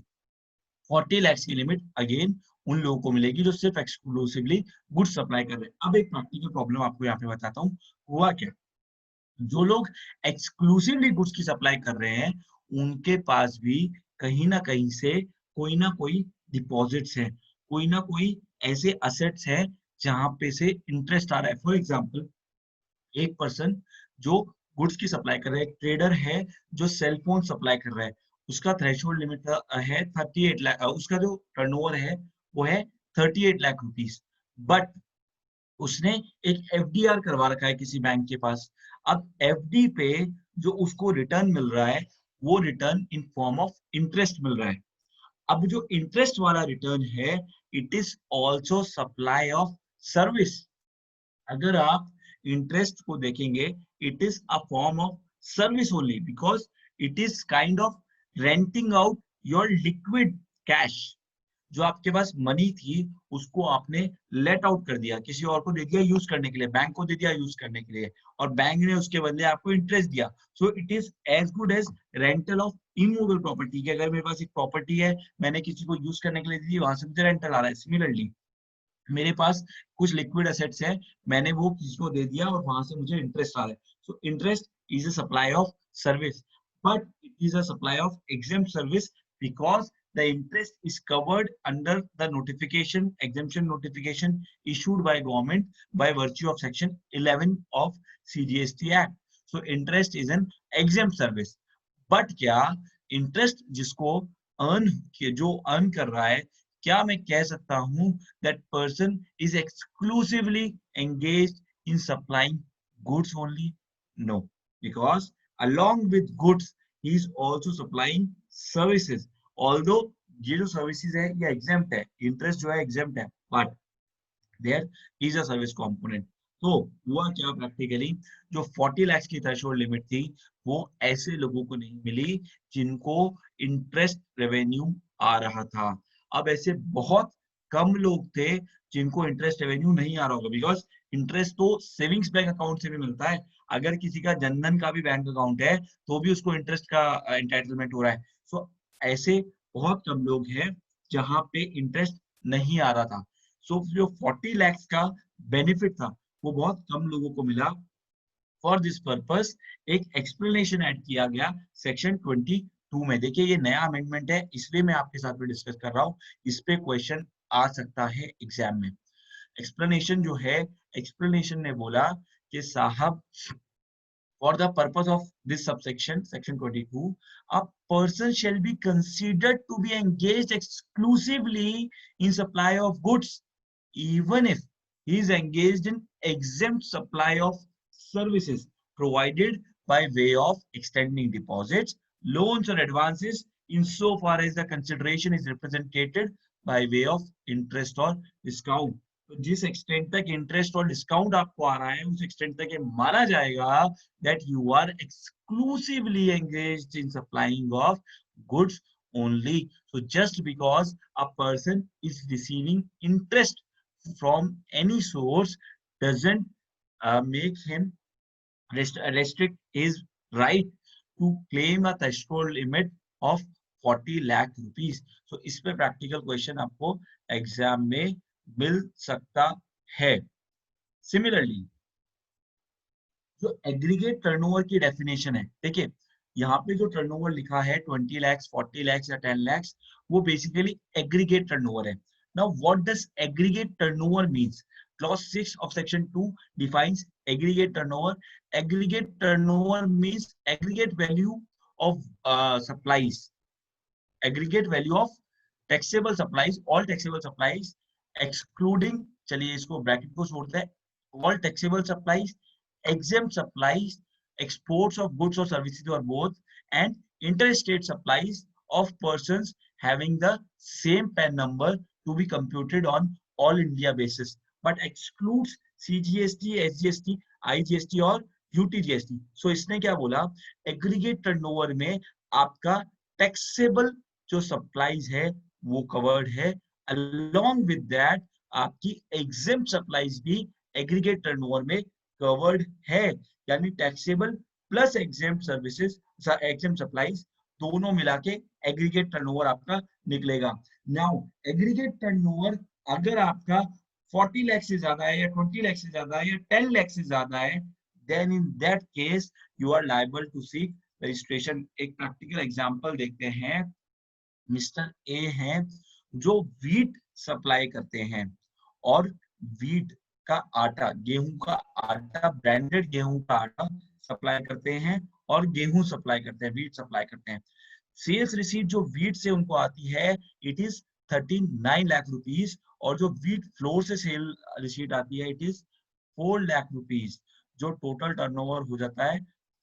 40 लाख की लिमिट अगेन उन लोगों को मिलेगी जो सिर्फ एक्सक्लूसिवली गुड्स सप्लाई कर रहे हैं। अब एक प्रैक्टिकल प्रॉब्लम आपको यहाँ पे बताता हूँ, हुआ क्या। जो लोग एक्सक्लूसिवली गुड्स की सप्लाई कर रहे हैं उनके पास भी कहीं ना कहीं से कोई ना कोई डिपॉजिट्स हैं, कोई ना कोई ऐसे असेट्स हैं जहां पे से इंटरेस्ट आ रहा है। फॉर एग्जांपल, एक पर्सन जो गुड्स की सप्लाई कर रहा है, एक ट्रेडर है जो सेल फोन सप्लाई कर रहा है, उसका थ्रेशोल्ड लिमिट है 38 लाख, उसका जो टर्नओवर है वो है 38 लाख रुपीस। बट उसने एक एफडीआर करवा रखा है किसी बैंक के पास। अब एफडी पे जो उसको रिटर्न मिल रहा है वो return in form of interest मिल रहा है। अब जो इंटरेस्ट वाला रिटर्न है it is also supply of service. अगर आप इंटरेस्ट को देखेंगे it is a form of service only because it is kind of renting out your liquid cash. जो आपके पास मनी थी उसको आपने लेट आउट कर दिया, किसी और को दे दिया यूज करने के लिए, बैंक को दे दिया यूज करने के लिए, और बैंक ने उसके बदले आपको इंटरेस्ट दिया। So it is as good as rental of immovable property. कि अगर मेरे पास एक प्रॉपर्टी है, मैंने किसी को यूज करने के लिए दी, वहां से मुझे रेंटल आ रहा है। सिमिलरली मेरे पास कुछ लिक्विड एसेट्स है, मैंने वो किसी को दे दिया और वहां से मुझे इंटरेस्ट आ रहा है। So interest is a supply of service, but it is a supply of exempt service because the interest is covered under the notification, exemption notification issued by government by virtue of section 11 of CGST Act. So interest is an exempt service. But क्या interest जिसको जो earn कर रहा है, क्या मैं कह सकता हूँ that person is exclusively engaged in supplying goods only? No, because along with goods he is also supplying services. Although ये जो services है ये exempt है, interest जो है exempt है, but there is a service component. तो हुआ क्या प्रैक्टिकली, जो 40 लाख की थ्रेशोल्ड लिमिट थी वो ऐसे लोगों को नहीं मिली जिनको इंटरेस्ट रेवेन्यू आ रहा था। अब ऐसे बहुत कम लोग थे जिनको इंटरेस्ट रेवेन्यू नहीं आ रहा होगा, बिकॉज इंटरेस्ट तो सेविंग्स बैंक अकाउंट से भी मिलता है। अगर किसी का जनधन का भी बैंक अकाउंट है तो भी उसको इंटरेस्ट का एंटाइटलमेंट हो रहा है। सो ऐसे बहुत कम लोग हैं जहां पे इंटरेस्ट नहीं आ रहा था। सो जो 40 लाख का बेनिफिट था वो बहुत कम लोगों को मिला। फॉर दिस पर्पस एक एक्सप्लेनेशन ऐड किया गया सेक्शन 22 में। देखिए ये नया अमेंडमेंट है, इसलिए मैं आपके साथ में डिस्कस कर रहा हूँ, इस पे क्वेश्चन आ सकता है एग्जाम में। एक्सप्लेनेशन जो है, एक्सप्लेनेशन ने बोला कि साहब for the purpose of this subsection, section 22, a person shall be considered to be engaged exclusively in supply of goods, even if he is engaged in exempt supply of services provided by way of extending deposits, loans or advances, insofar as the consideration is represented by way of interest or discount. तो जिस एक्सटेंट तक इंटरेस्ट और डिस्काउंट आपको आ रहा है उस एक्सटेंट तक ये माना जाएगा that you are exclusively engaged in supplying of goods only. So just because a person is receiving interest from any source doesn't make him restrict his right to claim a threshold limit of 40 lakh rupees. So इस पे प्रैक्टिकल क्वेश्चन आपको एग्जाम में मिल सकता है। सिमिलरली जो एग्रीगेट टर्नओवर की डेफिनेशन है, देखिए यहाँ पे जो टर्नओवर लिखा है 20 लाख, 40 लाख या 10 लाख, वो बेसिकली एग्रीगेट टर्नओवर है। Now what does aggregate turnover means? Clause 6 of section 2 defines aggregate turnover. Aggregate turnover means aggregate value of supplies, aggregate value of taxable supplies, all taxable supplies excluding, चलिए इसको ब्रैकेट को छोड़ते हैं, all taxable supplies, exempt supplies, exports of goods or services or both, and interstate supplies of persons having the same PAN number to be computed on all India basis, but excludes CGST, SGST, IGST और UTGST. So इसने क्या बोला, एग्रीगेट टर्नओवर में आपका टैक्सेबल जो सप्लाईज है वो कवर्ड है, along with that आपकी exempt सप्लाईज भी एग्रीगेट टर्नओवर में कवर्ड है। यानी taxable plus exempt services, exempt supplies दोनों मिला के एग्रीगेट टर्नओवर आपका निकलेगा। नाउ एग्रीगेट टर्नओवर अगर आपका 40 लाख से ज्यादा है या 20 लाख से ज्यादा है या 10 लाख से ज्यादा है, then in that case you are liable to seek registration। एक प्रैक्टिकल एग्जांपल देखते हैं। मिस्टर ए हैं जो वीट सप्लाई करते हैं और वीट का आटा, गेहूं का आटा, ब्रांडेड गेहूं का आटा सप्लाई करते हैं और गेहूं सप्लाई करते हैं, वीट सप्लाई करते हैं। सेल्स रिसीट जो वीट से उनको आती है इट इज 39 लाख रुपीस, और जो वीट फ्लोर से सेल रिसीट आती है इट इज 4 लाख रुपीस, जो टोटल टर्नओवर हो जाता है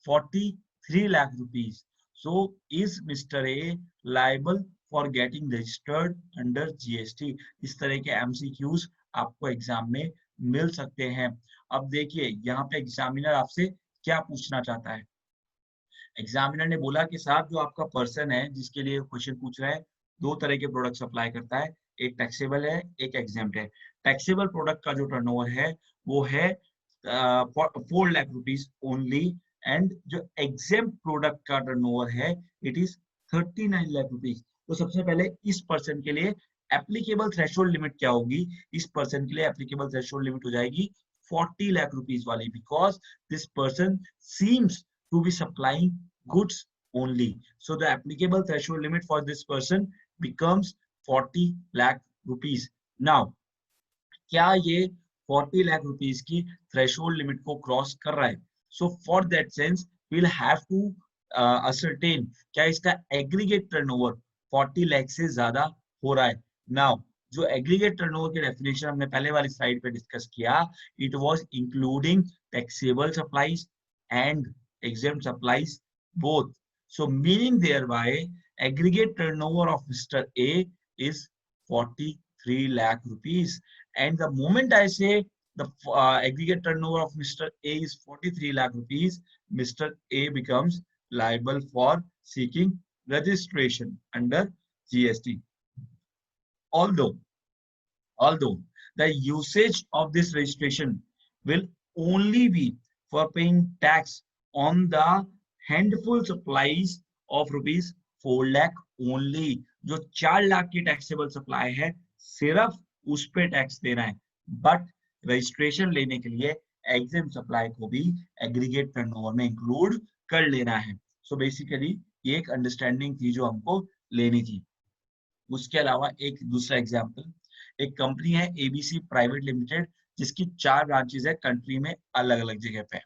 43 lakh rupees. So is Mr. A liable for getting registered under GST? इस तरह के MCQs आपको एग्जाम में मिल सकते हैं। अब देखिए यहाँ पे एग्जामिनर आपसे क्या पूछना चाहता है। एग्जामिनर ने बोला कि साहब जो आपका पर्सन है जिसके लिए क्वेश्चन पूछ रहा है, दो तरह के प्रोडक्ट सप्लाई करता है, एक टैक्सेबल है, एक एग्जेम्प्ट है। टैक्सेबल प्रोडक्ट का जो टर्नओवर है वो है 4 लाख रुपीज ओनली, एंड जो एग्जेम्प्ट प्रोडक्ट का टर्नओवर है इट इज 39 लाख रुपीज। तो सबसे पहले इस पर्सन के लिए एप्लीकेबल थ्रेशोल्ड लिमिट क्या होगी? इस पर्सन के लिए एप्लीकेबल थ्रेशोल्ड लिमिट हो जाएगी 40 लाख रुपीज वाली, because this person seems to be supplying goods only. So the applicable threshold limit for this person becomes 40 lakh rupees. Now, क्या ये 40 lakh rupees की threshold limit को cross कर रहा है? So for that sense, we'll have to ascertain क्या इसका aggregate turnover 40 lakh से ज्यादा हो रहा है. Now, जो aggregate turnover की definition हमने पहले वाली slide पे discuss किया, it was including taxable supplies and exempt supplies both. So meaning thereby aggregate turnover of Mr. A is 43 lakh rupees. And the moment I say the aggregate turnover of Mr. A is 43 lakh rupees, Mr. A becomes liable for seeking registration under GST. Although the usage of this registration will only be for paying tax on the handful supplies of rupees 4 lakh only. जो 4 लाख की टैक्सेबल सप्लाई है सिर्फ उस पे टैक्स देना है, बट रजिस्ट्रेशन लेने के लिए एग्जेम सप्लाई को भी एग्रीगेट टर्नओवर में इंक्लूड कर लेना है. सो बेसिकली ये एक अंडरस्टैंडिंग थी जो हमको लेनी थी. उसके अलावा एक दूसरा एग्जांपल, एक कंपनी है एबीसी प्राइवेट लिमिटेड जिसकी 4 ब्रांचेस है कंट्री में अलग अलग जगह पे.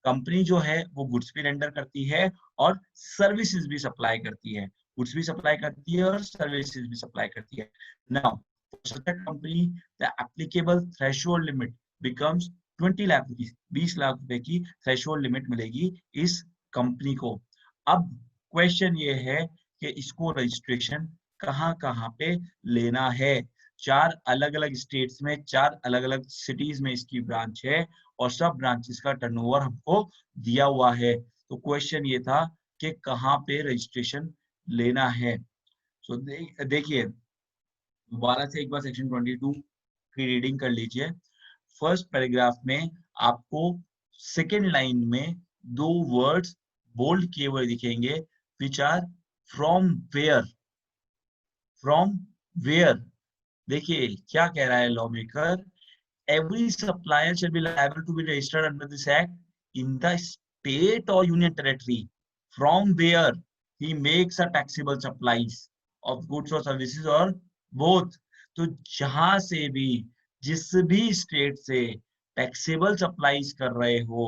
कंपनी जो है वो गुड्स भी रेंडर करती है और सर्विसेज भी सप्लाई करती है. गुड्स भी सप्लाई करती है और सर्विसेज भी सप्लाई करती है. Now for that company the applicable threshold limit becomes 20 lakh rupees. 20 lakh रुपए की थ्रेशोल्ड लिमिट मिलेगी इस कंपनी को. अब क्वेश्चन ये है कि इसको रजिस्ट्रेशन कहाँ पे लेना है. 4 अलग अलग स्टेट्स में 4 अलग अलग सिटीज में इसकी ब्रांच है और सब ब्रांचेस का टर्नओवर हमको दिया हुआ है. तो क्वेश्चन ये था कि कहाँ पे रजिस्ट्रेशन लेना है. सो देखिए दोबारा से एक बार सेक्शन 22 की रीडिंग कर लीजिए. फर्स्ट पैराग्राफ में आपको सेकेंड लाइन में 2 वर्ड्स बोल्ड किए हुए दिखेंगे, विच आर फ्रॉम वेयर. देखिए क्या कह रहा है law maker, every supplier shall be liable to be registered under this act in the state or union territory from where he makes a taxable supplies of goods or services or both. तो जहां से भी जिस भी स्टेट से टैक्सेबल सप्लाईज कर रहे हो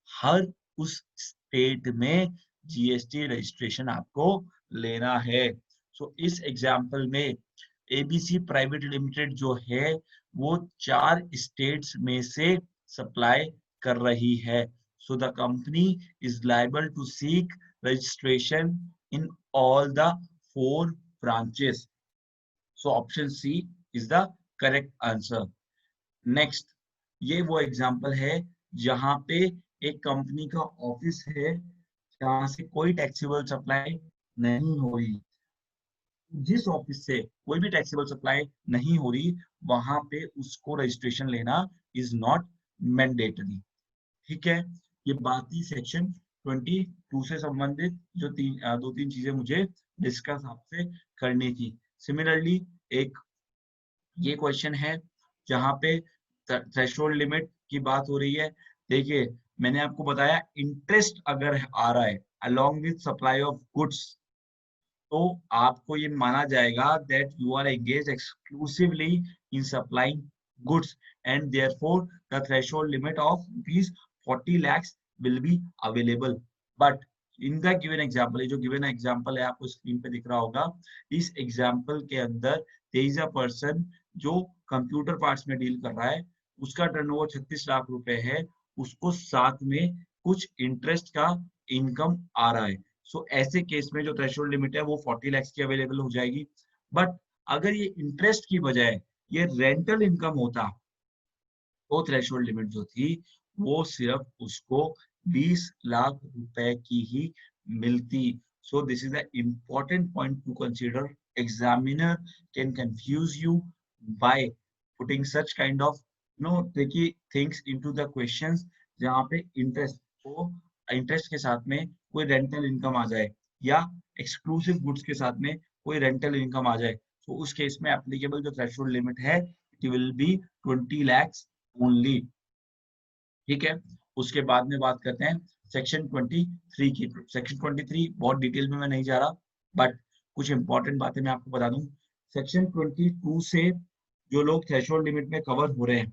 हर उस स्टेट में जीएसटी रजिस्ट्रेशन आपको लेना है. सो इस एग्जांपल में एबीसी प्राइवेट लिमिटेड जो है वो 4 स्टेट्स में से सप्लाई कर रही है. So the company is liable to seek registration in all the 4 branches. So option C is the correct answer. Next, ये वो एग्जांपल है जहां पे एक कंपनी का ऑफिस है जहां से कोई टैक्सेबल सप्लाई नहीं हो रही. जिस ऑफिस से कोई भी टैक्सेबल सप्लाई नहीं हो रही वहां पे उसको रजिस्ट्रेशन लेना इज नॉट मैंडेटरी. ठीक है, ये बाकी सेक्शन 22 से संबंधित जो 2-3 चीजें मुझे डिस्कस आपसे करनी थी. सिमिलरली एक ये क्वेश्चन है जहां पे थ्रेशोल्ड लिमिट की बात हो रही है. देखिए मैंने आपको बताया इंटरेस्ट अगर आ रहा है along with supply of goods तो आपको ये माना जाएगा that you are engage exclusively in supplying goods and therefore the threshold limit of ₹40 lakhs will be available. But in the given example, जो गिवन एग्जांपल है आपको स्क्रीन पे दिख रहा होगा, इस एग्जांपल के अंदर देयर इज अ पर्सन जो कंप्यूटर पार्ट्स में डील कर रहा है, उसका टर्नओवर 36 लाख रुपए है, उसको साथ में कुछ इंटरेस्ट का इनकम आ रहा है. सो ऐसे केस में जो थ्रेशोल्ड लिमिट है वो 40 lakhs की अवेलेबल हो जाएगी. बट अगर ये इंटरेस्ट की बजाय ये रेंटल इनकम होता तो थ्रेशोल्ड लिमिट जो थी वो सिर्फ उसको 20 लाख रुपए की ही मिलती। So this is the important point to consider. Examiner can confuse you by putting such kind of tricky things into the questions, जहाँ पे इंटरेस्ट के साथ में कोई रेंटल इनकम आ जाए या एक्सक्लूसिव गुड्स के साथ में कोई रेंटल इनकम आ जाए, तो उस केस में एप्लीकेबल जो थ्रेशोल्ड लिमिट है it will B 20 lakhs only. ठीक है, उसके बाद में बात करते हैं सेक्शन 23 की। सेक्शन 23 बहुत डिटेल में मैं नहीं जा रहा, बट कुछ इंपॉर्टेंट बातें मैं आपको बता दूं। सेक्शन 22 से जो लोग थ्रेशोल्ड लिमिट में कवर हो रहे हैं,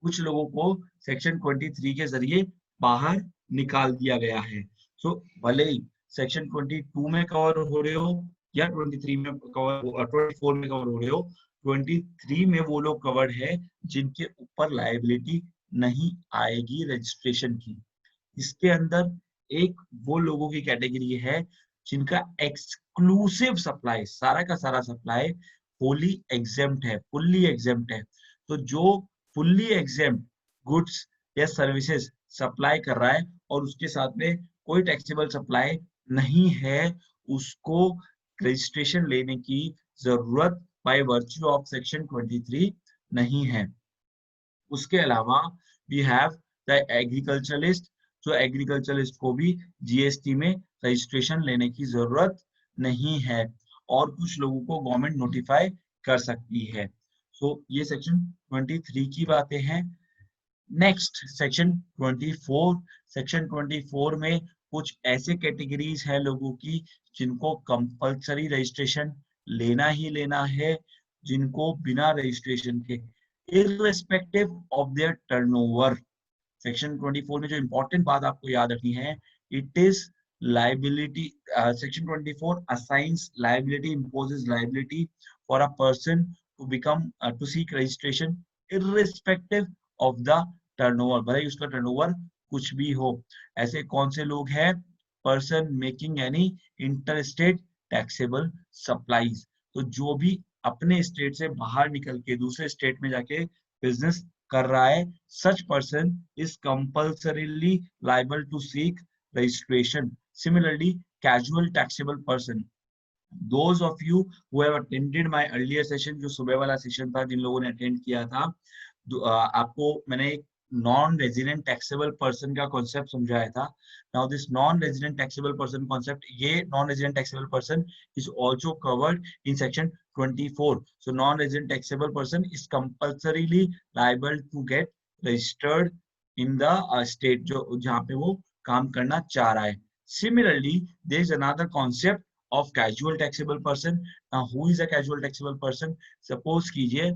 कुछ लोगों को सेक्शन 23 के जरिए बाहर निकाल दिया गया है। सो भले ही सेक्शन 22 में कवर हो रहे हो या 23 में कवर 24 में कवर हो रहे हो, 23 में वो लोग कवर्ड है जिनके ऊपर लायबिलिटी नहीं आएगी रजिस्ट्रेशन की। इसके अंदर एक वो लोगों की कैटेगरी है जिनका एक्सक्लूसिव सप्लाई, सारा का सारा सप्लाई होली एग्जेम्प्ट है, फुल्ली एग्जेम्प्ट है। तो जो फुल्ली एग्जेम्प्ट गुड्स या सर्विसेज सप्लाई कर रहा है और उसके साथ में कोई टैक्सेबल सप्लाई नहीं है, उसको रजिस्ट्रेशन लेने की जरूरत बाय वर्च्यू ऑफ सेक्शन 23 नहीं है। उसके अलावा वी हैव द एग्रीकल्चरलिस्ट, जो एग्रीकल्चरलिस्ट को भी जीएसटी में रजिस्ट्रेशन लेने की जरूरत नहीं है और कुछ लोगों को गवर्नमेंट नोटिफाई कर सकती है। सो ये सेक्शन 23 की बातें हैं। Next section 24। सेक्शन 24 में कुछ ऐसे कैटेगरीज हैं लोगों की जिनको कंपल्सरी रजिस्ट्रेशन लेना ही लेना है, जिनको बिना रजिस्ट्रेशन के irrespective of their turnover। Section 24 में जो इंपॉर्टेंट बात आपको याद रखनी है, it is liability, section 24 assigns liability, imposes liability for a person to become to seek registration irrespective of the turnover, भले ही उसका टर्नओवर कुछ भी हो। ऐसे कौन से लोग हैं? Person making any interstate taxable supplies, तो जो भी अपने स्टेट से बाहर निकल के दूसरे स्टेट में जाके बिजनेस कर रहा है, such person is compulsorily liable to seek registration। Similarly, casual taxable person, those of you who have attended my earlier session, जो सुबह वाला सेशन था, जिन लोगों ने अटेंड किया था, आपको मैंने एक नॉन रेजिडेंट टैक्सेबल पर्सन का कॉन्सेप्ट समझाया था। Now this non resident taxable person concept, ये non resident taxable person is also covered in section 24। So non-resident taxable person is compulsorily liable to get registered in the state जो जहाँ पे वो काम करना चाह रहा है। Similarly, there is another concept of casual taxable person। Now, who is a casual taxable person? Suppose कीजिए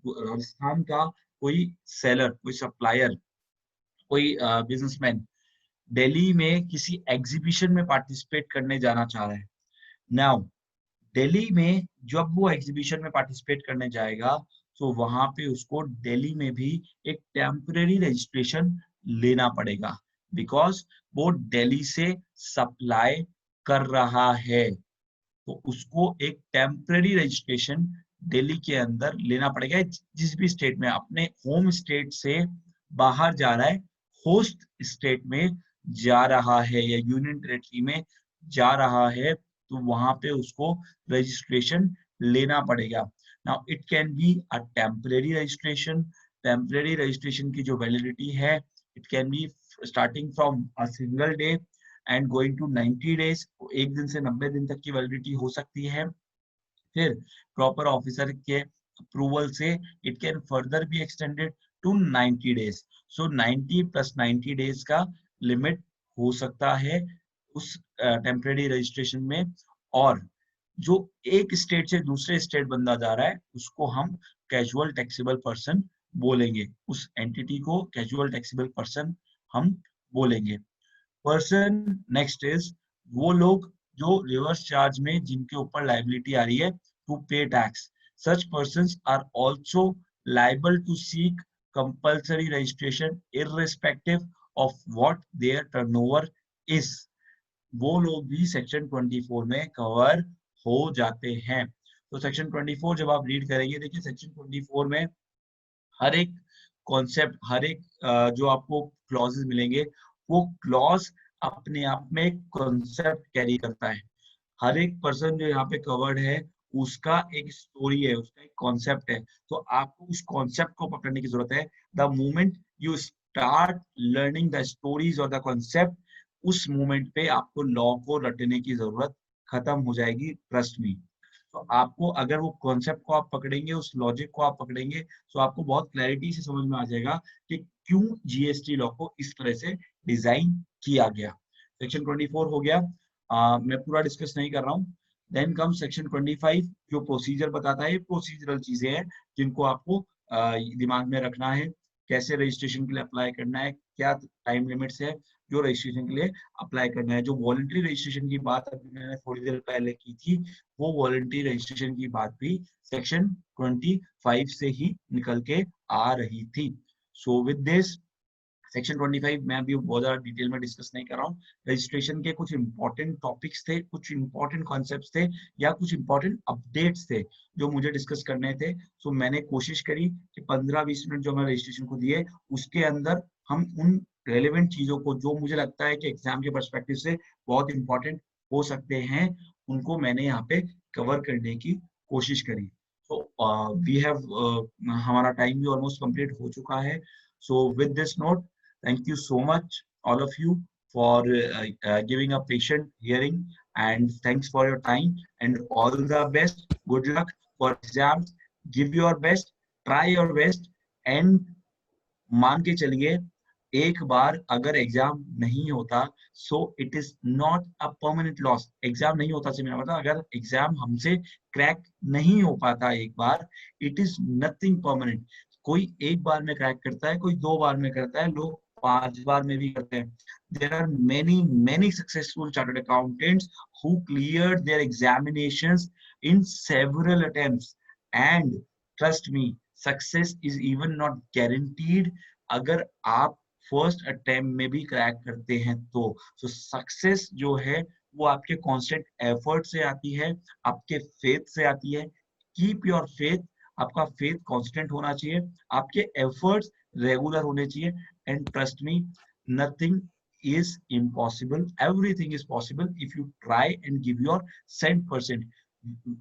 राजस्थान का कोई सेलर, कोई सप्लायर, कोई बिजनेसमैन दिल्ली में किसी एग्जीबिशन में पार्टिसिपेट करने जाना चाह रहा है। नाउ दिल्ली में जब वो एग्जीबिशन में पार्टिसिपेट करने जाएगा, तो वहां पे उसको दिल्ली में भी एक टेम्परेरी रजिस्ट्रेशन लेना पड़ेगा, बिकॉज वो दिल्ली से सप्लाई कर रहा है, तो उसको एक टेम्परेरी रजिस्ट्रेशन दिल्ली के अंदर लेना पड़ेगा। जिस भी स्टेट में अपने होम स्टेट से बाहर जा रहा है, होस्ट स्टेट में जा रहा है या यूनियन टेरिटरी में जा रहा है, तो वहां पे उसको रजिस्ट्रेशन लेना पड़ेगा। Now it can be a temporary registration. Temporary registration की जो वैलिडिटी है, it can be starting from a single day and going to 90 days, एक दिन से 90 दिन तक की वैलिडिटी हो सकती है। फिर प्रॉपर ऑफिसर के अप्रूवल से it can further be extended to 90 days. So 90 + 90 days का लिमिट हो सकता है उस टेम्परेरी रजिस्ट्रेशन में। और जो एक स्टेट से दूसरे स्टेट बंदा जा रहा है, उसको हम कैजुअल टैक्सेबल पर्सन बोलेंगे, उस एंटिटी को कैजुअल टैक्सेबल पर्सन हम बोलेंगे। पर्सन नेक्स्ट इज वो लोग जो रिवर्स चार्ज में जिनके ऊपर लायबिलिटी आ रही है to pay tax. Such persons are also liable to seek compulsory registration irrespective of what their turnover is. वो लोग भी सेक्शन 24 में कवर हो जाते हैं। तो सेक्शन 24 जब आप रीड करेंगे, देखिए सेक्शन 24 में हर एक कॉन्सेप्ट, हर एक जो आपको क्लॉजेस मिलेंगे, वो क्लॉज अपने आप में एक कॉन्सेप्ट कैरी करता है। हर एक पर्सन जो यहाँ पे कवर्ड है उसका एक स्टोरी है, उसका एक कॉन्सेप्ट है। तो आपको उस कॉन्सेप्ट को पकड़ने की जरूरत है। The moment you start learning the stories और द कॉन्सेप्ट, उस मोमेंट पे आपको लॉ को रटने की जरूरत खत्म हो जाएगी, ट्रस्ट मी। तो आपको अगर वो कॉन्सेप्ट को आप पकड़ेंगे, उस लॉजिक को आप पकड़ेंगे, तो आपको बहुत क्लैरिटी से समझ में आ जाएगा कि क्यों जीएसटी लॉ को इस तरह से डिजाइन किया गया। सेक्शन 24 हो गया। मैं पूरा डिस्कस नहीं कर रहा हूँ। देन कम सेक्शन 25 जो प्रोसीजर बताता है। प्रोसीजरल चीजें हैं जिनको आपको दिमाग में रखना है। कैसे रजिस्ट्रेशन के लिए अप्लाई करना है, क्या टाइम लिमिट्स है जो रजिस्ट्रेशन के लिए अप्लाई करना है। जो वॉलंटरी रजिस्ट्रेशन की बात अभी मैंने थोड़ी देर पहले की थी, वो वॉलंटरी रजिस्ट्रेशन की बात भी सेक्शन 25 से ही निकल के आ रही थी। सो विद दिस सेक्शन 25 मैं अभी बहुत ज्यादा डिटेल में डिस्कस नहीं कर रहा हूँ। रजिस्ट्रेशन के कुछ इंपॉर्टेंट टॉपिक्स थे, कुछ इंपॉर्टेंट कॉन्सेप्ट्स थे, या कुछ इंपॉर्टेंट अपडेट्स थे जो मुझे डिस्कस करने थे। सो मैंने कोशिश करी कि 15-20 मिनट जो मैं रजिस्ट्रेशन को दिए उसके अंदर हम उन रेलेवेंट चीजों को जो मुझे लगता है कि एग्जाम के पर्सपेक्टिव से बहुत इंपॉर्टेंट हो सकते हैं, उनको मैंने यहाँ पे कवर करने की कोशिश करी। तो वी हैव हमारा टाइम भी ऑलमोस्ट कंप्लीट हो चुका है। So with this note, thank you so much, all of you, for giving a patient hearing, and thanks for your time and all the best. Good luck for exams. Give your best, try your best, and मान के चलिए एक बार अगर एग्जाम नहीं होता, सो it is not a permanent loss. Exam नहीं होता से मेरा मतलब अगर एग्जाम हमसे क्रैक नहीं हो पाता एक बार, इट इज नथिंग परमानेंट। कोई एक बार में क्रैक करता है, कोई 2 बार में करता है, लोग 5 बार में भी करते हैं। There are many successful chartered accountants who cleared their examinations in several attempts, and trust me, success is even not guaranteed अगर आप फर्स्ट अटेम्प्ट में भी क्रैक करते हैं तो। सक्सेस जो है वो आपके कांस्टेंट एफर्ट से आती है, आपके फेथ से आती है। कीप योर फेथ, आपका फेथ कांस्टेंट होना चाहिए, आपके एफर्ट्स रेगुलर होने चाहिए, and trust me, nothing is impossible, everything is possible if you try and give your 100%।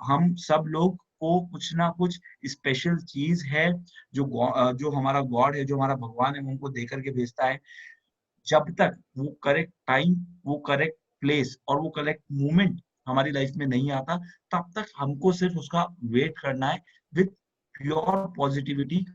हम सब लोग को कुछ ना कुछ स्पेशल चीज है जो हमारा गॉड है, जो हमारा भगवान है, वो हमको दे करके भेजता है। जब तक वो करेक्ट टाइम, वो करेक्ट प्लेस और वो करेक्ट मोमेंट हमारी लाइफ में नहीं आता, तब तक हमको सिर्फ उसका वेट करना है with pure positivity.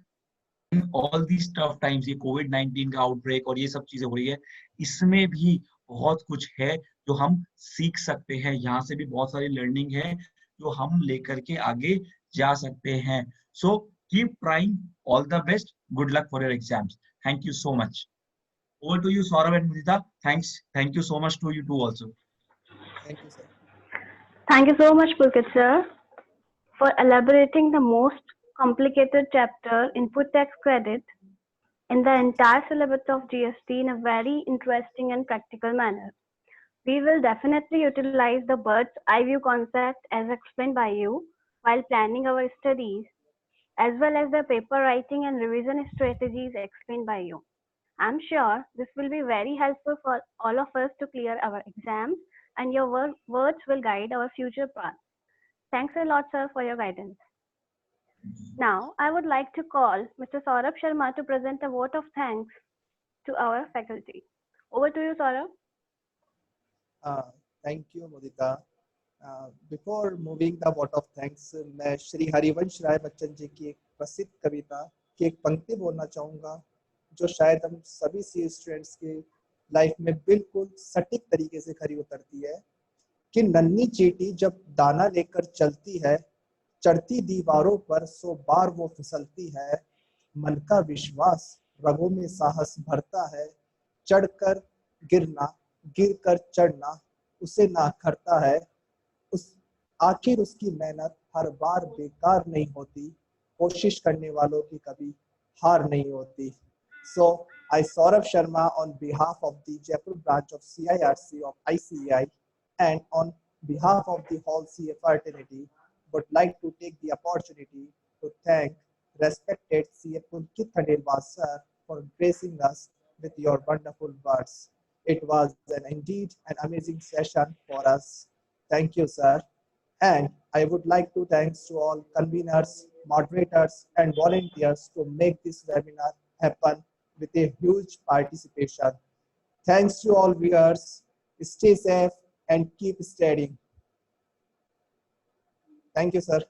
In all these tough times, ये कोविड-19 का आउटब्रेक और ये सब चीजें हो रही है, इसमें भी बहुत कुछ है जो हम सीख सकते हैं। यहाँ से भी बहुत सारी लर्निंग है जो हम लेकर के आगे जा सकते हैं। So keep trying, all the best, good luck for your exams. Thank you so much. Over to you, Saurav and Mudita. Thanks. Thank you so much to you too also. Thank you, sir. Thank you so much, Pulkit sir, for elaborating the most complicated chapter, input tax credit, in the entire syllabus of GST in a very interesting and practical manner. We will definitely utilize the bird's eye view concept as explained by you while planning our studies, as well as the paper writing and revision strategies explained by you. I'm sure this will be very helpful for all of us to clear our exams, and your words will guide our future path. Thanks a lot, sir, for your guidance. Now, I would like to call Mr. Saurabh Sharma to present a vote of thanks to our faculty. Over to you, Saurabh. Thank you, Mudita. Before moving the vote of thanks, मैं श्री हरिवंश राय बच्चन जी की एक प्रसिद्ध कविता की एक पंक्ति बोलना चाहूँगा जो शायद हम सभी सी स्टूडेंट्स के लाइफ में बिल्कुल सटीक तरीके से खरी उतरती है कि नन्ही चींटी जब दाना लेकर चलती है, चढ़ती दीवारों पर 100 बार वो फिसलती है, मन का विश्वास रगों में साहस भरता है, चढ़कर गिरना, गिरकर चढ़ना उसे ना करता है, उस आखिर उसकी मेहनत हर बार बेकार नहीं होती, कोशिश करने वालों की कभी हार नहीं होती। So I, Saurabh Sharma, on behalf of the Jaipur branch of CIRC of ICAI and on behalf of the whole CA fraternity, would like to take the opportunity to thank respected CA Pulkit Khandelwal sir for gracing us with your wonderful words. It was indeed an amazing session for us. Thank you, sir. And I would like to thanks to all conveners, moderators, and volunteers to make this webinar happen with a huge participation. Thanks to all viewers. Stay safe and keep studying. Thank you, sir.